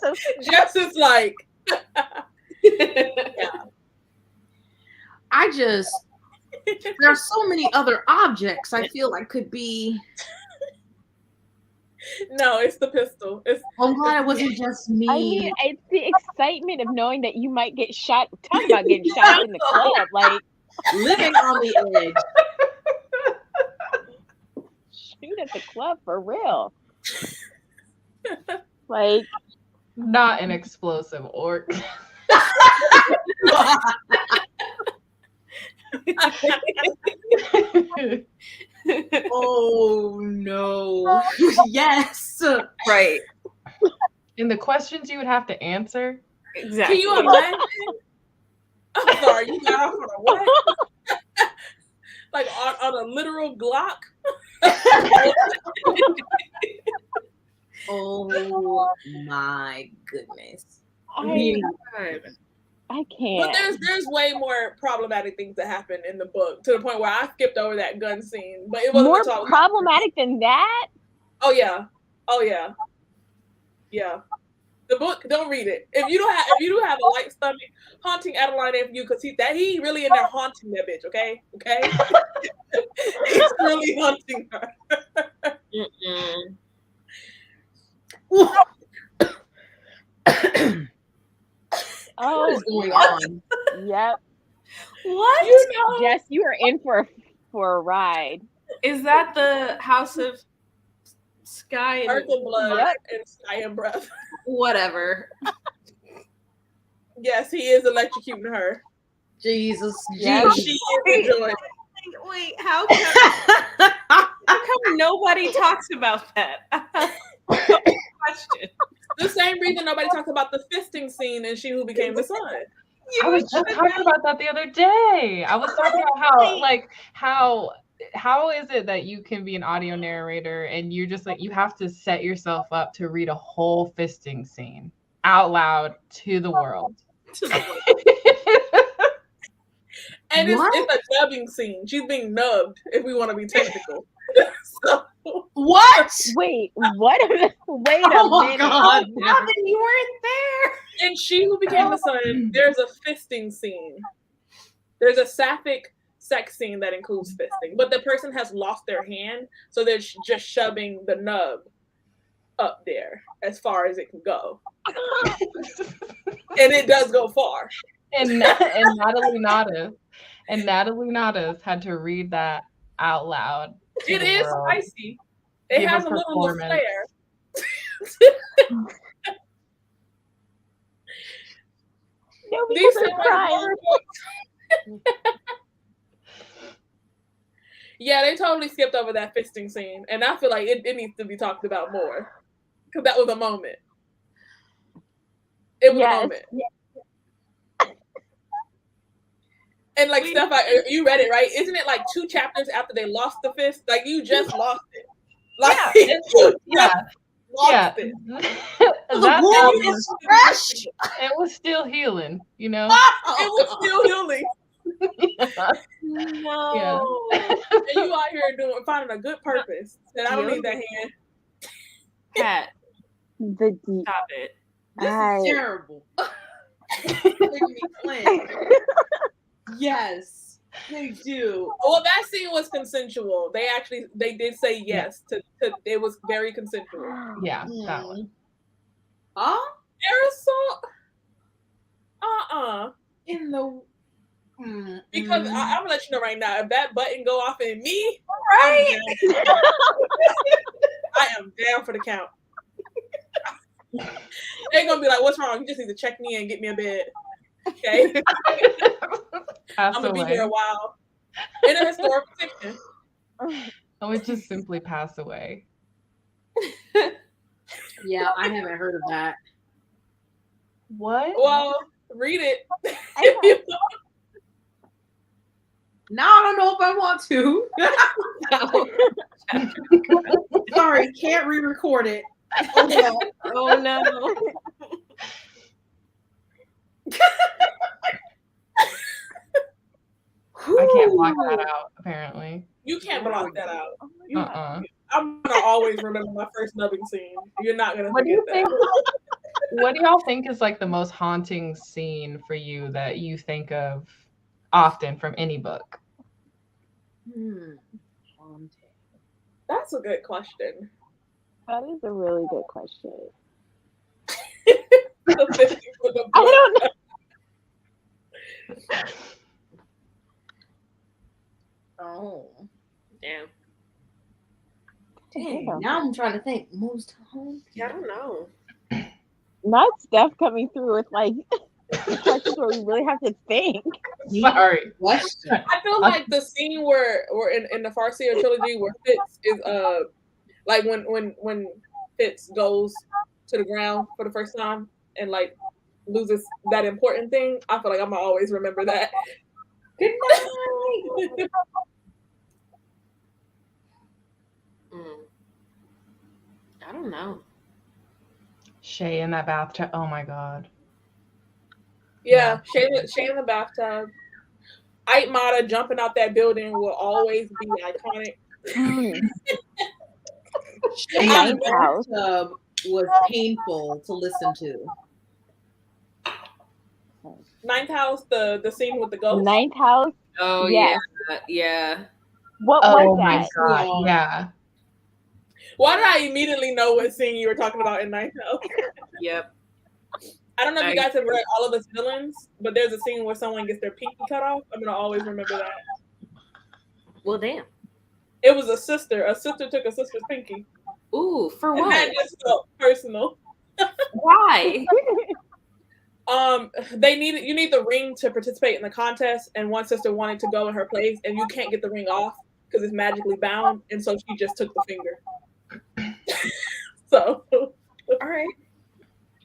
Speaker 3: So
Speaker 4: Jess is like,
Speaker 1: I just there are so many other objects I feel like could be.
Speaker 4: no, it's the pistol. It's
Speaker 1: I'm glad it wasn't just me.
Speaker 3: I mean, it's the excitement of knowing that you might get shot. Talk about getting shot in the club, like
Speaker 1: living on the edge.
Speaker 3: shoot at the club for real. Like,
Speaker 2: Not an explosive orc.
Speaker 1: Oh no. Yes.
Speaker 5: Right.
Speaker 2: And the questions you would have to answer.
Speaker 5: Exactly.
Speaker 4: Can you imagine? I'm sorry, you got off on a what? Like on a literal Glock?
Speaker 1: Oh my goodness.
Speaker 3: I
Speaker 4: But
Speaker 3: can't.
Speaker 4: there's way more problematic things that happen in the book to the point where I skipped over that gun scene. But it wasn't
Speaker 3: More
Speaker 4: until I was-
Speaker 3: problematic than that?
Speaker 4: Oh yeah. Yeah. The book, don't read it. If you do have a light stomach, Haunting Adeline ain't for you because he really in there haunting that bitch, okay? He's really haunting her.
Speaker 3: Oh,
Speaker 1: What is going on?
Speaker 3: yep.
Speaker 5: What?
Speaker 4: You know,
Speaker 3: Jess, you are in for a ride.
Speaker 5: Is that the House of Sky
Speaker 4: Earth
Speaker 5: and
Speaker 4: and Blood
Speaker 3: Yep.
Speaker 4: and Sky and Breath.
Speaker 5: whatever?
Speaker 4: Yes, he is electrocuting her.
Speaker 1: Jesus.
Speaker 3: Yeah.
Speaker 1: Jeez.
Speaker 4: She is enjoying.
Speaker 5: Wait, how come nobody talks about that? Question.
Speaker 4: The same reason nobody talks about the fisting scene in She Who Became the Sun.
Speaker 2: I was just talking about that the other day. I was talking about how is it that you can be an audio narrator and you're just like you have to set yourself up to read a whole fisting scene out loud to the world.
Speaker 4: And
Speaker 1: What?
Speaker 4: it's a dubbing scene. She's being nubbed, if we want to be technical. So,
Speaker 1: What?
Speaker 3: Wait, what? Wait a
Speaker 1: Oh my
Speaker 3: minute.
Speaker 1: God.
Speaker 5: Robin, you weren't there.
Speaker 4: in She Who Became the Sun, there's a fisting scene. There's a sapphic sex scene that includes fisting, but the person has lost their hand, so they're just shoving the nub up there as far as it can go. And it does go far.
Speaker 2: and Natalie Nadas had to read that out loud. to
Speaker 4: It
Speaker 2: the
Speaker 4: is
Speaker 2: world.
Speaker 4: spicy. It
Speaker 2: Give
Speaker 4: has
Speaker 2: a
Speaker 4: a little
Speaker 2: performance.
Speaker 4: flair.
Speaker 3: No,
Speaker 4: These
Speaker 3: people
Speaker 4: are
Speaker 3: are crying.
Speaker 4: horror books. Yeah, they totally skipped over that fisting scene, and I feel like it needs to be talked about more because that was a moment. It was a
Speaker 3: Yes.
Speaker 4: moment. And like Steph, you read it, right? Isn't it like 2 chapters after they lost the fist? Like you just lost it. Like you
Speaker 2: Yeah,
Speaker 4: lost
Speaker 2: yeah.
Speaker 4: it.
Speaker 2: That
Speaker 1: wound
Speaker 2: was-
Speaker 1: is fresh.
Speaker 2: it was still healing, you know.
Speaker 4: It was still healing,
Speaker 5: No.
Speaker 2: Yeah.
Speaker 4: and you out here finding a good purpose. And I don't need that hand.
Speaker 5: Pat,
Speaker 3: The deep.
Speaker 5: stop it.
Speaker 1: This
Speaker 3: I-
Speaker 1: is terrible. Make me clench. Yes, they do.
Speaker 4: Well, that scene was consensual. They did say yes to it was very consensual.
Speaker 2: Yeah, that one.
Speaker 1: Huh?
Speaker 4: Aerosol,
Speaker 1: In the
Speaker 4: because I'm gonna let you know right now, if that button go off in me,
Speaker 5: Right?
Speaker 4: I am down for the count. They're gonna be like, "What's wrong? You just need to check me and get me a bed." Okay,
Speaker 2: Pass
Speaker 4: I'm gonna be
Speaker 2: away.
Speaker 4: here a while. In a historical fiction,
Speaker 2: I would just simply pass away.
Speaker 1: Yeah, I haven't heard of that.
Speaker 2: What?
Speaker 4: well, read it.
Speaker 1: Now I don't know if I want to. Sorry, can't re-record it. Oh, well.
Speaker 5: Oh no.
Speaker 2: I can't block that out, apparently.
Speaker 4: You can't block that out.
Speaker 2: Uh-uh.
Speaker 4: I'm gonna always remember my first nubbing scene. You're not gonna
Speaker 2: What do
Speaker 4: forget
Speaker 2: you think?
Speaker 4: that.
Speaker 2: What do y'all think is like the most haunting scene for you that you think of often from any book?
Speaker 4: That's a good question.
Speaker 3: That is a really good question.
Speaker 4: The 50 for the
Speaker 3: I
Speaker 4: book.
Speaker 3: don't know.
Speaker 1: Oh.
Speaker 5: Damn.
Speaker 1: Dang,
Speaker 3: Yeah.
Speaker 1: now I'm trying to think. Most haunting.
Speaker 5: Yeah, I don't know.
Speaker 3: Not Steph coming through with like questions where we really have to think.
Speaker 2: Sorry.
Speaker 1: Question.
Speaker 4: I feel like the scene where in the Farseer trilogy where Fitz is like when Fitz goes to the ground for the first time and like loses that important thing, I feel like I'm gonna always remember that.
Speaker 1: Good night.
Speaker 5: I don't know.
Speaker 2: Shay in that bathtub. Oh my god.
Speaker 4: Yeah, Shay in the bathtub. Ike Mata jumping out that building will always be iconic.
Speaker 3: Ninth house.
Speaker 1: Was painful to listen to.
Speaker 4: Ninth house, the scene with the ghost.
Speaker 3: Ninth house.
Speaker 5: Oh
Speaker 3: Yes.
Speaker 5: yeah.
Speaker 3: What
Speaker 2: Oh
Speaker 3: was
Speaker 2: my
Speaker 3: that?
Speaker 2: god. Yeah.
Speaker 4: Why did I immediately know what scene you were talking about in Ninth House?
Speaker 5: Yep.
Speaker 4: I don't know if you guys have read All of Us Villains, but there's a scene where someone gets their pinky cut off. I'm gonna always remember that.
Speaker 5: Well, damn.
Speaker 4: It was a sister. A sister took a sister's pinky.
Speaker 5: Ooh, for
Speaker 4: And
Speaker 5: what?
Speaker 4: that just felt personal.
Speaker 5: Why?
Speaker 4: You need the ring to participate in the contest, and one sister wanted to go in her place, and you can't get the ring off because it's magically bound, and so she just took the finger. So,
Speaker 5: All right.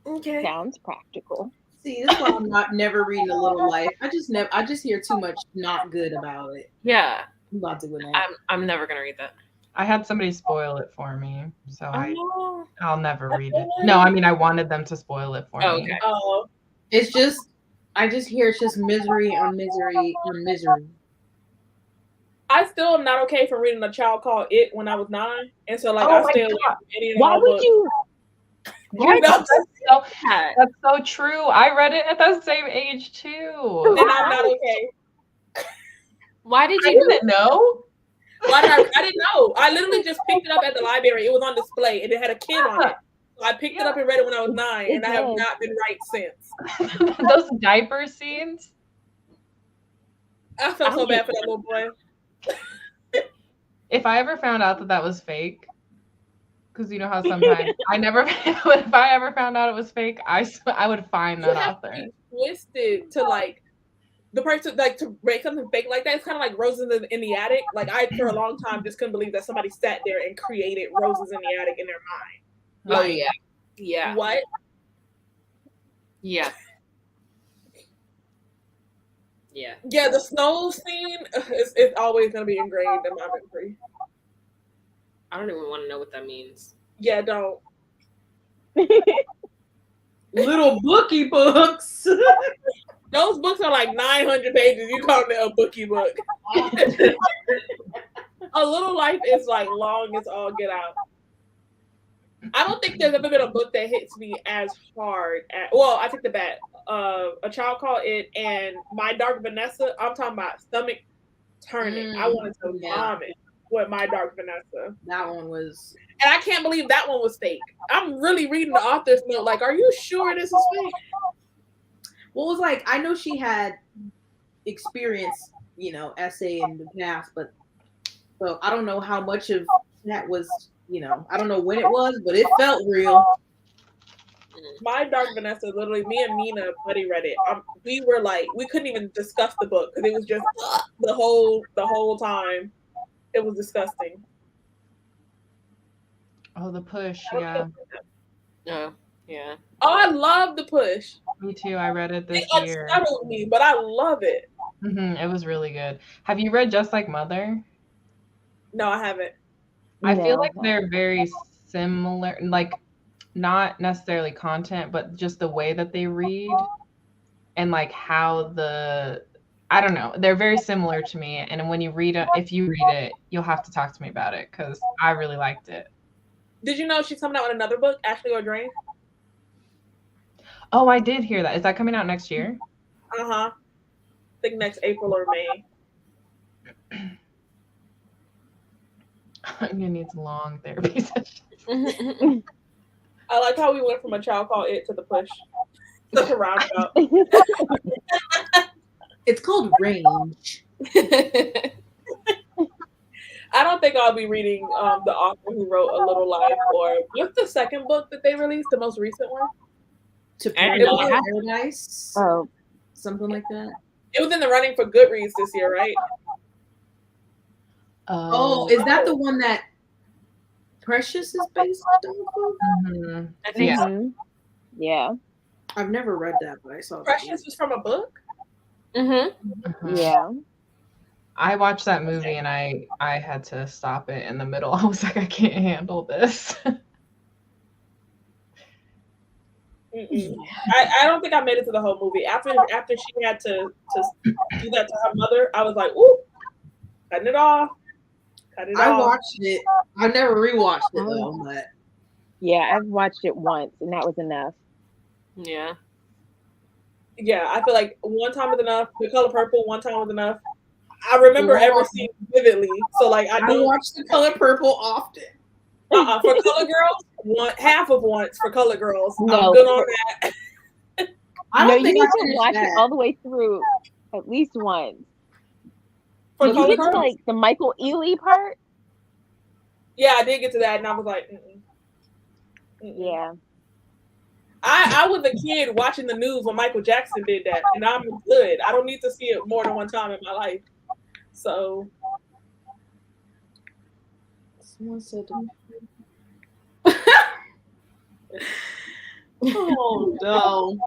Speaker 5: Okay.
Speaker 3: Sounds practical.
Speaker 1: See, that's why I'm never reading A Little Life. I just hear too much not good about it.
Speaker 5: Yeah.
Speaker 1: I'm not doing that.
Speaker 5: I'm never gonna read that.
Speaker 2: I had somebody spoil it for me, so
Speaker 5: Oh.
Speaker 2: I'll never read it. No, I mean I wanted them to spoil it for
Speaker 5: Oh,
Speaker 2: me.
Speaker 5: okay.
Speaker 1: It's just, I just hear it's just misery on misery on misery.
Speaker 4: I still am not okay for reading a child called It when I was 9, and so like
Speaker 2: Oh
Speaker 4: I
Speaker 2: my
Speaker 4: stay away
Speaker 2: God.
Speaker 4: from any and
Speaker 3: Why
Speaker 4: all
Speaker 3: would
Speaker 4: books.
Speaker 3: you?
Speaker 4: You know,
Speaker 2: That's so true. I read it at the same age too.
Speaker 4: and I'm not okay.
Speaker 5: Why did
Speaker 2: I
Speaker 5: you?
Speaker 2: didn't know.
Speaker 4: Why did I didn't know. I literally just picked it up at the library. It was on display, and it had a kid on it. So I picked it up and read it when I was 9, and I have not been right since.
Speaker 2: Those diaper scenes.
Speaker 4: I felt so bad for that little boy.
Speaker 2: If I ever found out that was fake, because you know how sometimes if I ever found out it was fake, I would find that author.
Speaker 4: Twisted to like the person like to make something fake like that. It's kind of like Roses in the Attic. Like I for a long time just couldn't believe that somebody sat there and created Roses in the Attic in their mind.
Speaker 5: Oh yeah. Yeah.
Speaker 4: What?
Speaker 5: Yeah. Yeah.
Speaker 4: Yeah, the snow scene is always gonna be ingrained in my memory.
Speaker 5: I don't even want to know what that means.
Speaker 4: Yeah, don't.
Speaker 1: Little bookie books.
Speaker 4: Those books are like 900 pages. You call it a bookie book. A Little Life is like long as all get out. I don't think there's ever been a book that hits me as hard. Well, I take the bet. A Child Called It and My Dark Vanessa. I'm talking about stomach turning. I wanted to vomit with My Dark Vanessa.
Speaker 1: That one was.
Speaker 4: And I can't believe that one was fake. I'm really reading the author's note. Like, are you sure this is fake?
Speaker 1: Well, it was like, I know she had experience, essay in the past, but so I don't know how much of that was, I don't know when it was, but it felt real.
Speaker 4: My Dark Vanessa, literally, me and Mina buddy read it. We were like, we couldn't even discuss the book because it was just the whole time. It was disgusting.
Speaker 2: Oh, The Push, yeah.
Speaker 5: Oh, yeah.
Speaker 4: Oh, I love The Push.
Speaker 2: Me too. I read it this
Speaker 4: It
Speaker 2: year.
Speaker 4: unsettled me, but I love it.
Speaker 2: It was really good. Have you read Just Like Mother?
Speaker 4: No, I haven't.
Speaker 2: I feel like they're very similar, like not necessarily content, but just the way that they read and like how the I don't know. They're very similar to me. And when you read it, if you read it, you'll have to talk to me about it because I really liked it.
Speaker 4: Did you know she's coming out with another book, Ashley O'Drain?
Speaker 2: Oh, I did hear that. Is that coming out next year?
Speaker 4: I think next April or May.
Speaker 2: You need long therapy sessions.
Speaker 4: I like how we went from A Child Called It to The Push. Such a roundabout.
Speaker 1: It's called Range.
Speaker 4: I don't think I'll be reading the author who wrote A Little Life, or what's the second book that they released, the most recent one?
Speaker 1: To
Speaker 5: Paradise.
Speaker 3: Oh,
Speaker 1: something like that.
Speaker 4: It was in the running for Goodreads this year, right?
Speaker 1: Oh, is that the one that Precious is based on?
Speaker 2: Mhm.
Speaker 5: I think
Speaker 2: Yeah.
Speaker 5: so.
Speaker 3: yeah,
Speaker 1: I've never read that, but I saw that.
Speaker 4: Precious was from a book?
Speaker 5: Mm-hmm.
Speaker 2: Mhm.
Speaker 3: yeah.
Speaker 2: I watched that movie and I had to stop it in the middle. I was like, I can't handle this.
Speaker 4: I don't think I made it to the whole movie. After she had to do that to her mother, I was like, ooh, cutting it off. Cut it
Speaker 1: I
Speaker 4: off.
Speaker 1: watched it. I never rewatched it though, but
Speaker 3: Yeah, I've watched it once, and that was enough.
Speaker 5: Yeah.
Speaker 4: Yeah, I feel like one time was enough. The Color Purple, one time was enough. I remember every scene vividly, so like I
Speaker 1: I
Speaker 4: don't.
Speaker 1: watched The Color Purple often.
Speaker 4: For Color Girls, half of once for Color Girls.
Speaker 3: No.
Speaker 4: I'm good on that.
Speaker 1: I
Speaker 3: No,
Speaker 1: don't
Speaker 3: you
Speaker 1: think
Speaker 3: need
Speaker 1: I
Speaker 3: to
Speaker 1: finished
Speaker 3: watch
Speaker 1: that.
Speaker 3: it all the way through at least once.
Speaker 4: For
Speaker 3: Did you
Speaker 4: Color
Speaker 3: get to
Speaker 4: Girls,
Speaker 3: like the Michael Ealy part?
Speaker 4: yeah, I did get to that, and I was like,
Speaker 3: Yeah.
Speaker 4: I was a kid watching the news when Michael Jackson did that, and I'm good. I don't need to see it more than one time in my life. So,
Speaker 1: Someone said oh no.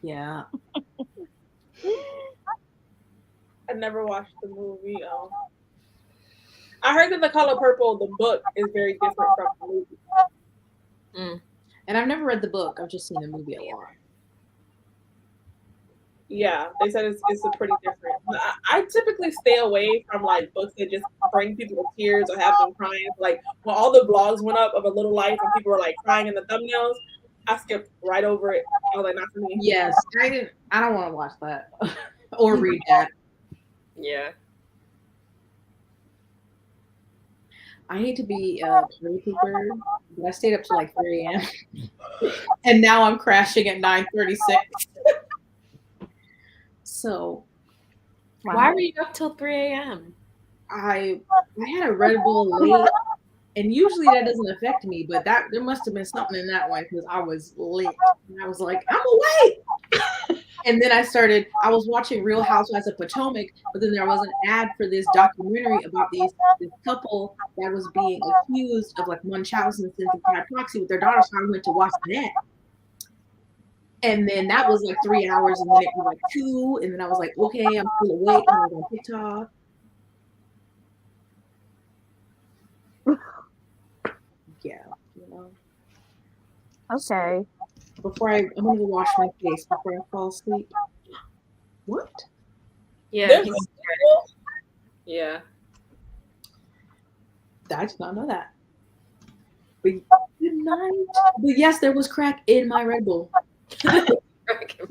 Speaker 1: Yeah.
Speaker 4: I never watched the movie. I heard that The Color Purple, the book, is very different from the movie.
Speaker 1: And I've never read the book. I've just seen the movie a lot.
Speaker 4: Yeah, they said it's a pretty different. I typically stay away from like books that just bring people to tears or have them crying. Like when all the blogs went up of A Little Life and people were like crying in the thumbnails, I skipped right over it. I was like, not for me.
Speaker 1: Yes, I don't want to watch that or read that.
Speaker 5: Yeah.
Speaker 1: I hate to be a party pooper, but I stayed up till like 3 a.m. and now I'm crashing at 9:36. So
Speaker 5: Why were you up till 3 a.m.?
Speaker 1: I had a Red Bull late, and usually that doesn't affect me, but there must have been something in that one because I was late. And I was like, I'm awake. And then I was watching Real Housewives of Potomac, but then there was an ad for this documentary about this couple that was being accused of like Munchausen syndrome proxy with their daughter. So I went to watch that. And then that was like 3 hours, and then it was like 2, and then I was like, okay, I'm still awake, and I was on TikTok. Yeah, you know.
Speaker 3: Okay.
Speaker 1: I'm gonna go wash my face before I fall asleep. What?
Speaker 5: Yeah.
Speaker 4: There's
Speaker 5: he's-
Speaker 4: a
Speaker 5: yeah.
Speaker 1: I did not know that. But good night. But yes, there was crack in my Red Bull.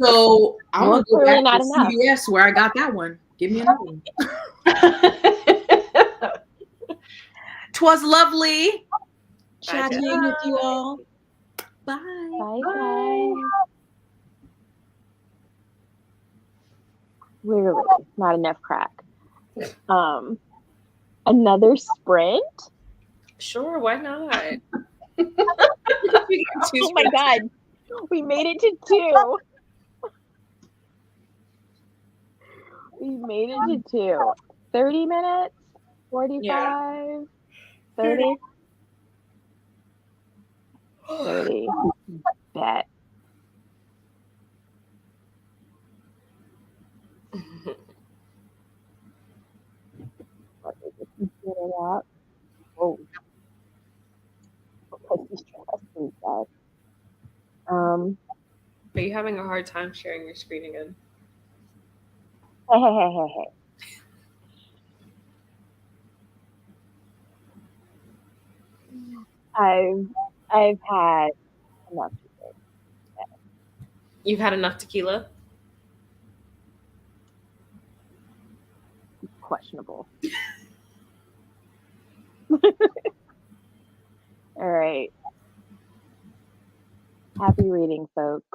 Speaker 1: So I'm
Speaker 3: Well,
Speaker 1: gonna go
Speaker 3: clearly
Speaker 1: back
Speaker 3: not
Speaker 1: to
Speaker 3: enough.
Speaker 1: CVS where I got that one. Give me another one. 'Twas lovely chatting with you all. Bye.
Speaker 3: Bye. Clearly, not enough crack. Another sprint?
Speaker 5: Sure, why not?
Speaker 3: Oh my god. We made it to 2. We made it to 2. 30 minutes? 45? 30? 30. Bet. Let me just get it up. Oh. Because he's trusting that.
Speaker 5: Are you having a hard time sharing your screen again?
Speaker 3: Hey, hey, hey, hey, hey. I've had enough.
Speaker 5: You've had enough tequila?
Speaker 3: Questionable. All right. Happy reading, folks.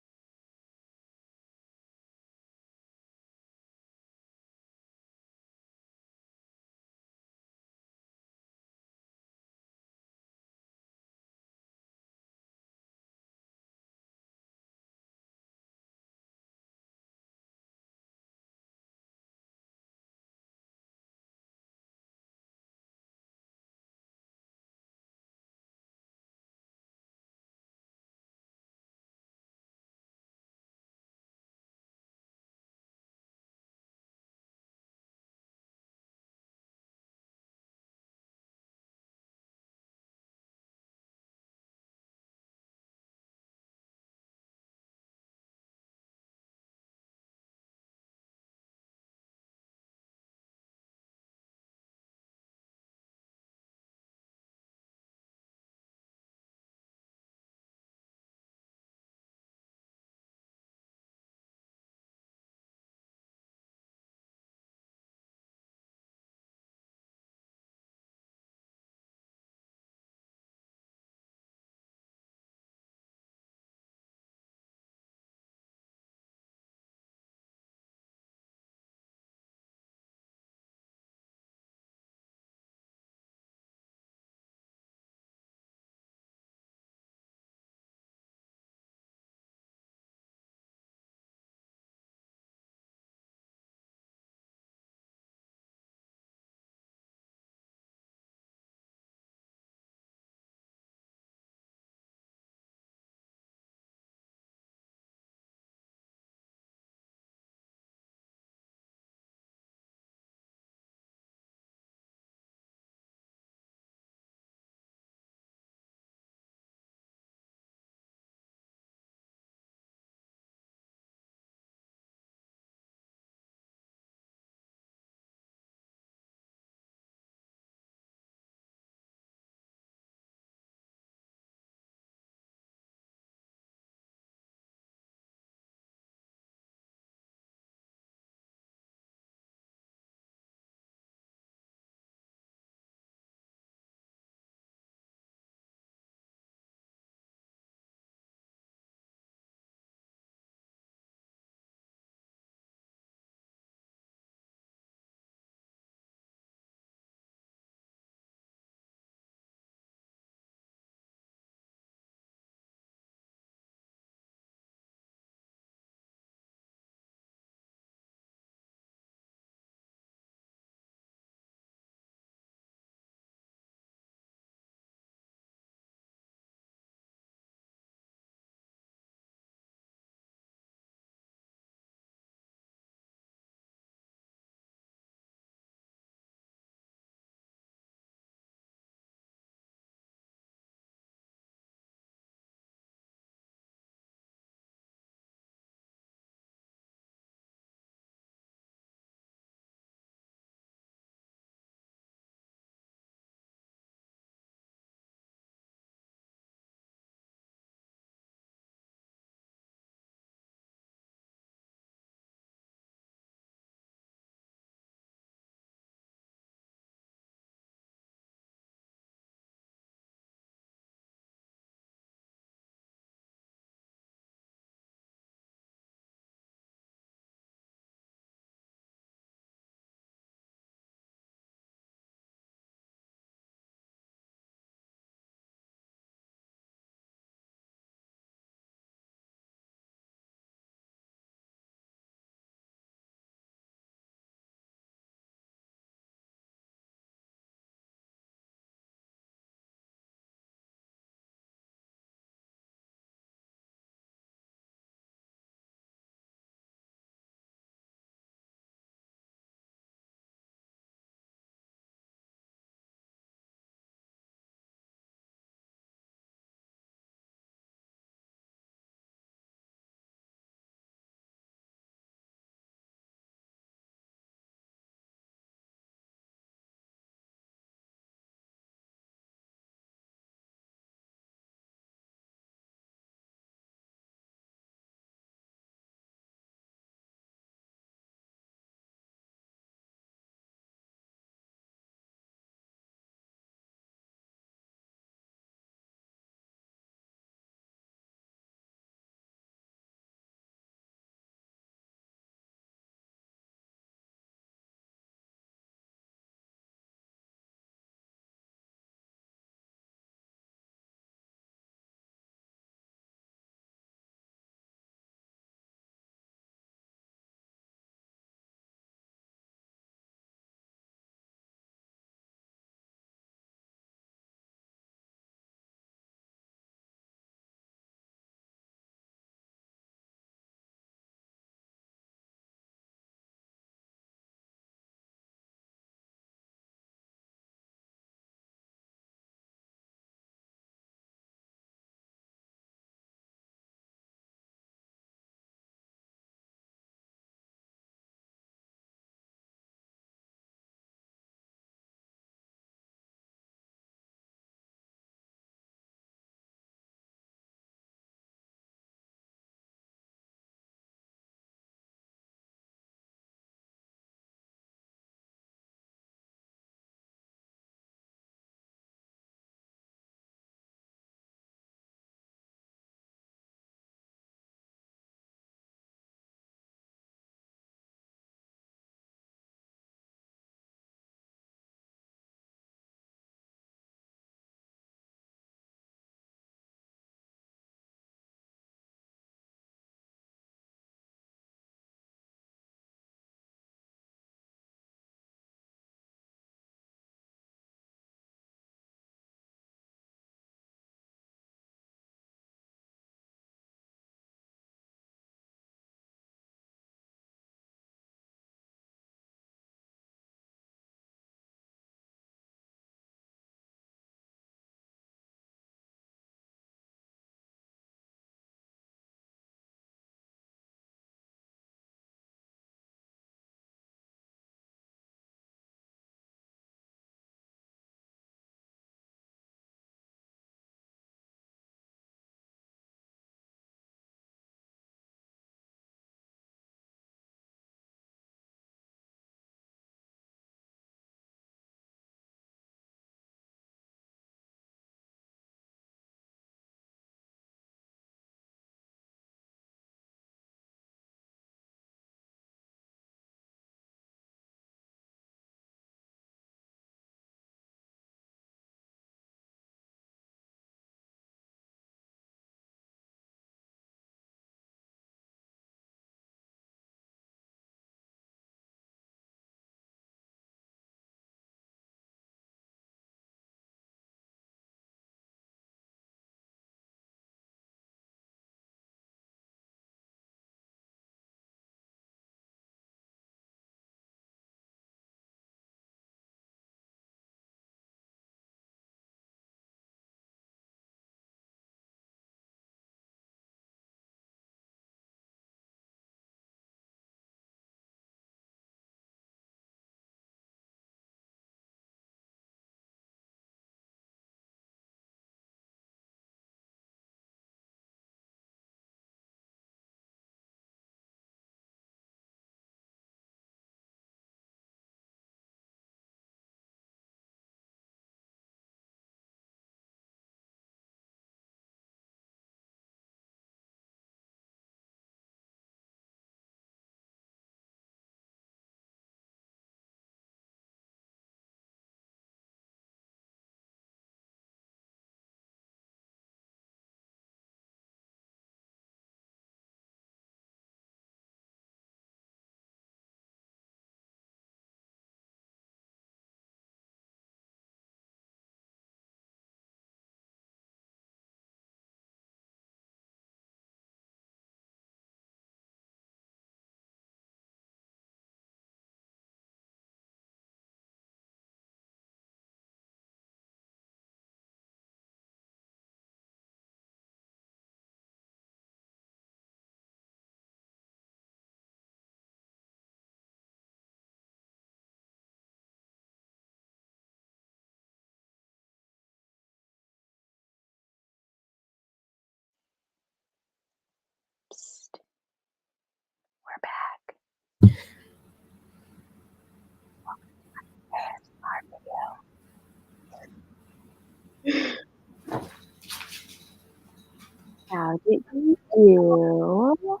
Speaker 3: did you do?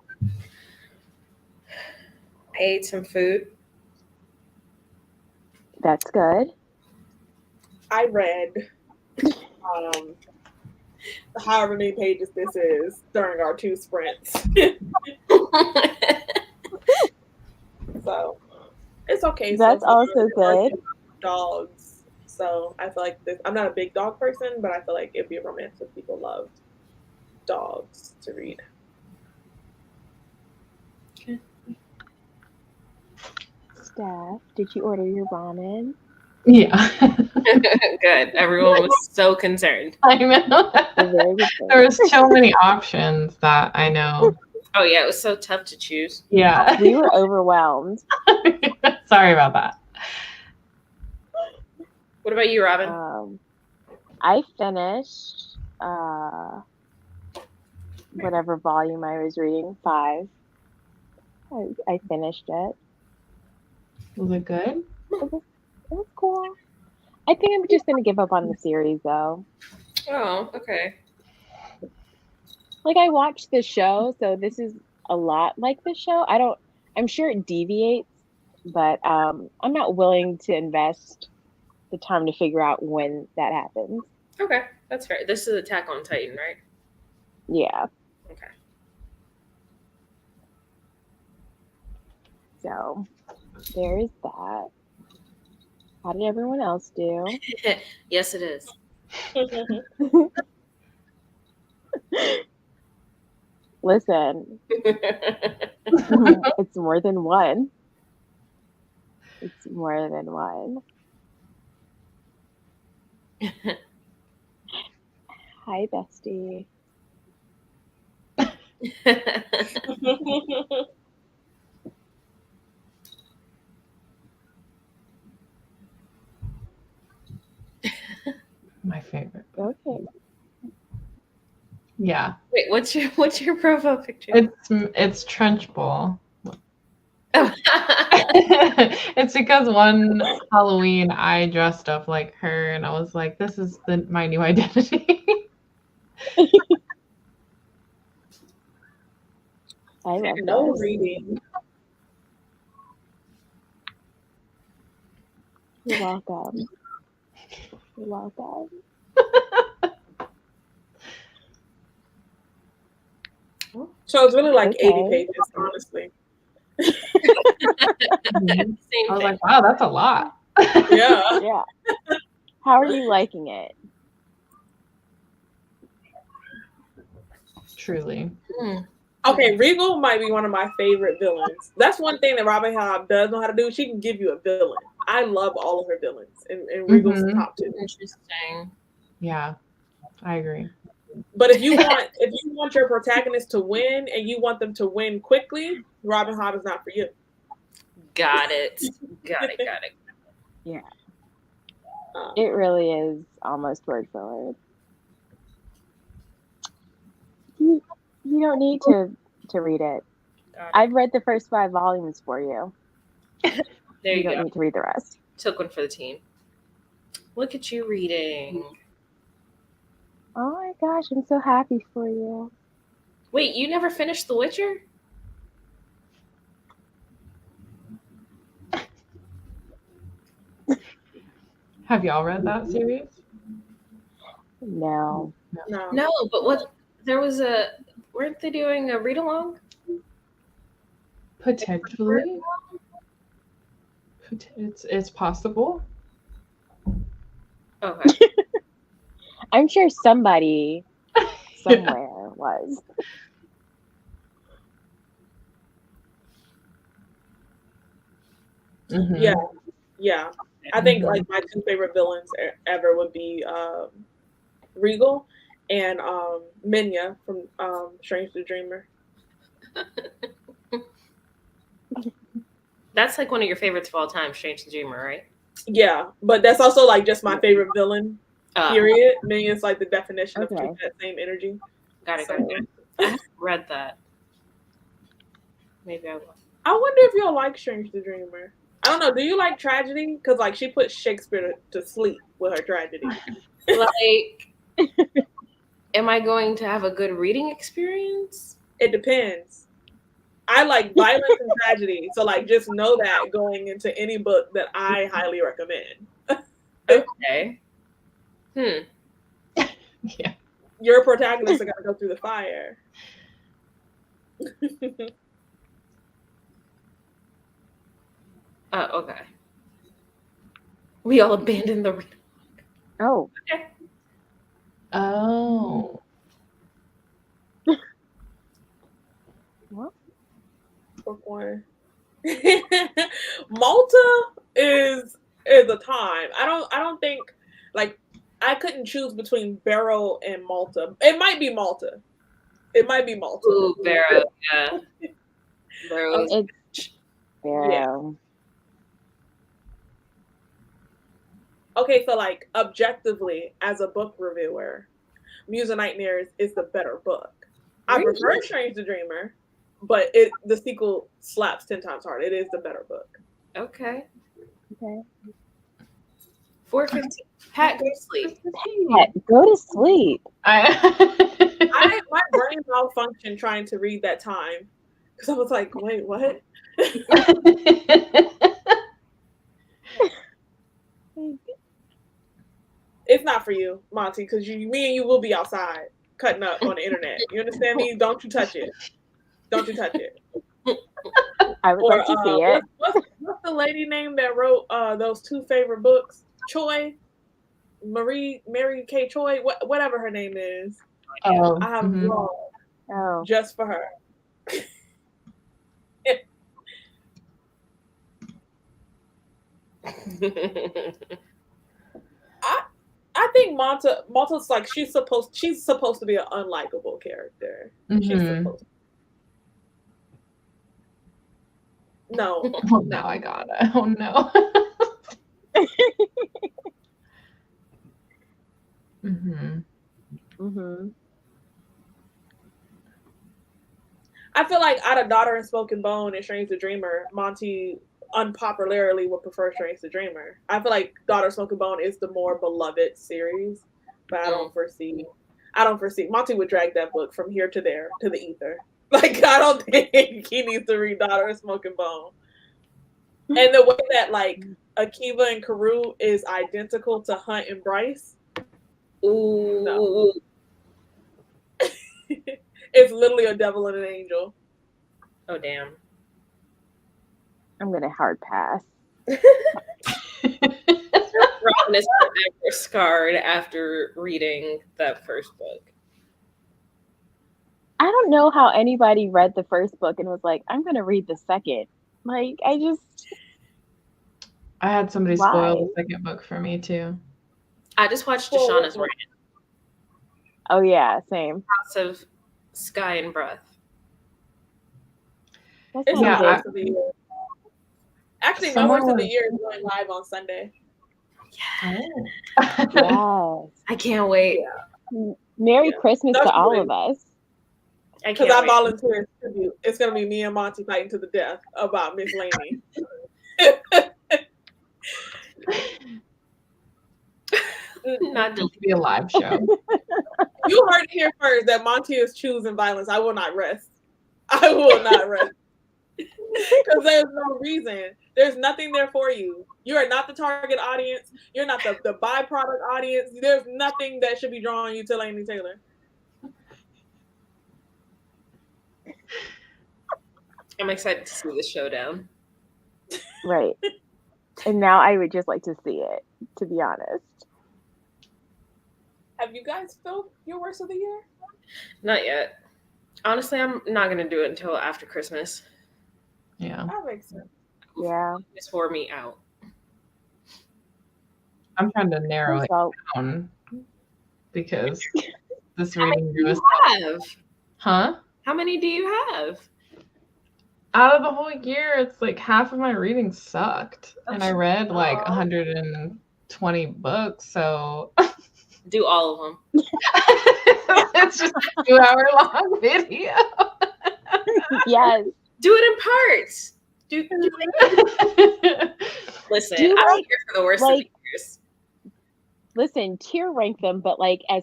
Speaker 5: I ate some food.
Speaker 3: That's good.
Speaker 4: I read however many pages this is during our 2 sprints. So it's okay.
Speaker 3: That's
Speaker 4: so far.
Speaker 3: also good.
Speaker 4: Dogs. So I feel like this. I'm not a big dog person, but I feel like it'd be a romance if people love dogs to read.
Speaker 3: Steph, did you order your ramen?
Speaker 2: Yeah.
Speaker 5: Good. Everyone was so concerned.
Speaker 2: I know.
Speaker 3: A very good
Speaker 2: There
Speaker 3: thing.
Speaker 2: was so many options that I know.
Speaker 5: Oh yeah, it was so tough to choose.
Speaker 2: Yeah.
Speaker 3: We were overwhelmed.
Speaker 2: Sorry about that.
Speaker 5: What about you, Robin?
Speaker 3: I finished whatever volume I was reading, 5. I finished it.
Speaker 2: Was it good?
Speaker 3: It was cool. I think I'm just gonna give up on the series though.
Speaker 5: Oh, okay.
Speaker 3: Like I watched the show, so this is a lot like the show. I'm sure it deviates, but I'm not willing to invest the time to figure out when that happens.
Speaker 5: Okay, that's fair. This is Attack on Titan, right?
Speaker 3: Yeah.
Speaker 5: Okay.
Speaker 3: So there is that. How did everyone else do?
Speaker 5: Yes, it is.
Speaker 3: Listen, it's more than one. It's more than one. Hi, bestie.
Speaker 2: My favorite.
Speaker 3: Okay.
Speaker 2: Yeah.
Speaker 5: Wait, what's your profile picture?
Speaker 2: It's Trenchbull.
Speaker 5: Oh.
Speaker 2: It's because one Halloween I dressed up like her and I was like, this is my new identity.
Speaker 3: I love
Speaker 4: No
Speaker 3: this.
Speaker 4: reading.
Speaker 3: You're welcome. You're welcome.
Speaker 4: So it's really like 80
Speaker 3: Okay.
Speaker 4: pages, honestly.
Speaker 5: Same
Speaker 2: I was
Speaker 5: thing.
Speaker 2: like, wow, that's a lot.
Speaker 4: Yeah.
Speaker 3: Yeah. How are you liking it?
Speaker 2: Truly.
Speaker 4: Okay, Regal might be one of my favorite villains. That's one thing that Robin Hobb does know how to do. She can give you a villain. I love all of her villains, and Regal's
Speaker 2: Mhm.
Speaker 4: top 2.
Speaker 5: Interesting.
Speaker 2: Yeah, I agree.
Speaker 4: But if you want your protagonist to win and you want them to win quickly, Robin Hobb is not for you.
Speaker 5: Got it. Got it.
Speaker 3: Yeah. It really is almost word for word. You don't need to read it.
Speaker 5: Got it.
Speaker 3: I've read the first 5 volumes for you.
Speaker 5: There you
Speaker 3: don't
Speaker 5: go.
Speaker 3: need to read the rest.
Speaker 5: Took one for the team. Look at you reading.
Speaker 3: Oh my gosh, I'm so happy for you.
Speaker 5: Wait, you never finished The Witcher?
Speaker 2: Have y'all read that series?
Speaker 3: No.
Speaker 4: No.
Speaker 5: No, but weren't they doing a read along?
Speaker 2: Potentially. It's possible.
Speaker 5: Okay.
Speaker 3: I'm sure somebody somewhere was.
Speaker 2: Mhm.
Speaker 4: Yeah. I think like my 2 favorite villains ever would be Regal and Minya from Strange the Dreamer.
Speaker 5: That's like one of your favorites of all time, Strange the Dreamer, right?
Speaker 4: Yeah, but that's also like just my favorite villain. Period. Minya's like the definition of
Speaker 3: Okay.
Speaker 4: keeping that same energy.
Speaker 5: Got it. I haven't read that. Maybe I will.
Speaker 4: I wonder if you'll like Strange the Dreamer. I don't know. Do you like tragedy? Because like she put Shakespeare to sleep with her tragedy.
Speaker 5: Like, Am I going to have a good reading experience?
Speaker 4: It depends. I like violence and tragedy, so like just know that going into any book that I highly recommend.
Speaker 5: Okay.
Speaker 2: Yeah.
Speaker 4: Your protagonists are gonna go through the fire.
Speaker 5: Okay. We all abandoned the reading.
Speaker 3: Oh,
Speaker 2: Oh.
Speaker 3: well,
Speaker 4: Book one. Malta is a time. I don't think like I couldn't choose between Barrow and Malta. It might be Malta. It might be Malta.
Speaker 5: Ooh, Barrow. Yeah. Barrow is
Speaker 3: it's Barrow.
Speaker 4: Okay, so like objectively, as a book reviewer, Muse of Nightmares is the better book. I
Speaker 5: Really?
Speaker 4: prefer Strange the Dreamer, but the sequel slaps 10 times harder. It is the better book.
Speaker 5: Okay.
Speaker 3: Okay.
Speaker 5: 4:15. Pat, go to sleep.
Speaker 3: Pat, go to sleep.
Speaker 2: I
Speaker 4: My brain malfunctioned trying to read that time because I was like, wait, what? It's not for you, Monty, because me and you will be outside cutting up on the internet. You understand me? Don't you touch it. Don't you touch it.
Speaker 3: I would like to see it.
Speaker 4: What's the lady name that wrote those two favorite books? Choi? Mary K. Choi? Whatever her name is.
Speaker 2: Oh,
Speaker 4: I have drawn
Speaker 3: Oh,
Speaker 4: just for her. I think Malta's like she's supposed to be an unlikable character. She's supposed to. No.
Speaker 2: Oh, now I got it. Oh no.
Speaker 4: I feel like out of Daughter and Spoken Bone and Strange the Dreamer, Monty unpopularly would prefer Strange the Dreamer. I feel like Daughter of Spoken Bone is the more beloved series, but I don't foresee Monty would drag that book from here to there to the ether. Like I don't think he needs to read Daughter of Smoke and Bone. And the way that like Akiva and Karoo is identical to Hunt and Bryce.
Speaker 5: Ooh.
Speaker 4: No. It's literally a devil and an angel.
Speaker 5: Oh damn.
Speaker 3: I'm gonna hard pass.
Speaker 5: Robin is forever scarred after reading that first book.
Speaker 3: I don't know how anybody read the first book and was like, I'm gonna read the second. Like, I
Speaker 2: had somebody
Speaker 3: Why?
Speaker 2: spoil the second book for me too.
Speaker 5: I just watched Deshaunna's rant,
Speaker 3: Oh yeah, same.
Speaker 5: House of Sky and Breath.
Speaker 3: That
Speaker 4: It's
Speaker 3: sounds
Speaker 2: Yeah,
Speaker 4: most of the year. Actually, my
Speaker 2: Someone
Speaker 4: worst of the
Speaker 2: was-
Speaker 4: year is going live on Sunday.
Speaker 2: Oh.
Speaker 3: yes.
Speaker 5: I can't wait.
Speaker 3: Merry
Speaker 4: Yeah.
Speaker 3: Christmas
Speaker 4: That's
Speaker 3: to all
Speaker 4: really-
Speaker 3: of us.
Speaker 5: I
Speaker 4: Because
Speaker 5: can't
Speaker 4: I
Speaker 5: wait.
Speaker 4: volunteered tribute. It's gonna be me and Monty fighting to the death about Miss Laney.
Speaker 5: Not
Speaker 2: It'll be a live show.
Speaker 4: You heard it here first that Monty is choosing violence. I will not rest. I will not rest. Because there's no reason. There's nothing there for you. You are not the target audience. You're not the byproduct audience. There's nothing that should be drawing you to Lainey Taylor.
Speaker 5: I'm excited to see the showdown.
Speaker 3: Right. And now I would just like to see it, to be honest.
Speaker 4: Have you guys felt your worst of the year?
Speaker 5: Not yet. Honestly, I'm not gonna do it until after Christmas.
Speaker 2: Yeah.
Speaker 4: That makes sense.
Speaker 3: Yeah.
Speaker 5: It's wore me out.
Speaker 2: I'm trying to narrow it
Speaker 3: So,
Speaker 2: down because this
Speaker 5: How many
Speaker 2: reading
Speaker 5: do
Speaker 2: drew us.
Speaker 5: you have?
Speaker 2: Huh?
Speaker 5: How many do you have?
Speaker 2: Out of the whole year, it's like half of my reading sucked. And I read like
Speaker 5: Aw.
Speaker 2: 120 books, so
Speaker 5: Do all of them.
Speaker 2: it's just a 2-hour long video.
Speaker 3: yes.
Speaker 5: Do it in parts. Listen,
Speaker 3: Do
Speaker 5: I'm
Speaker 3: like-
Speaker 5: here for the worst of the
Speaker 3: like-
Speaker 5: years.
Speaker 3: Listen, tier rank them, but like as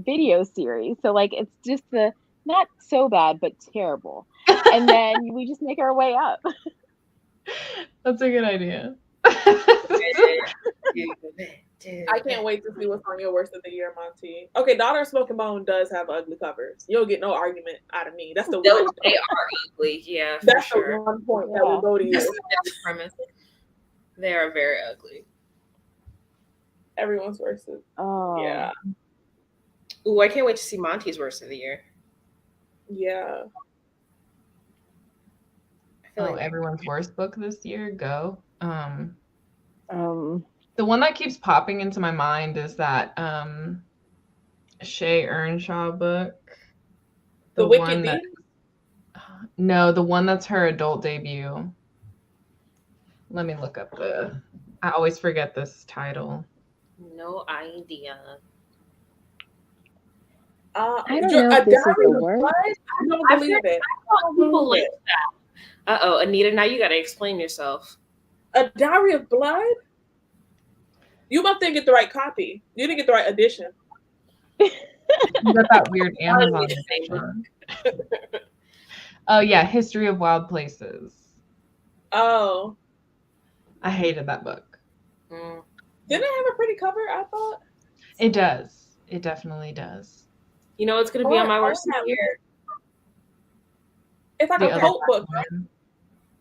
Speaker 3: video series. So like it's just the not so bad but terrible. And then we just make our way up.
Speaker 2: That's a good idea.
Speaker 4: I can't wait to see what's on your worst of the year, Monty. Okay, Daughter of Smoke and Bone does have ugly covers. You'll get no argument out of me. That's the one.
Speaker 5: They are ugly, yeah, for
Speaker 4: That's
Speaker 5: sure.
Speaker 4: the one point that will go to
Speaker 5: That's
Speaker 4: you.
Speaker 5: the premise. They are very ugly.
Speaker 4: Everyone's worst.
Speaker 3: Oh
Speaker 4: Yeah,
Speaker 5: Ooh, I can't wait to see Monty's worst of the year.
Speaker 4: yeah.
Speaker 5: I feel
Speaker 2: Oh,
Speaker 5: like
Speaker 2: everyone's worst book this year. Go.
Speaker 3: Um
Speaker 2: The one that keeps popping into my mind is that Shay Earnshaw book.
Speaker 4: The Wicked
Speaker 2: that,
Speaker 4: Deed?
Speaker 2: no, the one that's her adult debut. Let me look up I always forget this title.
Speaker 5: no idea.
Speaker 3: I don't know if this is the worst.
Speaker 4: I don't
Speaker 5: I've
Speaker 4: believe
Speaker 5: heard-
Speaker 4: it.
Speaker 5: People like that. Uh-oh, Anita, now you gotta explain yourself.
Speaker 4: A Diary of Blood? You must didn't get the right copy. You didn't get the right edition.
Speaker 2: You got that weird Amazon edition. Oh yeah, History of Wild Places.
Speaker 4: Oh.
Speaker 2: I hated that book.
Speaker 5: Mm.
Speaker 4: Didn't it have a pretty cover, I thought?
Speaker 2: It does. It definitely does.
Speaker 5: You know what's gonna be on my worst of the year?
Speaker 4: It's like
Speaker 2: The
Speaker 4: a
Speaker 2: other
Speaker 4: cult book.
Speaker 2: one.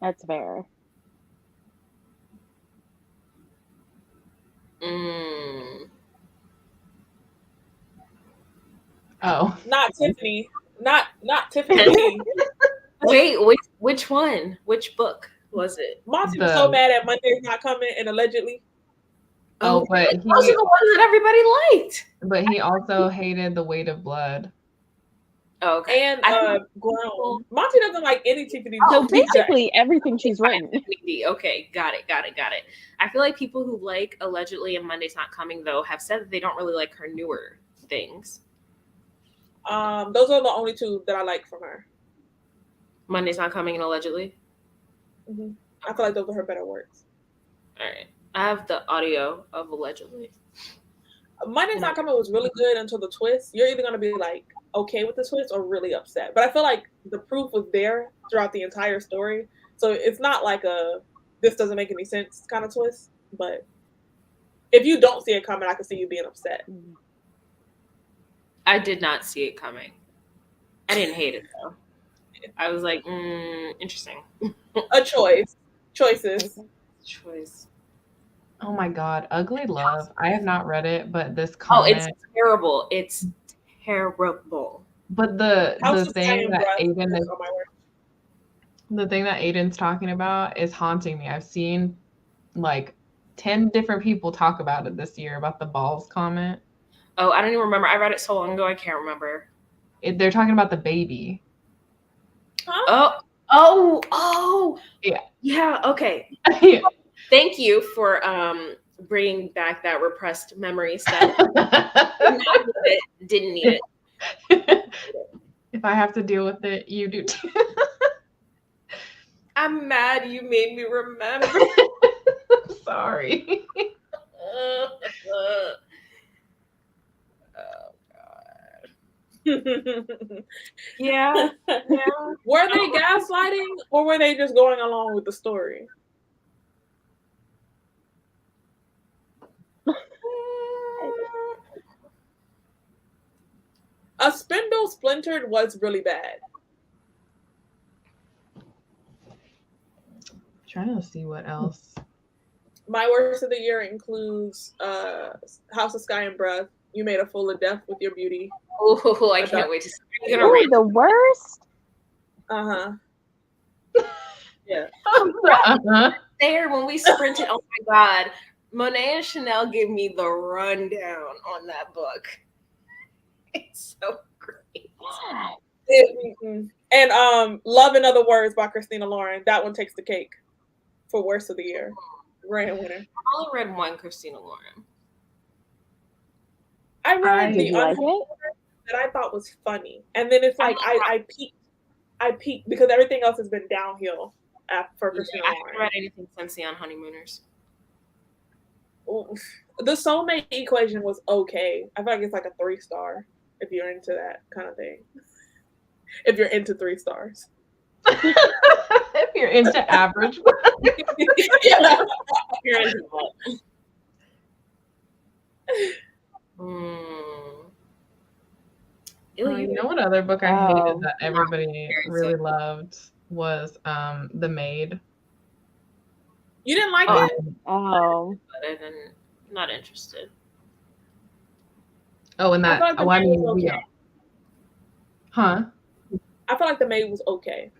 Speaker 3: That's fair.
Speaker 5: Mm.
Speaker 2: Oh.
Speaker 4: Not Tiffany. Not Tiffany.
Speaker 5: Wait, which one? Which book was it?
Speaker 4: Monty was so mad at Monday's not coming and allegedly.
Speaker 2: Oh, but
Speaker 5: those are the ones that everybody liked.
Speaker 2: he also hated The Weight of Blood.
Speaker 5: Oh, okay.
Speaker 4: And
Speaker 5: I
Speaker 4: Grown. Monty doesn't like any Tiffany.
Speaker 3: So basically everything she's written.
Speaker 5: Okay, got it. I feel like people who like Allegedly and Monday's Not Coming, though, have said that they don't really like her newer things.
Speaker 4: Those are the only two that I like from her.
Speaker 5: Monday's Not Coming and Allegedly.
Speaker 4: Mm-hmm. I feel like those are her better works.
Speaker 5: All right. I have the audio of Allegedly.
Speaker 4: Monday's Not Coming was really good until the twist. You're either going to be like okay with the twist or really upset. But I feel like the proof was there throughout the entire story. So it's not like a this doesn't make any sense kind of twist. But if you don't see it coming, I can see you being upset.
Speaker 5: I did not see it coming. I didn't hate it, though. I was like, interesting.
Speaker 4: A choice. Choices.
Speaker 5: Choice.
Speaker 2: Oh my god, Ugly Love. I have not read it, but this comment.
Speaker 5: Oh, it's terrible. It's terrible.
Speaker 2: But the
Speaker 4: House of
Speaker 2: thing
Speaker 4: Sky and
Speaker 2: that
Speaker 4: Breath
Speaker 2: Aiden
Speaker 4: is
Speaker 2: is
Speaker 4: on my word.
Speaker 2: the thing that Aiden's talking about is haunting me. I've seen like 10 different people talk about it this year about the balls comment.
Speaker 5: Oh, I don't even remember. I read it so long ago, I can't remember.
Speaker 2: They're talking about the baby.
Speaker 4: Huh?
Speaker 5: Oh.
Speaker 2: Yeah.
Speaker 5: Yeah, okay.
Speaker 2: Yeah.
Speaker 5: Thank you for bringing back that repressed memory stuff. Didn't need it.
Speaker 2: If I have to deal with it, you do too.
Speaker 5: I'm mad you made me remember.
Speaker 2: Sorry.
Speaker 5: Oh, God. Yeah.
Speaker 4: Were they gaslighting or were they just going along with the story? A Spindle Splintered was really bad.
Speaker 2: Trying to see what else.
Speaker 4: My worst of the year includes House of Sky and Breath. You made a fool of death with your beauty.
Speaker 5: Oh, I can't wait to see. You're gonna
Speaker 3: Ooh,
Speaker 5: rant.
Speaker 3: the worst?
Speaker 4: Uh-huh. Yeah.
Speaker 2: Uh-huh.
Speaker 5: There when we sprinted. Oh my God, Monet and Chanel gave me the rundown on that book. It's so great.
Speaker 4: And Love in Other Words by Christina Lauren. That one takes the cake for worst of the year. Grand winner.
Speaker 5: I only read one Christina Lauren.
Speaker 4: I read
Speaker 3: Did
Speaker 4: the
Speaker 3: you like it?
Speaker 4: that I thought was funny, and then it's like I peaked because everything else has been downhill for Christina
Speaker 5: I haven't
Speaker 4: Lauren.
Speaker 5: read anything since The On Honeymooners.
Speaker 4: Oof. The Soulmate Equation was okay. I feel like it's like a 3-star. if you're into that kind of thing. If you're into 3 stars.
Speaker 2: If you're into average.
Speaker 4: Yeah.
Speaker 5: You're into that.
Speaker 2: You know what other book I hated that everybody
Speaker 5: Very
Speaker 2: really
Speaker 5: sick.
Speaker 2: loved was The Maid.
Speaker 4: You didn't like
Speaker 5: Oh,
Speaker 4: it?
Speaker 3: Oh,
Speaker 5: But I didn't. Not interested.
Speaker 2: Oh, and that
Speaker 4: I thought The
Speaker 2: I
Speaker 4: Maid
Speaker 2: mean,
Speaker 4: was
Speaker 2: we
Speaker 4: okay.
Speaker 2: Huh?
Speaker 4: I feel like The Maid was okay.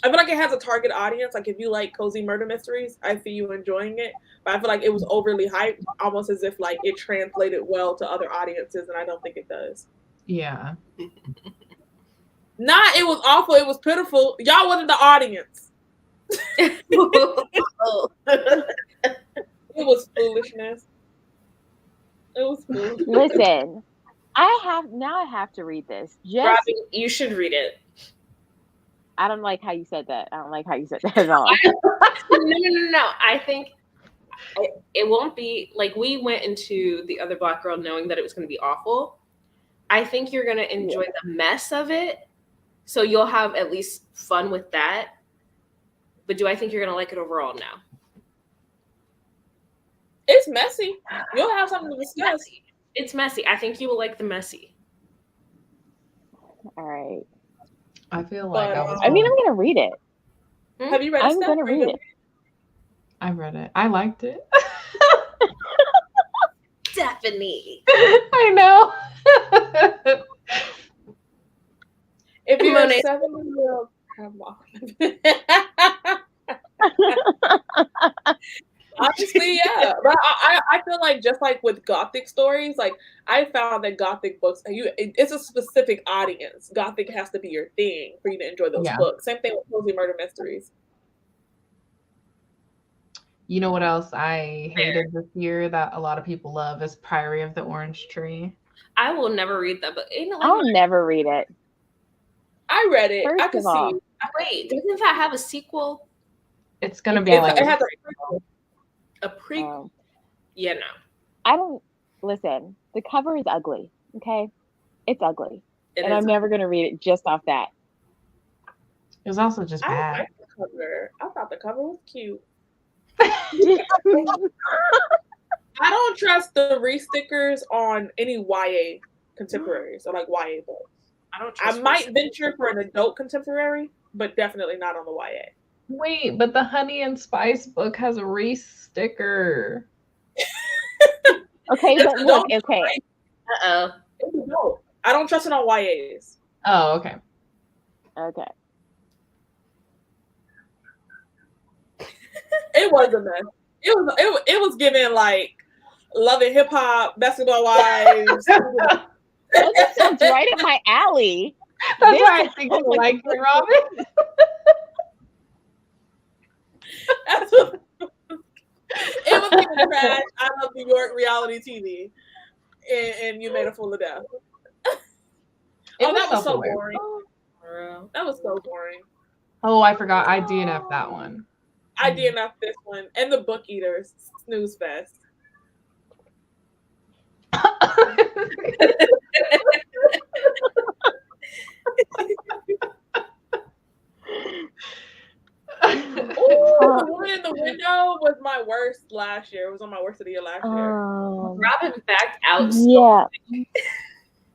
Speaker 4: I feel like it has a target audience. Like if you like cozy murder mysteries, I see you enjoying it. But I feel like it was overly hyped, almost as if like it translated well to other audiences, and I don't think it does.
Speaker 2: Yeah.
Speaker 4: Nah, it was awful. It was pitiful. Y'all wasn't the audience. It was foolishness. It was foolish.
Speaker 3: listen. I have to read this. Just
Speaker 5: Robin, you should read it.
Speaker 3: I don't like how you said that. I don't like how you said that at all.
Speaker 5: No. I think it won't be like we went into The Other Black Girl knowing that it was going to be awful. I think you're going to enjoy the mess of it. So you'll have at least fun with that. But do I think you're going to like it overall? No.
Speaker 4: It's messy. You'll have something to discuss.
Speaker 5: It's messy. I think you will like the messy.
Speaker 3: All right.
Speaker 2: I feel like
Speaker 4: But,
Speaker 2: I was.
Speaker 3: I mean, I'm gonna read it.
Speaker 4: Have you read it?
Speaker 3: I'm
Speaker 4: Steph?
Speaker 3: gonna
Speaker 4: Are you
Speaker 3: read it.
Speaker 2: I read it. I liked it.
Speaker 5: Stephanie.
Speaker 2: I know.
Speaker 4: If you're
Speaker 5: Monet.
Speaker 4: 7-year-old, come on. Honestly, yeah. But I feel like just like with Gothic stories, like I found that Gothic books, it's a specific audience. Gothic has to be your thing for you to enjoy those
Speaker 2: Yeah.
Speaker 4: books. Same thing with cozy murder mysteries.
Speaker 2: You know what else I hated this year that a lot of people love is Priory of the Orange Tree.
Speaker 5: I will never read that, but ain't it
Speaker 3: I'll never read it.
Speaker 4: I read it.
Speaker 3: First
Speaker 4: I could
Speaker 3: of all,
Speaker 4: see.
Speaker 5: wait, doesn't that have a sequel?
Speaker 2: It's gonna be
Speaker 4: It
Speaker 2: like
Speaker 4: has a prequel.
Speaker 5: A prequel?
Speaker 3: um,
Speaker 5: Yeah, no.
Speaker 3: I don't listen. The cover is ugly. Okay, it's ugly,
Speaker 5: It
Speaker 3: and
Speaker 5: is.
Speaker 3: I'm never gonna read it just off that.
Speaker 2: it was also just
Speaker 4: I
Speaker 2: bad.
Speaker 4: liked the cover. I thought the cover was cute.
Speaker 3: Oh,
Speaker 4: I don't trust the re-stickers on any YA contemporaries or like YA books.
Speaker 5: I don't
Speaker 4: I
Speaker 5: trust
Speaker 4: might
Speaker 5: myself.
Speaker 4: venture for an adult contemporary, but definitely not on the YA.
Speaker 2: Wait, but the Honey and Spice book has a Reese sticker.
Speaker 3: Okay,
Speaker 4: It's
Speaker 3: but look,
Speaker 4: adult.
Speaker 3: okay,
Speaker 5: Uh-oh.
Speaker 4: It's adult. I don't trust it on YAs.
Speaker 2: Oh, okay.
Speaker 3: okay.
Speaker 4: It was a mess. It was giving like Love and Hip Hop, Basketball Wives.
Speaker 3: Well, that sounds right up my alley.
Speaker 2: That's
Speaker 3: This
Speaker 2: why I think you
Speaker 3: sounds like
Speaker 2: like
Speaker 3: a
Speaker 2: it, Robin.
Speaker 4: That's what, it was giving trash. I love New York reality TV, and you made a fool of death.
Speaker 2: It
Speaker 4: That was so
Speaker 2: self-aware.
Speaker 4: boring. That was so boring.
Speaker 2: Oh, I forgot. I DNF that one.
Speaker 4: I DNF this one and the Book Eaters snooze fest. The Woman in the Window was my worst last year. It was on my worst of the year last year.
Speaker 5: Robin backed out.
Speaker 3: Yeah.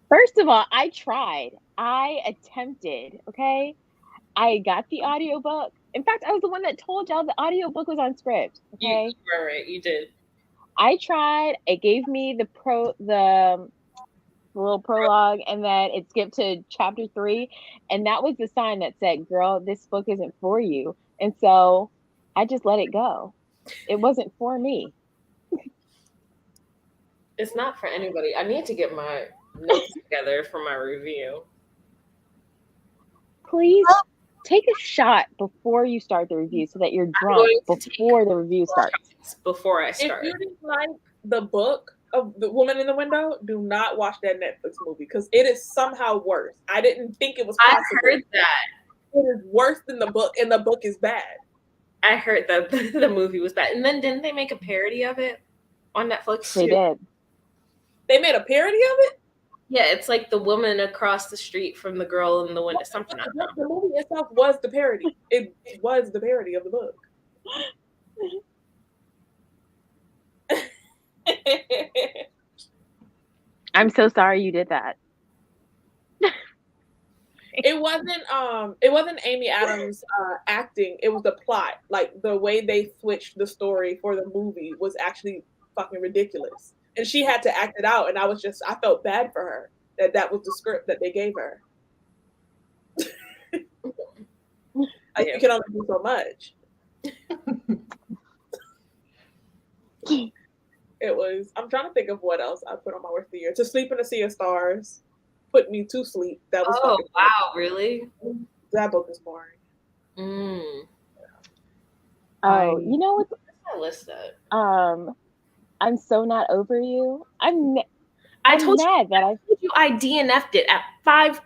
Speaker 3: First of all, I tried. I attempted, okay? I got the audiobook. In fact, I was the one that told y'all the audiobook was on script, okay?
Speaker 5: You were right. You did.
Speaker 3: I tried. It gave me the little prologue, and then it skipped to chapter 3, and that was the sign that said, "Girl, this book isn't for you." And so I just let it go. It wasn't for me.
Speaker 5: It's not for anybody. I need to get my notes together for my review.
Speaker 3: Please take a shot before you start the review so that you're drunk
Speaker 5: going to
Speaker 3: before the review starts.
Speaker 5: Before I
Speaker 4: If
Speaker 5: start.
Speaker 4: you didn't like the book of The Woman in the Window, do not watch that Netflix movie because it is somehow worse. I didn't think it was
Speaker 5: I
Speaker 4: possible.
Speaker 5: heard that.
Speaker 4: It is worse than the book, and the book is bad.
Speaker 5: I heard that the movie was bad. And then didn't they make a parody of it on Netflix
Speaker 3: They
Speaker 5: too?
Speaker 3: did.
Speaker 4: They made a parody of it?
Speaker 5: Yeah, it's like the woman across the street from the girl in the window. Something I don't know.
Speaker 4: The movie itself was the parody. It was the parody of the book.
Speaker 3: I'm so sorry you did that.
Speaker 4: It wasn't Amy Adams acting. It was the plot. Like the way they switched the story for the movie was actually fucking ridiculous. And she had to act it out, and I felt bad for her that was the script that they gave her. Like, you can only do so much. It was. I'm trying to think of what else I put on my worst of the year. To Sleep in a Sea of Stars put me to sleep. That was.
Speaker 5: Oh wow, really?
Speaker 4: That book is boring.
Speaker 3: Oh, you know what?
Speaker 5: I list that.
Speaker 3: I'm so not over you. I'm
Speaker 5: I told
Speaker 3: mad that
Speaker 5: I DNF'd it at 5%.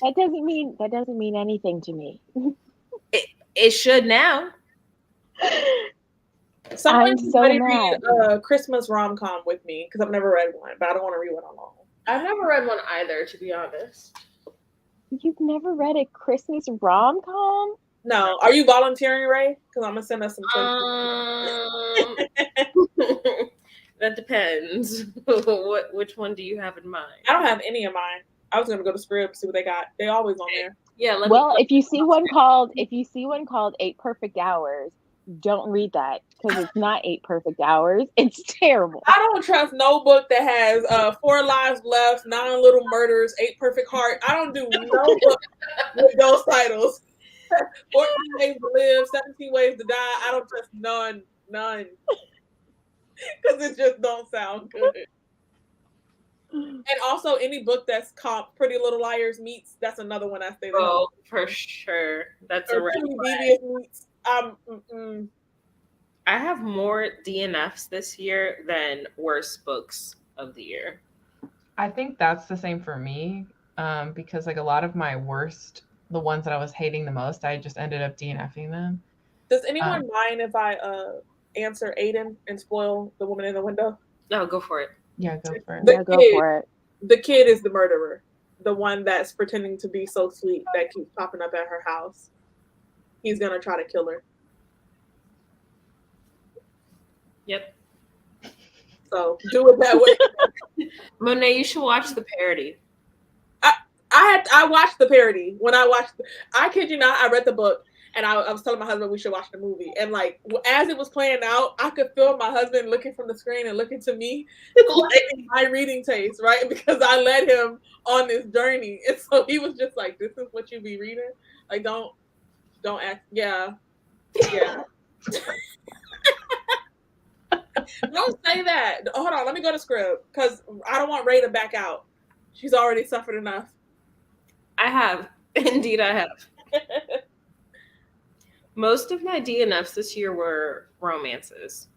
Speaker 3: that doesn't mean anything to me.
Speaker 5: It should now.
Speaker 4: Someone
Speaker 3: I'm so
Speaker 4: ready
Speaker 3: mad.
Speaker 4: read a Christmas rom-com with me because I've never read one, but I don't want to read one alone.
Speaker 5: I've never read one either, to be honest.
Speaker 3: You've never read a Christmas rom-com?
Speaker 4: No, are you volunteering, Ray? Because I'm gonna send us some.
Speaker 5: That depends. Which one do you have in mind?
Speaker 4: I don't have any of mine. I was gonna go to Scribd, see what they got. They always on there.
Speaker 5: Yeah.
Speaker 3: Well, if you see one called 8 Perfect Hours, don't read that because it's not 8 Perfect Hours. It's terrible.
Speaker 4: I don't trust no book that has 4 Lives Left, 9 Little Murders, 8 Perfect Heart. I don't do no book with those titles. 14 Ways to Live, 17 Ways to Die. I don't trust none. Because it just don't sound good. And also any book that's called Pretty Little Liars meets, that's another one I stay there.
Speaker 5: Oh, for sure. That's a red flag.
Speaker 4: Devious meets.
Speaker 5: I have more DNFs this year than worst books of the year.
Speaker 2: I think that's the same for me, because like a lot of my worst, the ones that I was hating the most, I just ended up DNFing them.
Speaker 4: Does anyone mind if I answer Aiden and spoil the woman in the window?
Speaker 5: No, go for it.
Speaker 2: Yeah, go for it.
Speaker 3: Yeah, go for it.
Speaker 4: The kid is the murderer. The one that's pretending to be so sweet that keeps popping up at her house. He's gonna try to kill her.
Speaker 5: Yep.
Speaker 4: So do it that way.
Speaker 5: Monet, you should watch the parody.
Speaker 4: I watched the parody. When I kid you not, I read the book and I was telling my husband we should watch the movie. And like as it was playing out, I could feel my husband looking from the screen and looking to me, like my reading taste, right? Because I led him on this journey, and so he was just like, "This is what you be reading? Like, don't act, yeah." Don't say that. Hold on, let me go to Scribd because I don't want Ray to back out. She's already suffered enough.
Speaker 5: I have. Indeed, I have. Most of my DNFs this year were romances,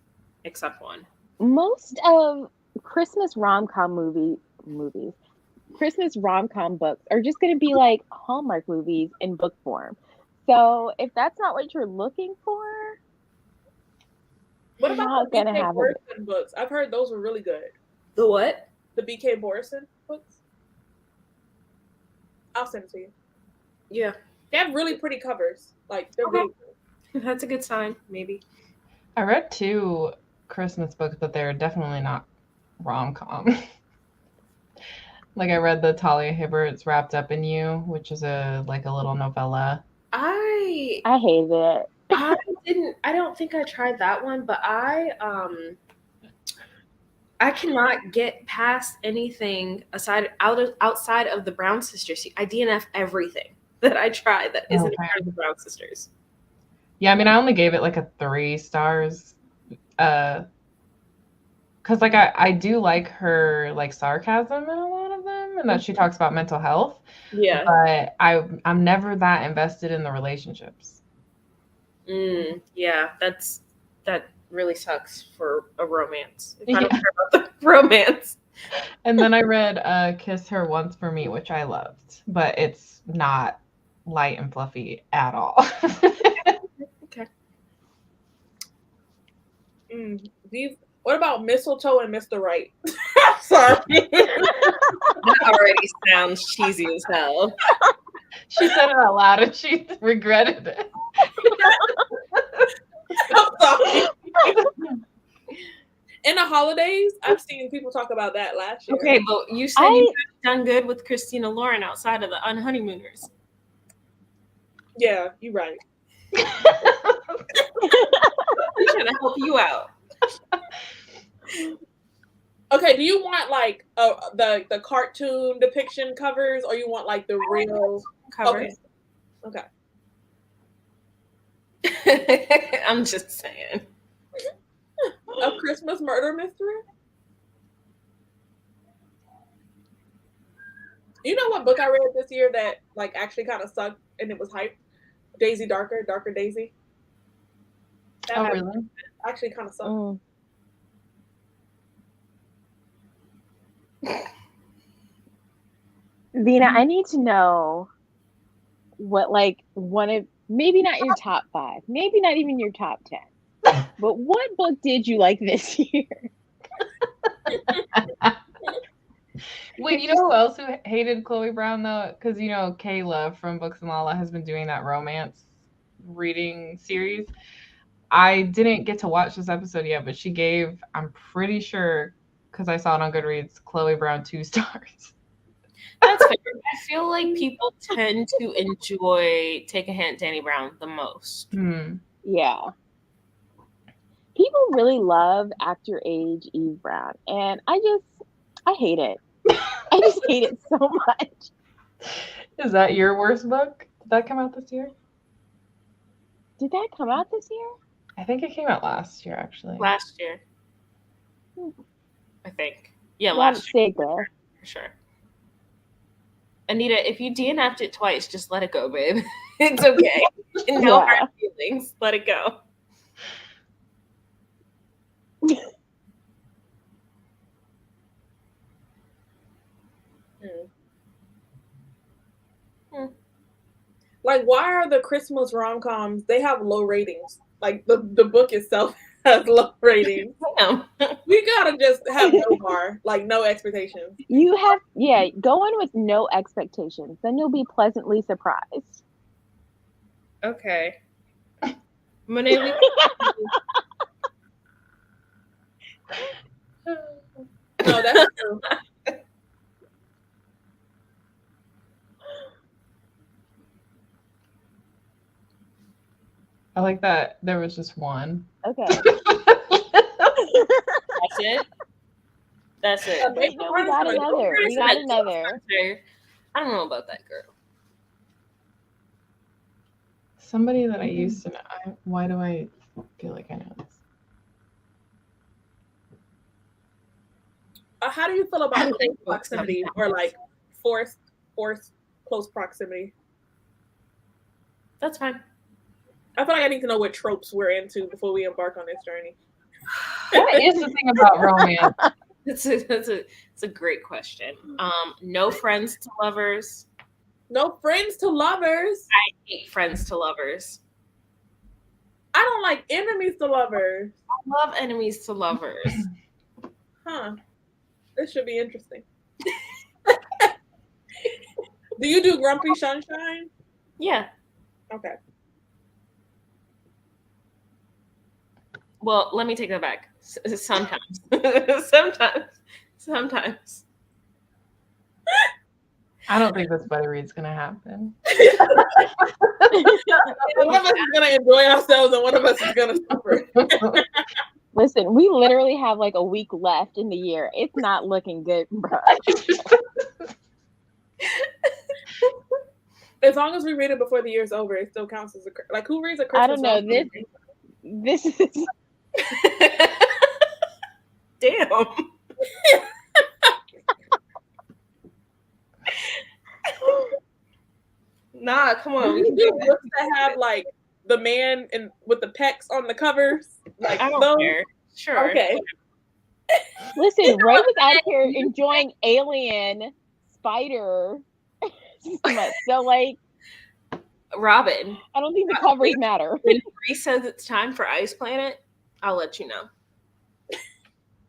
Speaker 5: except one.
Speaker 3: Most of Christmas rom-com movies, Christmas rom-com books are just going to be like Hallmark movies in book form. So if that's not what you're looking for,
Speaker 4: What
Speaker 3: you're
Speaker 4: about
Speaker 3: not
Speaker 4: the
Speaker 3: gonna
Speaker 4: B.K.
Speaker 3: have it.
Speaker 4: Borison books? I've heard those were really good.
Speaker 5: The what?
Speaker 4: The B.K. Borison books. I'll send it to you.
Speaker 5: Yeah.
Speaker 4: They have really pretty covers. Like they're
Speaker 5: Okay.
Speaker 4: really good.
Speaker 5: That's a good sign, maybe.
Speaker 2: I read 2 Christmas books, but they're definitely not rom-com. Like I read the Talia Hibbert's Wrapped Up in You, which is a little novella.
Speaker 5: I
Speaker 3: hate it.
Speaker 5: I don't think I tried that one, but I cannot get past anything outside of the Brown Sisters. I DNF everything that I try that isn't
Speaker 2: Okay.
Speaker 5: part of the Brown Sisters.
Speaker 2: Yeah, I mean, I only gave it like a 3 stars, because like I do like her like sarcasm in a lot of them, and that she talks about mental health.
Speaker 5: Yeah.
Speaker 2: But I'm never that invested in the relationships.
Speaker 5: Yeah, that really sucks for a romance. If I don't care about the romance.
Speaker 2: And then I read Kiss Her Once for Me, which I loved, but it's not light and fluffy at all.
Speaker 5: Okay.
Speaker 4: What about Mistletoe and Mr. Right? Sorry.
Speaker 2: I
Speaker 5: already sounds cheesy as hell.
Speaker 2: She said it out loud and she regretted it.
Speaker 4: I'm sorry. In the holidays, I've seen people talk about that last year.
Speaker 5: Okay, but you said you had done good with Christina Lauren outside of the Unhoneymooners.
Speaker 4: Yeah, you're right.
Speaker 5: I'm trying to help you out.
Speaker 4: Okay, do you want like the cartoon depiction covers, or you want like the real
Speaker 5: Covers.
Speaker 4: Okay.
Speaker 5: I'm just saying.
Speaker 4: A Christmas murder mystery? You know what book I read this year that like actually kind of sucked and it was hype? Daisy Darker Daisy. That
Speaker 2: Oh, really?
Speaker 4: actually kind of sucked.
Speaker 3: Mm. Vina, I need to know what like one of maybe not your top 5, maybe not even your top 10, but what book did you like this year?
Speaker 2: Wait, you know who else who hated Chloe Brown though? Because you know Kayla from Books and Lala has been doing that romance reading series. I didn't get to watch this episode yet, but she gave, I'm pretty sure, because I saw it on Goodreads, Chloe Brown 2 stars.
Speaker 5: That's fair. I feel like people tend to enjoy Take a Hint, Danny Brown the most.
Speaker 3: Yeah. People really love Act Your Age Eve Brown, and I hate it. I just hate it so much.
Speaker 2: Is that your worst book? Did that come out this year?
Speaker 3: Did that come out this year?
Speaker 2: I think it came out last year, actually.
Speaker 5: Last year. I think. Yeah,
Speaker 3: Well,
Speaker 5: last year.
Speaker 3: Sega.
Speaker 5: For sure. Anita, if you DNF'd it twice, just let it go, babe. It's okay. No
Speaker 3: Yeah.
Speaker 5: hard feelings. Let it go.
Speaker 4: Like, why are the Christmas rom-coms, they have low ratings? Like, the book itself has low ratings.
Speaker 5: Damn.
Speaker 4: We gotta just have no bar, like, no expectations.
Speaker 3: You have, yeah, go in with no expectations. Then you'll be pleasantly surprised.
Speaker 5: Okay. Monet,
Speaker 4: No, that's true.
Speaker 2: I like that there was just one.
Speaker 3: Okay.
Speaker 5: that's it. That's it.
Speaker 3: Wait, no, we got another. We got another.
Speaker 5: I don't know about that girl.
Speaker 2: Somebody that I used to know. Why do I feel like I know this?
Speaker 4: How do you feel about
Speaker 5: I
Speaker 4: close
Speaker 5: think
Speaker 4: proximity or like forced close proximity?
Speaker 5: That's fine.
Speaker 4: I feel like I need to know what tropes we're into before we embark on this journey.
Speaker 2: That is the thing about romance.
Speaker 5: It's a great question. No friends to lovers.
Speaker 4: No friends to lovers.
Speaker 5: I hate friends to lovers.
Speaker 4: I don't like enemies to lovers.
Speaker 5: I love enemies to lovers.
Speaker 4: Huh. This should be interesting. Do you do Grumpy Sunshine?
Speaker 5: Yeah.
Speaker 4: Okay.
Speaker 5: Well, let me take that back. Sometimes. Sometimes.
Speaker 2: I don't think this buddy read's gonna happen.
Speaker 4: One of us is gonna enjoy ourselves and one of us is gonna suffer.
Speaker 3: Listen, we literally have like a week left in the year. It's not looking good, bro.
Speaker 4: As long as we read it before the year's over, it still counts as like who reads a Christmas?
Speaker 3: I don't know.
Speaker 4: rom-com?
Speaker 3: This is
Speaker 5: Damn. Nah, come on.
Speaker 4: You do books that have like the man and with the pecs on the covers. Like
Speaker 5: I don't
Speaker 4: those?
Speaker 5: care. Sure.
Speaker 4: Okay.
Speaker 3: listen. Ray was out here enjoying Alien Spider. So like,
Speaker 5: Robin,
Speaker 3: I don't think the covers matter.
Speaker 5: when Bree says it's time for Ice Planet, I'll let you know.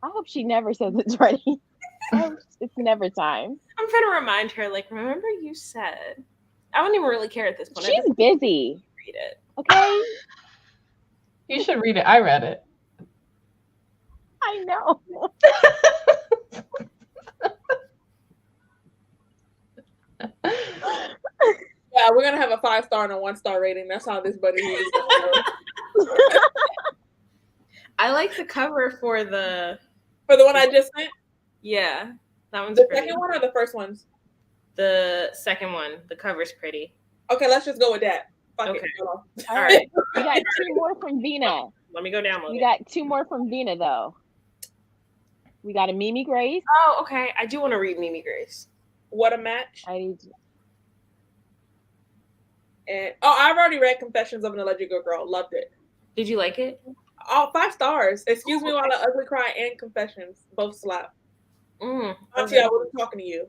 Speaker 3: I hope she never says it's ready. It's never time.
Speaker 5: I'm trying to remind her, like, remember you said. I don't even really care at this point. I
Speaker 3: She's
Speaker 5: just
Speaker 3: busy.
Speaker 5: read it.
Speaker 3: Okay.
Speaker 2: You should read it. I read it.
Speaker 3: I know.
Speaker 4: Yeah, we're gonna have a 5-star and a 1-star rating. That's how this buddy is.
Speaker 5: I like the cover for the
Speaker 4: one I just sent.
Speaker 5: yeah. That one's
Speaker 4: The
Speaker 5: pretty.
Speaker 4: second one or the first ones?
Speaker 5: The second one. The cover's pretty.
Speaker 4: Okay, let's just go with that. Fuck
Speaker 5: Okay.
Speaker 4: it. Hold on.
Speaker 5: All right.
Speaker 3: We got 2 more from Vina.
Speaker 5: Let me go download
Speaker 3: We
Speaker 5: it.
Speaker 3: got 2 more from Vina though. We got a Mimi Grace.
Speaker 5: Oh, okay. I do want to read Mimi Grace.
Speaker 4: What a match.
Speaker 3: I need to,
Speaker 4: And I've already read Confessions of an Alleged Good Girl. Loved it.
Speaker 5: Did you like it?
Speaker 4: All 5 stars. Excuse me while I ugly cry and Confessions both slap. Auntie, I wasn't talking to you.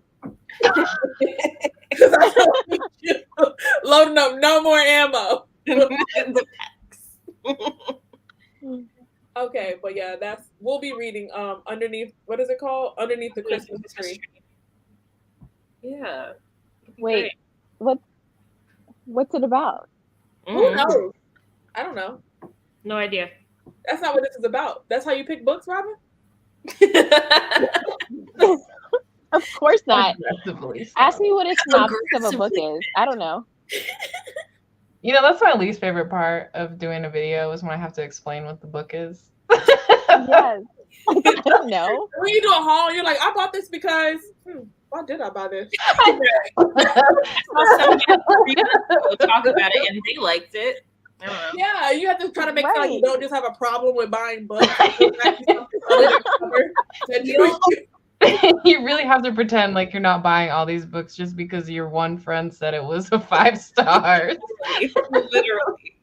Speaker 4: Because I don't need you loading up no more ammo.
Speaker 5: The packs.
Speaker 4: Okay, but yeah, we'll be reading underneath, what is it called? Underneath the Christmas tree.
Speaker 5: Yeah.
Speaker 3: wait. What's it about?
Speaker 4: Who knows? I don't know.
Speaker 5: No idea.
Speaker 4: That's not what this is about. That's how you pick books, Robin?
Speaker 3: Of course not.
Speaker 2: Aggressively so.
Speaker 3: Ask me what a synopsis of a book is. I don't know.
Speaker 2: You know, that's my least favorite part of doing a video is when I have to explain what the book is.
Speaker 3: Yes. I don't know.
Speaker 4: When you do a haul, you're like, I bought this because, why did I buy this?
Speaker 5: We'll talk about it and they liked it. I don't know.
Speaker 4: Yeah, you have to try to make sure like, you
Speaker 3: Right.
Speaker 4: don't just have a problem with buying books.
Speaker 2: You really have to pretend like you're not buying all these books just because your one friend said it was a 5 stars.
Speaker 5: Literally.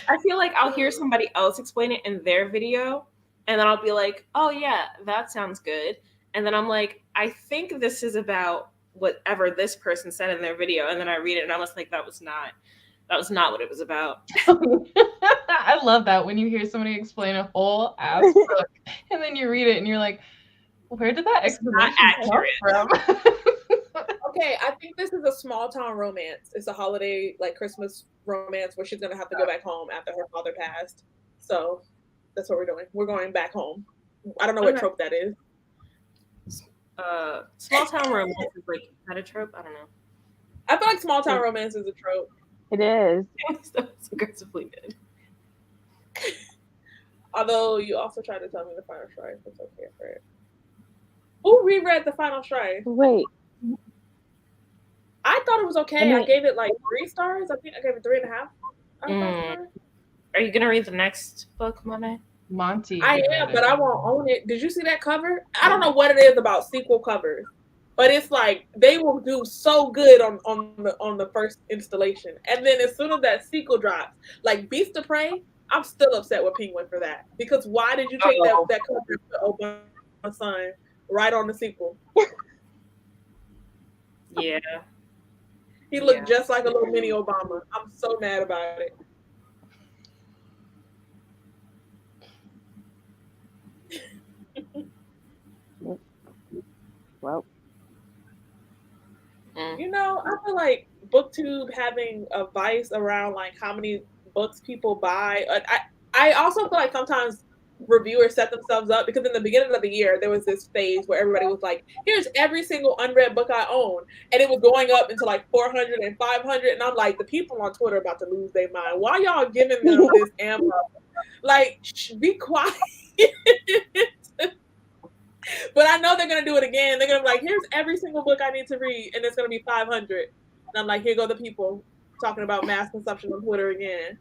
Speaker 5: I feel like I'll hear somebody else explain it in their video, and then I'll be like, oh yeah, that sounds good. And then I'm like, I think this is about whatever this person said in their video. And then I read it and I was like, that was not what it was about.
Speaker 2: I love that when you hear somebody explain a whole ass book and then you read it and you're like, where did that explanation come from?
Speaker 4: Okay, I think this is a small town romance. It's a holiday, like Christmas romance where she's going to have to go back home after her father passed. So that's what we're doing. We're going back home. I don't know what
Speaker 5: Okay.
Speaker 4: trope that is.
Speaker 5: Small town romance is like, is that a trope? I don't know.
Speaker 4: I feel like small town romance is a trope.
Speaker 3: It is.
Speaker 5: That's aggressively good.
Speaker 4: Although you also tried to tell me the Final Strife. It's okay for it. Who reread the Final Strife?
Speaker 3: Wait.
Speaker 4: I thought it was okay.
Speaker 3: I mean-
Speaker 4: I gave it like 3 stars. I think I gave it 3.5.
Speaker 5: Are you gonna read the next book, Monet?
Speaker 2: Monty.
Speaker 4: I am, but I won't own it. Did you see that cover? I don't know what it is about sequel covers, but it's like they will do so good on the first installation, and then as soon as that sequel drops, like Beast of Prey, I'm still upset with Penguin for that because why did you take that cover and put Obama's son right on the sequel?
Speaker 5: Yeah.
Speaker 4: He looked just like a little mini Obama. I'm so mad about it.
Speaker 3: Well,
Speaker 4: You know, I feel like BookTube having a vice around like how many books people buy. I also feel like sometimes reviewers set themselves up because in the beginning of the year there was this phase where everybody was like, here's every single unread book I own, and it was going up into like 400 and 500, and I'm like, the people on Twitter are about to lose their mind. Why y'all giving them this ammo? Like, be quiet. But I know they're gonna do it again. They're gonna be like, here's every single book I need to read, and it's gonna be 500. And I'm like, here go the people talking about mass consumption on Twitter again.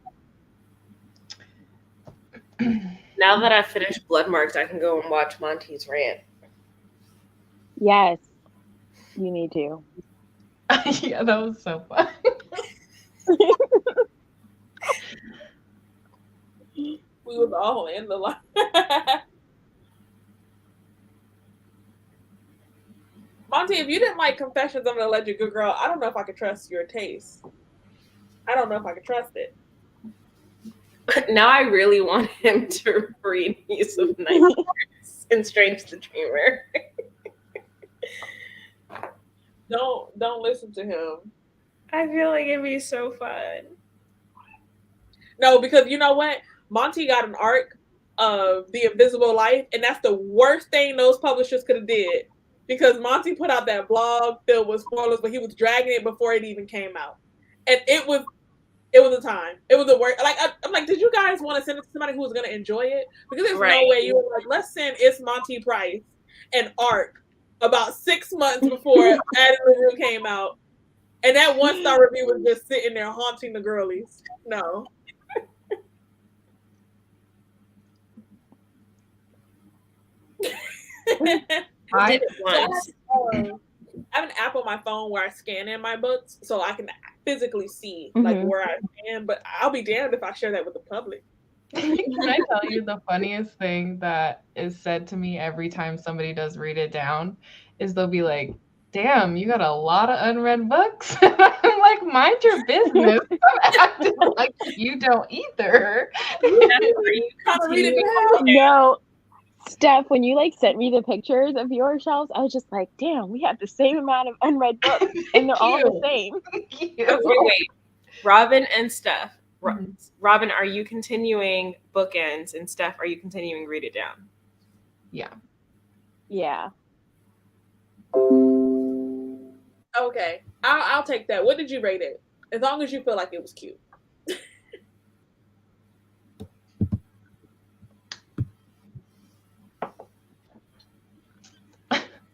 Speaker 5: Now that I've finished Bloodmarked, I can go and watch Monty's rant.
Speaker 3: yes. You need to.
Speaker 2: Yeah, that was so fun.
Speaker 4: We was all in the line. Monty, if you didn't like Confessions of an Alleged Good Girl, I don't know if I could trust your taste. I don't know if I could trust it.
Speaker 5: Now I really want him to read Use of Nightmares and Strange the Dreamer.
Speaker 4: Don't listen to him.
Speaker 5: I feel like it'd be so fun.
Speaker 4: No, because you know what? Monty got an arc of The Invisible Life, and that's the worst thing those publishers could have did. Because Monty put out that blog filled with spoilers, but he was dragging it before it even came out. And it was a time. It was the worst. Like I'm like, did you guys want to send it to somebody who was gonna enjoy it? Because there's no way you were like, let's send It's Monty Price an arc about 6 months before Adam Review came out. And that 1-star review was just sitting there haunting the girlies. No.
Speaker 5: I did it once.
Speaker 4: I have an app on my phone where I scan in my books so I can physically see like where I am, but I'll be damned if I share that with the public.
Speaker 2: Can I tell you the funniest thing that is said to me every time somebody does read it down is they'll be like, damn, you got a lot of unread books. I'm like, mind your business. I'm acting like you don't either.
Speaker 3: No, Steph, when you like sent me the pictures of your shelves, I was just like, damn, we have the same amount of unread books and they're all the same.
Speaker 5: Wait. Robin and Steph. Robin, are you continuing Bookends? And Steph, are you continuing Read It Down?
Speaker 2: Yeah.
Speaker 3: Yeah.
Speaker 4: Okay, I'll take that. What did you rate it? As long as you feel like it was cute.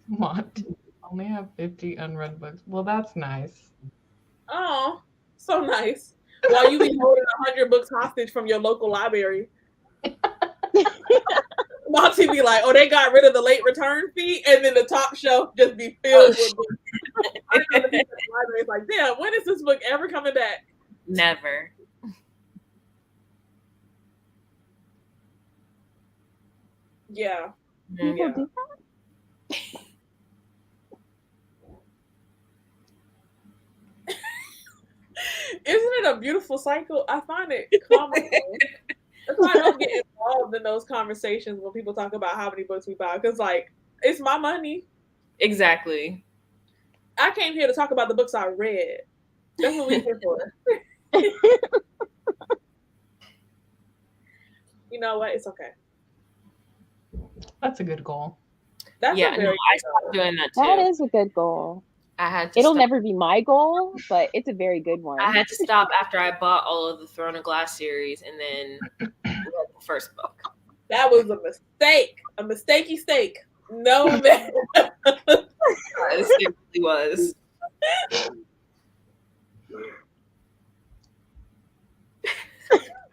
Speaker 2: What? Only have 50 unread books. Well, that's nice.
Speaker 4: Oh, so nice. While you be holding 100 books hostage from your local library. Monty be like, oh, they got rid of the late return fee, and then the top shelf just be filled with books. I know the people in the library is like, damn, when is this book ever coming back?
Speaker 5: Never.
Speaker 4: Yeah.
Speaker 3: People
Speaker 4: Yeah.
Speaker 3: do that?
Speaker 4: Isn't it a beautiful cycle? I find it comical. That's why I don't get involved in those conversations when people talk about how many books we buy. Because, like, it's my money.
Speaker 5: Exactly.
Speaker 4: I came here to talk about the books I read. That's what we're here for. You know what? It's okay.
Speaker 2: That's a good goal.
Speaker 4: That's
Speaker 5: Yeah,
Speaker 4: a
Speaker 5: no,
Speaker 4: very
Speaker 5: I stopped doing that too.
Speaker 3: That is a good goal.
Speaker 5: I had to
Speaker 3: It'll
Speaker 5: stop.
Speaker 3: never be my goal, but it's a very good one.
Speaker 5: I had to stop after I bought all of the Throne of Glass series and then read the first book.
Speaker 4: That was a mistake. A mistakey steak. No, man.
Speaker 5: It really was.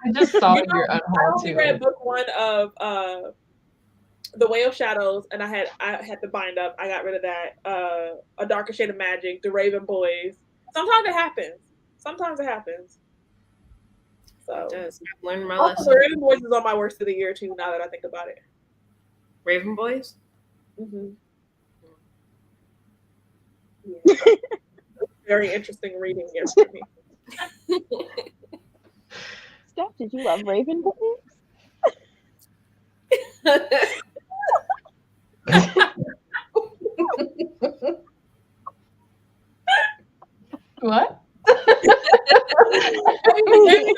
Speaker 2: I just saw
Speaker 4: You know,
Speaker 2: your
Speaker 4: I
Speaker 2: unhaul
Speaker 4: only
Speaker 2: too.
Speaker 4: read book 1 of The Way of Shadows, and I had to bind up. I got rid of that. A Darker Shade of Magic, The Raven Boys. Sometimes it happens. So
Speaker 5: It does. I've learned my
Speaker 4: also, The
Speaker 5: lesson.
Speaker 4: Raven Boys is on my worst of the year too. Now that I think about it.
Speaker 5: Raven Boys?
Speaker 4: Mm-hmm. Yeah. Very interesting reading here for me.
Speaker 3: Steph, did you love Raven Boys?
Speaker 2: What?
Speaker 4: Maybe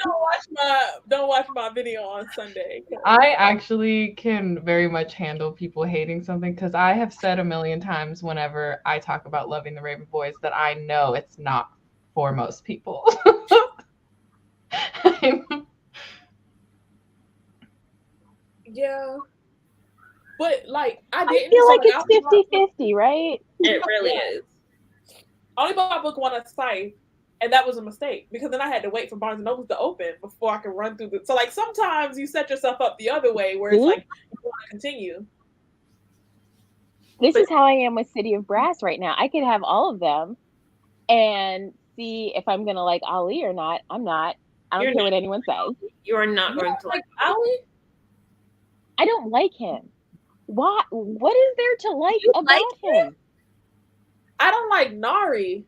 Speaker 4: don't watch my video on Sunday.
Speaker 2: I actually can very much handle people hating something because I have said a million times whenever I talk about loving the Raven Boys that I know it's not for most people.
Speaker 4: Yeah. But like I
Speaker 3: I
Speaker 4: didn't
Speaker 3: feel like
Speaker 4: so, I
Speaker 3: it's 50-50, right?
Speaker 5: It really is.
Speaker 4: I only bought book 1 on Scythe, and that was a mistake because then I had to wait for Barnes and Noble to open before I could run through the. So like sometimes you set yourself up the other way where it's
Speaker 3: Mhm.
Speaker 4: like you want to continue.
Speaker 3: This is how I am with City of Brass right now. I could have all of them and see if I'm gonna like Ali or not. I'm not. I don't
Speaker 5: You're
Speaker 3: care what anyone says.
Speaker 5: You are not going to
Speaker 4: Like Ali,
Speaker 3: I don't like him. Why? What is there to like
Speaker 5: You
Speaker 3: about
Speaker 5: like
Speaker 3: him?
Speaker 4: I don't like Nari.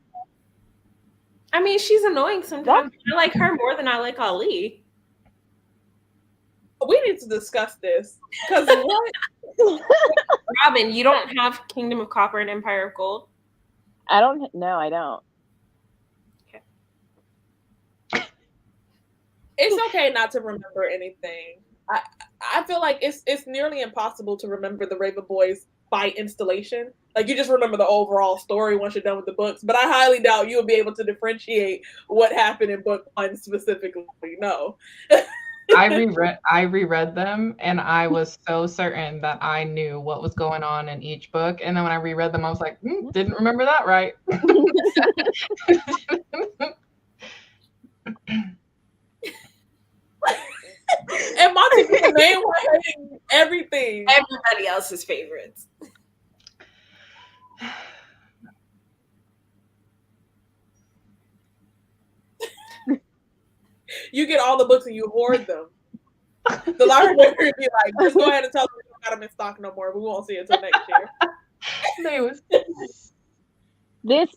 Speaker 5: I mean, she's annoying sometimes. I like her more than I like Ali.
Speaker 4: We need to discuss this because what?
Speaker 5: Robin, you don't have Kingdom of Copper and Empire of Gold?
Speaker 3: I don't. No, I don't.
Speaker 4: It's okay not to remember anything. I feel like it's nearly impossible to remember the Raven Boys by installation. Like, you just remember the overall story once you're done with the books. But I highly doubt you'll be able to differentiate what happened in book one specifically. No.
Speaker 2: I reread them, and I was so certain that I knew what was going on in each book. And then when I reread them, I was like, didn't remember that right.
Speaker 4: And Monty was the main one hating everything.
Speaker 5: Everybody else's favorites.
Speaker 4: You get all the books and you hoard them. The library would be like, just go ahead and tell them we don't got them in stock no more. We won't see it until next year.
Speaker 3: This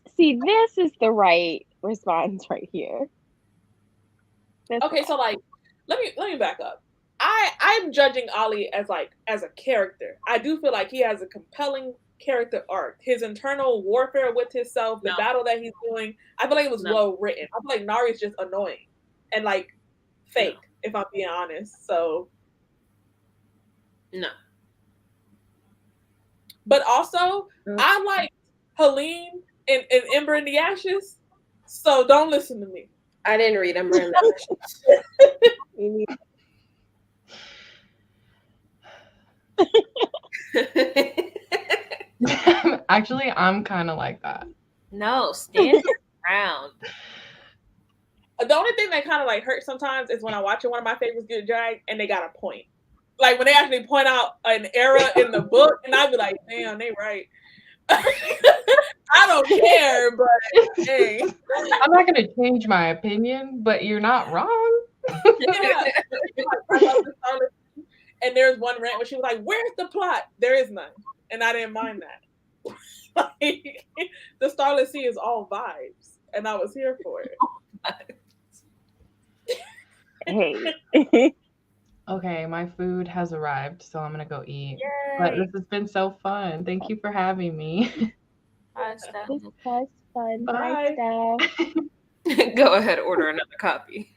Speaker 3: is the right response right here.
Speaker 4: Okay, so like, let me back up. I'm judging Ollie as a character. I do feel like he has a compelling character arc. His internal warfare with himself, the battle that he's doing, I feel like it was well written. I feel like Nari's just annoying and like fake, if I'm being honest. So
Speaker 5: no.
Speaker 4: But also, I like Helene and Ember in the Ashes. So don't listen to me.
Speaker 5: I didn't read Ember in the Ashes.
Speaker 2: Actually, I'm kind of like that.
Speaker 5: No, stand your ground.
Speaker 4: The only thing that kind of like hurts sometimes is when I watch one of my favorites get dragged and they got a point. Like when they actually point out an era in the book, and I'd be like, damn, they right. I don't care, but hey.
Speaker 2: I'm not going to change my opinion, but you're not wrong.
Speaker 4: Yeah. And there's one rant where she was like, where's the plot? There is none. And I didn't mind that. Like, the Starless Sea is all vibes. And I was here for it.
Speaker 3: Hey.
Speaker 2: Okay, my food has arrived, so I'm going to go eat.
Speaker 5: Yay.
Speaker 2: But this has been so fun. Thank you for having me.
Speaker 5: Bye, Steph.
Speaker 3: This was fun.
Speaker 4: Bye.
Speaker 3: Bye, Steph.
Speaker 5: Go ahead, order another copy.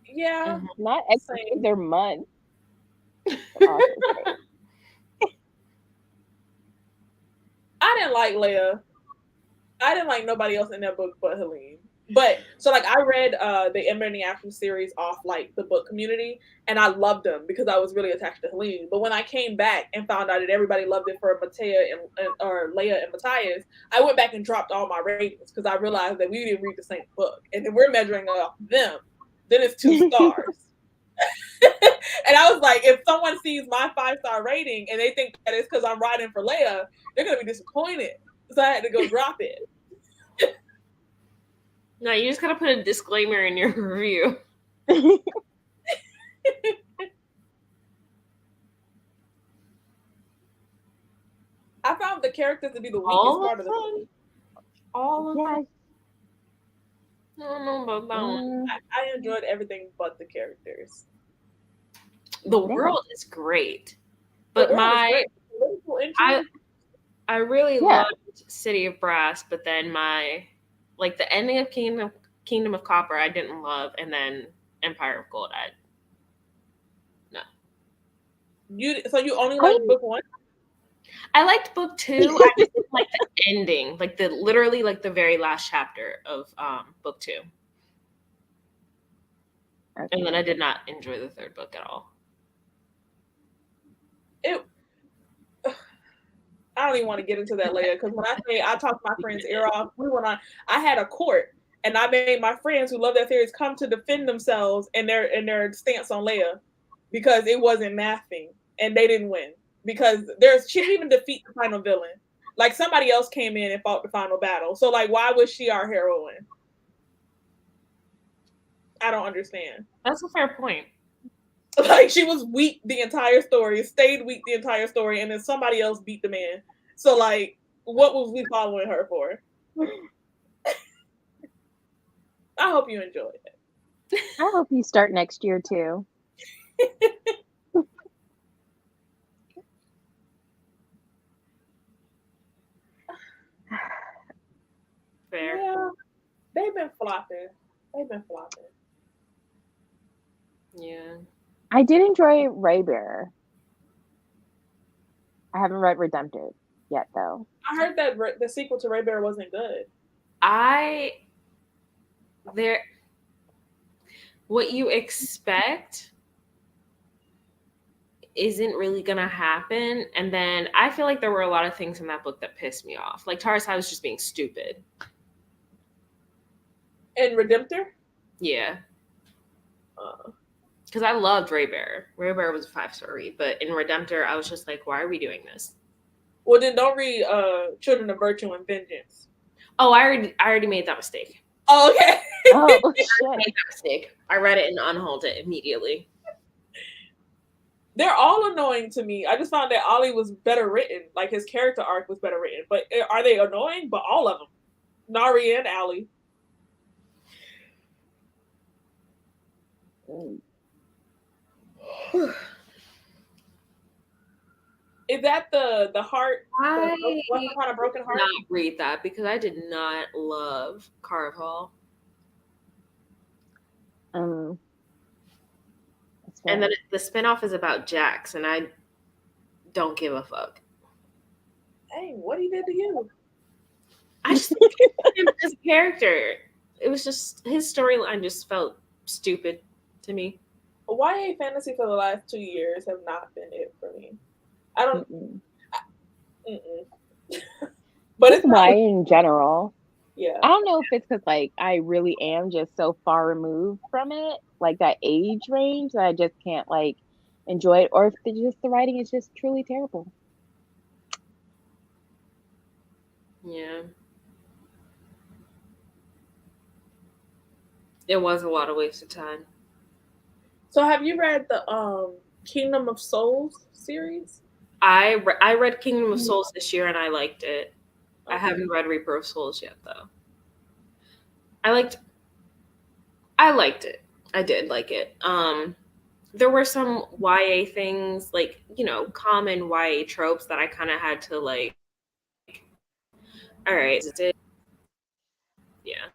Speaker 4: Yeah.
Speaker 3: Not episodes or months.
Speaker 4: I didn't like Leia. I didn't like nobody else in that book but Helene. But so like I read the Ember and the Ashes series off like the book community, and I loved them because I was really attached to Helene. But when I came back and found out that everybody loved it for Matea or Leia and Matthias, I went back and dropped all my ratings because I realized that we didn't read the same book, and then we're measuring off them. Then it's 2 stars. And I was like, if someone sees my 5-star rating and they think that it's because I'm riding for Leia, they're gonna be disappointed. So I had to go drop it.
Speaker 5: No, you just gotta put a disclaimer in your review.
Speaker 4: I found the characters to be the weakest
Speaker 5: All
Speaker 4: part
Speaker 5: of
Speaker 4: of the movie.
Speaker 5: All of
Speaker 3: Yeah.
Speaker 5: them. I don't know about that one.
Speaker 4: I enjoyed everything but the characters.
Speaker 5: The world is great, but I really loved City of Brass, but then the ending of Kingdom of Copper I didn't love, and then Empire of Gold
Speaker 4: So you only liked book 1?
Speaker 5: I liked book 2. I just didn't like the ending, like the very last chapter of book 2.
Speaker 3: Okay.
Speaker 5: And then I did not enjoy the 3rd book at all.
Speaker 4: I don't even want to get into that later, because when I say I talked my friend's ear off, I had a court, and I made my friends who love that series come to defend themselves and their stance on Leia, because it wasn't mathing and they didn't win, because she didn't even defeat the final villain. Like, somebody else came in and fought the final battle. So like, why was she our heroine? I don't understand.
Speaker 5: That's a fair point.
Speaker 4: Like, she was weak the entire story, stayed weak the entire story, and then somebody else beat the man. So like, what was we following her for? I hope you enjoyed it.
Speaker 3: I hope you start next year too.
Speaker 5: there.
Speaker 4: Yeah, they've been flopping.
Speaker 5: Yeah.
Speaker 3: I did enjoy Raybearer. I haven't read Redempted yet, though.
Speaker 4: I heard that the sequel to Raybearer wasn't good.
Speaker 5: What you expect isn't really gonna happen, and then I feel like there were a lot of things in that book that pissed me off. Like Tarsai was just being stupid.
Speaker 4: And Redemptor?
Speaker 5: Yeah. Because I loved Raybearer. Raybearer was a 5-star read, but in Redemptor, I was just like, why are we doing this?
Speaker 4: Well, then don't read Children of Virtue and Vengeance.
Speaker 5: Oh, I already made that mistake.
Speaker 4: Oh, okay.
Speaker 3: Oh,
Speaker 5: I
Speaker 3: shit.
Speaker 5: made that mistake. I read it and unhauled it immediately.
Speaker 4: They're all annoying to me. I just found that Ollie was better written. Like, his character arc was better written. But are they annoying? But all of them. Nari and Allie. Is that the heart? What's the kind of broken heart?
Speaker 5: Not read that because I did not love Carval.
Speaker 3: That's
Speaker 5: And
Speaker 3: fair.
Speaker 5: then the spinoff is about Jax, and I don't give a fuck.
Speaker 4: Dang, what he did to you?
Speaker 5: I just hated him as a character. It was just his storyline just felt stupid to me.
Speaker 4: YA fantasy for the last 2 years have not been it for me. I don't.
Speaker 3: Mm-mm.
Speaker 4: But
Speaker 3: Just
Speaker 4: it's not.
Speaker 3: YA in general.
Speaker 4: Yeah.
Speaker 3: I don't know if it's because like I really am just so far removed from it, like that age range that I just can't like enjoy it, or if it's just the writing is just truly terrible.
Speaker 5: Yeah. It was a lot of wasted time.
Speaker 4: So have you read the Kingdom of Souls series?
Speaker 5: I read Kingdom of Souls this year and I liked it. I haven't read Reaper of Souls yet though. I liked it. I did like it. There were some YA things, like, you know, common YA tropes that I kind of had to like, all right, is it? Yeah.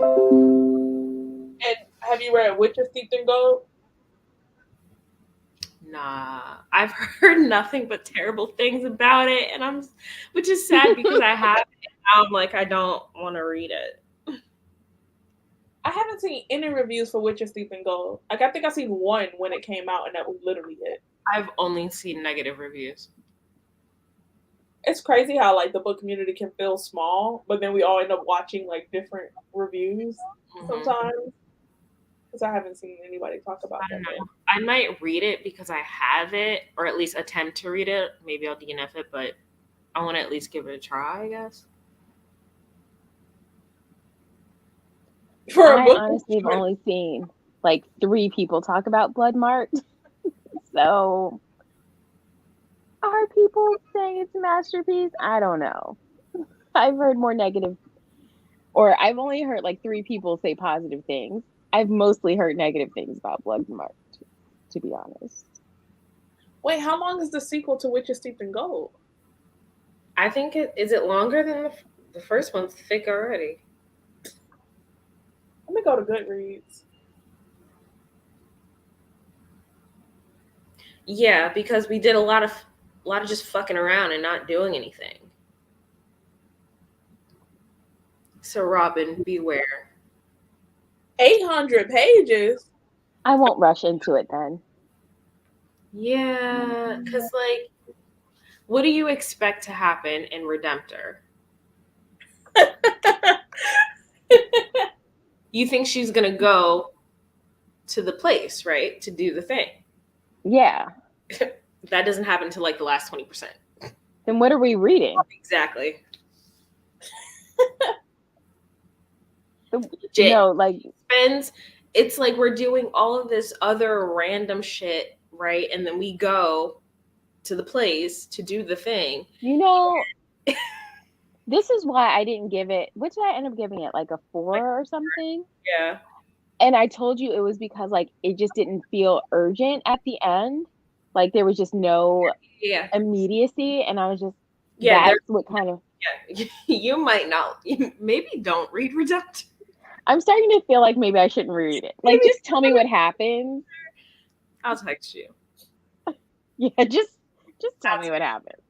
Speaker 4: And have you read Witches Steeped in Gold?
Speaker 5: Nah, I've heard nothing but terrible things about it, and which is sad because I have it. I'm like, I don't want to read it.
Speaker 4: I haven't seen any reviews for Witches Steeped in Gold. Like, I think I seen one when it came out, and that was literally it.
Speaker 5: I've only seen negative reviews.
Speaker 4: It's crazy how like the book community can feel small, but then we all end up watching like different reviews sometimes. Because I haven't seen anybody talk about
Speaker 5: I don't
Speaker 4: that.
Speaker 5: know. I might read it because I have it, or at least attempt to read it. Maybe I'll DNF it, but I want to at least give it a try, I guess.
Speaker 4: For a
Speaker 3: I
Speaker 4: book,
Speaker 3: honestly have only seen like 3 people talk about Bloodmarked. So are people saying it's a masterpiece? I don't know. I've heard more negative, or I've only heard like 3 people say positive things. I've mostly heard negative things about Bloodmarked, to be honest.
Speaker 4: wait, how long is the sequel to Witches Steeped in Gold?
Speaker 5: I think is it longer than the first one's thick already.
Speaker 4: Let me go to Goodreads.
Speaker 5: Yeah, because we did a lot of just fucking around and not doing anything. So Robin, beware.
Speaker 4: 800 pages.
Speaker 3: I won't rush into it then.
Speaker 5: Yeah, because like, what do you expect to happen in Redemptor? You think she's gonna go to the place, right, to do the thing?
Speaker 3: Yeah.
Speaker 5: That doesn't happen until like the last 20%.
Speaker 3: Then what are we reading?
Speaker 5: Exactly.
Speaker 3: You know, like
Speaker 5: It's like we're doing all of this other random shit, right? And then we go to the place to do the thing.
Speaker 3: You know, this is why I didn't give it, what did I end up giving it? Like a 4 or something?
Speaker 5: Yeah.
Speaker 3: And I told you it was because like it just didn't feel urgent at the end. Like there was just no
Speaker 5: Yeah.
Speaker 3: immediacy. And I was just,
Speaker 5: Yeah.
Speaker 3: that's what kind of
Speaker 5: Yeah, you might not. Maybe don't read Redemption.
Speaker 3: I'm starting to feel like maybe I shouldn't read it. Like, just tell me what happens.
Speaker 5: I'll text you.
Speaker 3: Yeah, just tell me what happens.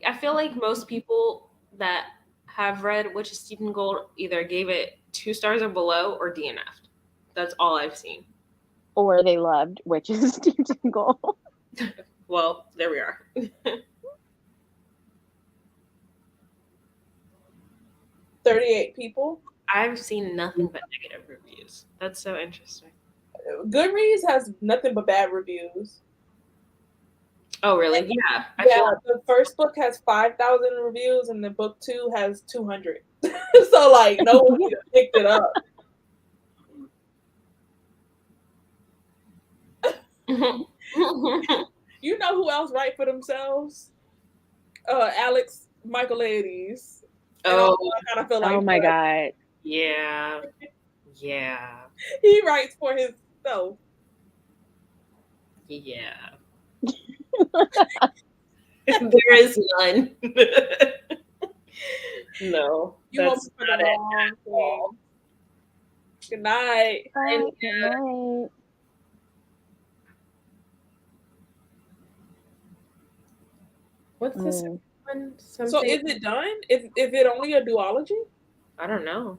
Speaker 5: I feel like most people that have read Witch of Stephen Gold either gave it 2 stars or below or DNF'd. That's all I've seen.
Speaker 3: Or they loved Witches Steeped in Gold.
Speaker 5: Well, there we are.
Speaker 4: 38 people.
Speaker 5: I've seen nothing but negative reviews. That's so interesting.
Speaker 4: Goodreads has nothing but bad reviews.
Speaker 5: Oh, really? Yeah. I
Speaker 4: Yeah,
Speaker 5: feel like
Speaker 4: the first book has 5,000 reviews, and the book 2 has 200. So like, no one even picked it up. You know who else write for themselves? Alex Michaelides.
Speaker 5: Oh,
Speaker 4: I kind of feel like
Speaker 3: Oh my god.
Speaker 5: yeah. Yeah.
Speaker 4: he writes for himself.
Speaker 5: Yeah. There is none. No.
Speaker 4: You want
Speaker 5: That's
Speaker 4: me for
Speaker 5: not
Speaker 4: the
Speaker 5: it.
Speaker 4: wrong thing. Good night.
Speaker 3: Bye. Good night.
Speaker 5: What's this
Speaker 3: Mm.
Speaker 5: one?
Speaker 4: So
Speaker 5: Something?
Speaker 4: is it done? Is it only a duology?
Speaker 5: I don't know.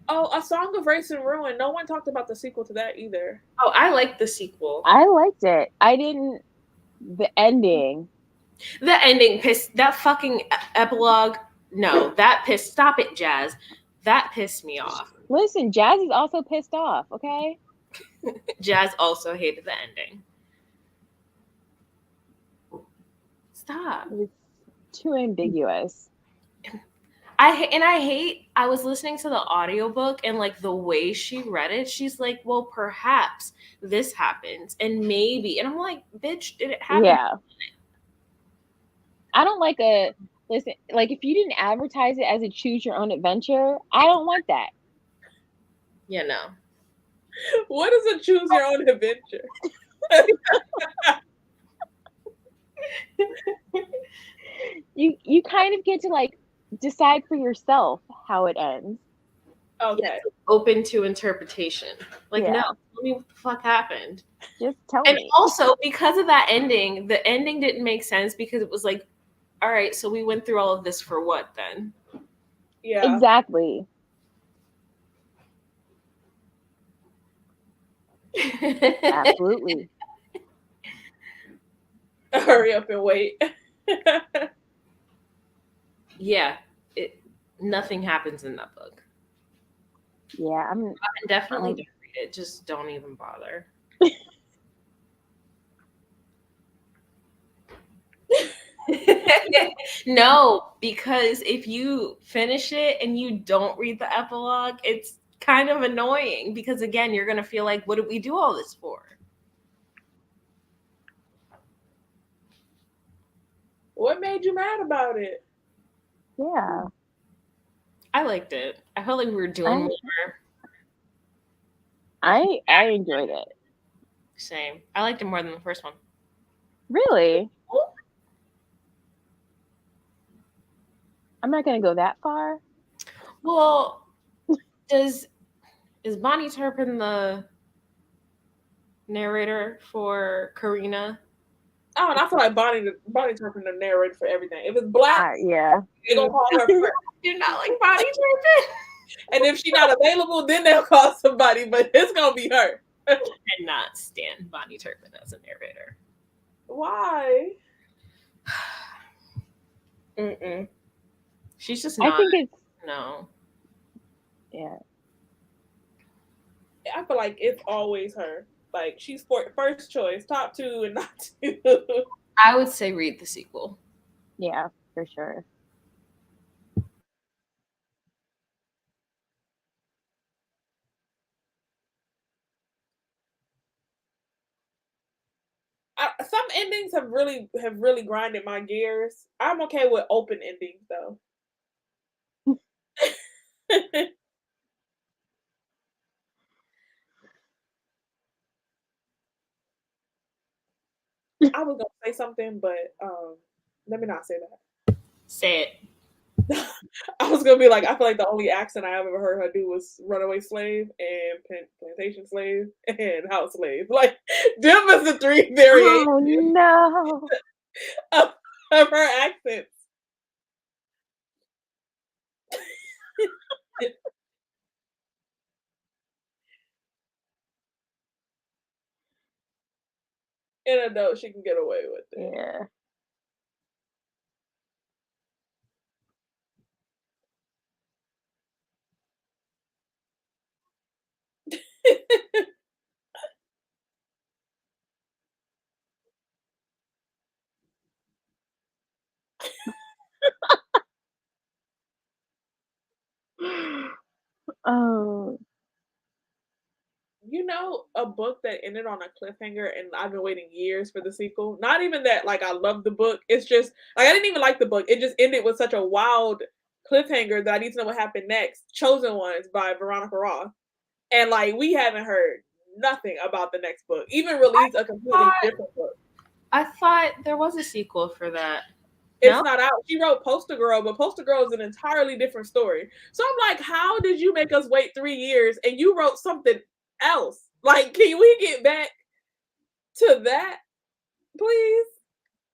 Speaker 4: Oh, A Song of Race and Ruin. No one talked about the sequel to that either.
Speaker 5: Oh, I like the sequel.
Speaker 3: I liked it. I didn't. The ending.
Speaker 5: The ending pissed that fucking epilogue. No, that pissed. Stop it, Jazz. That pissed me off.
Speaker 3: Listen, Jazz is also pissed off. Okay.
Speaker 5: Jazz also hated the ending. Stop.
Speaker 3: It was too ambiguous.
Speaker 5: I hate. I was listening to the audiobook and like the way she read it, she's like, well, perhaps this happens and maybe. And I'm like, bitch, did it happen?
Speaker 3: Yeah. I don't like listen, like if you didn't advertise it as a choose your own adventure, I don't want that.
Speaker 5: Yeah, no.
Speaker 4: What is a choose your own adventure?
Speaker 3: You kind of get to like decide for yourself how it ends.
Speaker 4: Okay.
Speaker 5: Open to interpretation. Like,
Speaker 3: Yeah.
Speaker 5: no, tell me what the fuck happened.
Speaker 3: Just tell
Speaker 5: And
Speaker 3: me.
Speaker 5: also, because of that ending, the ending didn't make sense because it was like, all right, so we went through all of this for what then?
Speaker 4: Yeah.
Speaker 3: Exactly. Absolutely.
Speaker 4: Hurry up and wait.
Speaker 5: Yeah, nothing happens in that book.
Speaker 3: Yeah,
Speaker 5: And definitely don't read it. Just don't even bother. No, because if you finish it and you don't read the epilogue, it's kind of annoying because again, you're gonna feel like, what did we do all this for?
Speaker 4: What made you mad about it?
Speaker 3: yeah.
Speaker 5: I liked it. I felt like we were doing more.
Speaker 3: I enjoyed it.
Speaker 5: Same. I liked it more than the first one.
Speaker 3: Really? I'm not gonna go that far.
Speaker 5: Well, is Bonnie Turpin the narrator for Karina?
Speaker 4: Oh, and I feel like Bonnie Turpin the narrator for everything. If it's black,
Speaker 3: Yeah.
Speaker 4: they gonna call her first.
Speaker 5: Do not like Bonnie Turpin.
Speaker 4: And if she's not available, then they'll call somebody, but it's gonna be her.
Speaker 5: I cannot stand Bonnie Turpin as a narrator.
Speaker 4: Why?
Speaker 5: Mm-mm. She's just not.
Speaker 3: I think it's
Speaker 5: No.
Speaker 3: yeah.
Speaker 4: I feel like it's always her. Like she's first choice, top 2, and not 2.
Speaker 5: I would say read the sequel.
Speaker 3: Yeah, for sure.
Speaker 4: Some endings have really grinded my gears. I'm okay with open endings though. I was gonna say something, but let me not say that.
Speaker 5: Say it.
Speaker 4: I was gonna be like, I feel like the only accent I ever heard her do was runaway slave and plantation slave and house slave. Like, them is the three variations
Speaker 3: Oh no.
Speaker 4: of her accents. In a note, she can get away with it.
Speaker 3: Yeah. Oh.
Speaker 4: You know, a book that ended on a cliffhanger, and I've been waiting years for the sequel. Not even that, like, I love the book. It's just like I didn't even like the book. It just ended with such a wild cliffhanger that I need to know what happened next. Chosen Ones by Veronica Roth, and like we haven't heard nothing about the next book. Even released a completely different book.
Speaker 5: I thought there was a sequel for that.
Speaker 4: It's
Speaker 5: No?
Speaker 4: not out. She wrote Poster Girl, but Poster Girl is an entirely different story. So I'm like, how did you make us wait 3 years and you wrote something else? Like, can we get back to that, please?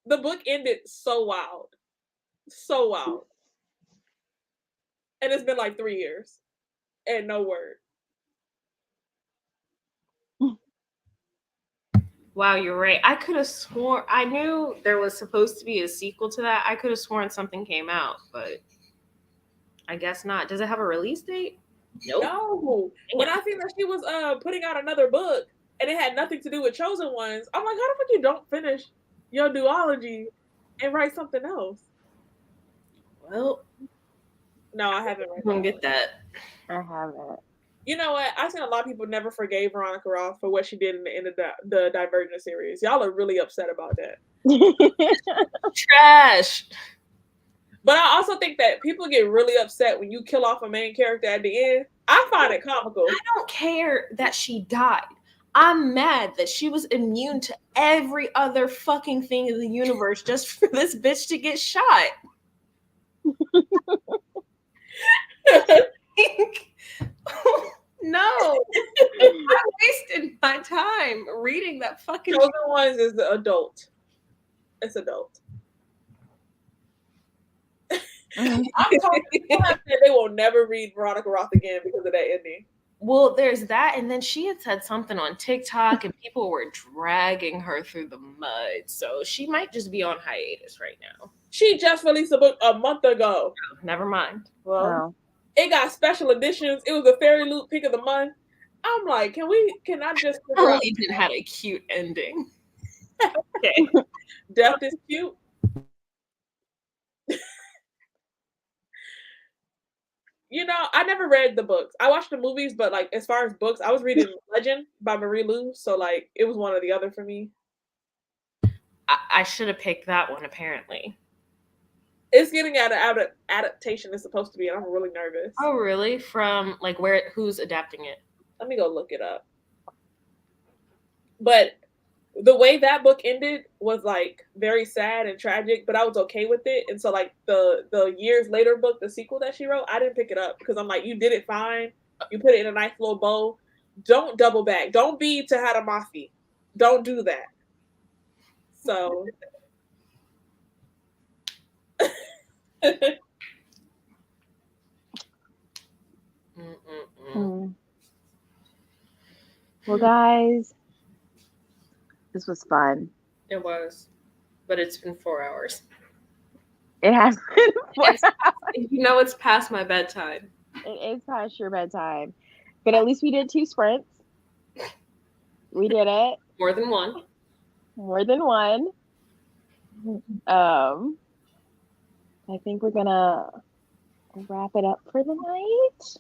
Speaker 4: The book ended so wild. So wild. And it's been like 3 years and no word.
Speaker 5: Wow, you're right. I could have sworn I knew there was supposed to be a sequel to that. I could have sworn something came out, but I guess not. Does it have a release date? Nope.
Speaker 4: No. When I seen that she was putting out another book and it had nothing to do with Chosen Ones, I'm like, how the fuck you don't finish your duology and write something else?
Speaker 5: Well,
Speaker 4: No, I haven't read
Speaker 5: I don't
Speaker 4: that.
Speaker 5: get that.
Speaker 3: I haven't.
Speaker 4: You know what? I've seen a lot of people never forgave Veronica Roth for what she did in the end of the Divergent series. Y'all are really upset about that.
Speaker 5: Trash.
Speaker 4: But I also think that people get really upset when you kill off a main character at the end. I find it comical.
Speaker 5: I don't care that she died. I'm mad that she was immune to every other fucking thing in the universe just for this bitch to get shot. No. I wasted my time reading that fucking
Speaker 4: Chosen Ones is the adult. It's adult. I'm talking people have said they will never read Veronica Roth again because of that ending.
Speaker 5: Well, there's that, and then she had said something on TikTok, and people were dragging her through the mud. So she might just be on hiatus right now.
Speaker 4: She just released a book a month ago.
Speaker 5: Never mind.
Speaker 4: Well, it got special editions. It was a Fairy Loot pick of the month. I'm like, can I just figure out?
Speaker 5: Only did had a cute ending. Okay.
Speaker 4: Death is cute. You know, I never read the books. I watched the movies, but like as far as books, I was reading Legend by Marie Lu, so like it was one or the other for me.
Speaker 5: I should have picked that one, apparently.
Speaker 4: It's getting at an adaptation it's supposed to be, and I'm really nervous.
Speaker 5: Oh, really? From like who's adapting it?
Speaker 4: Let me go look it up. But the way that book ended was like very sad and tragic, but I was okay with it. And so like the years later book, the sequel that she wrote, I didn't pick it up because I'm like, you did it fine. You put it in a nice little bow. Don't double back. Don't be Tahada Mafi. Don't do that. So
Speaker 3: Well, guys, this was fun.
Speaker 5: It was, but it's been 4 hours.
Speaker 3: It has been 4 hours.
Speaker 5: You know, it's past my bedtime.
Speaker 3: It is past your bedtime, but at least we did 2 sprints. We did it.
Speaker 5: More than one.
Speaker 3: More than one. I think we're gonna wrap it up for the night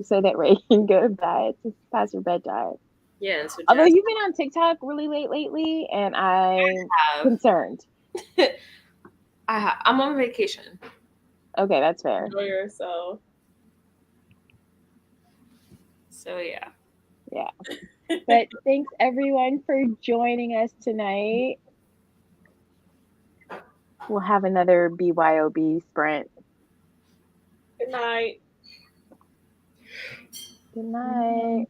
Speaker 3: so that Ray can go to bed. It's past your bedtime.
Speaker 5: Yeah. So
Speaker 3: Although you've been on TikTok really late lately, and I'm concerned.
Speaker 5: I'm on vacation.
Speaker 3: Okay, that's fair.
Speaker 4: enjoy yourself.
Speaker 5: So yeah.
Speaker 3: Yeah. But thanks everyone for joining us tonight. We'll have another BYOB sprint.
Speaker 4: Good night.
Speaker 3: Good night.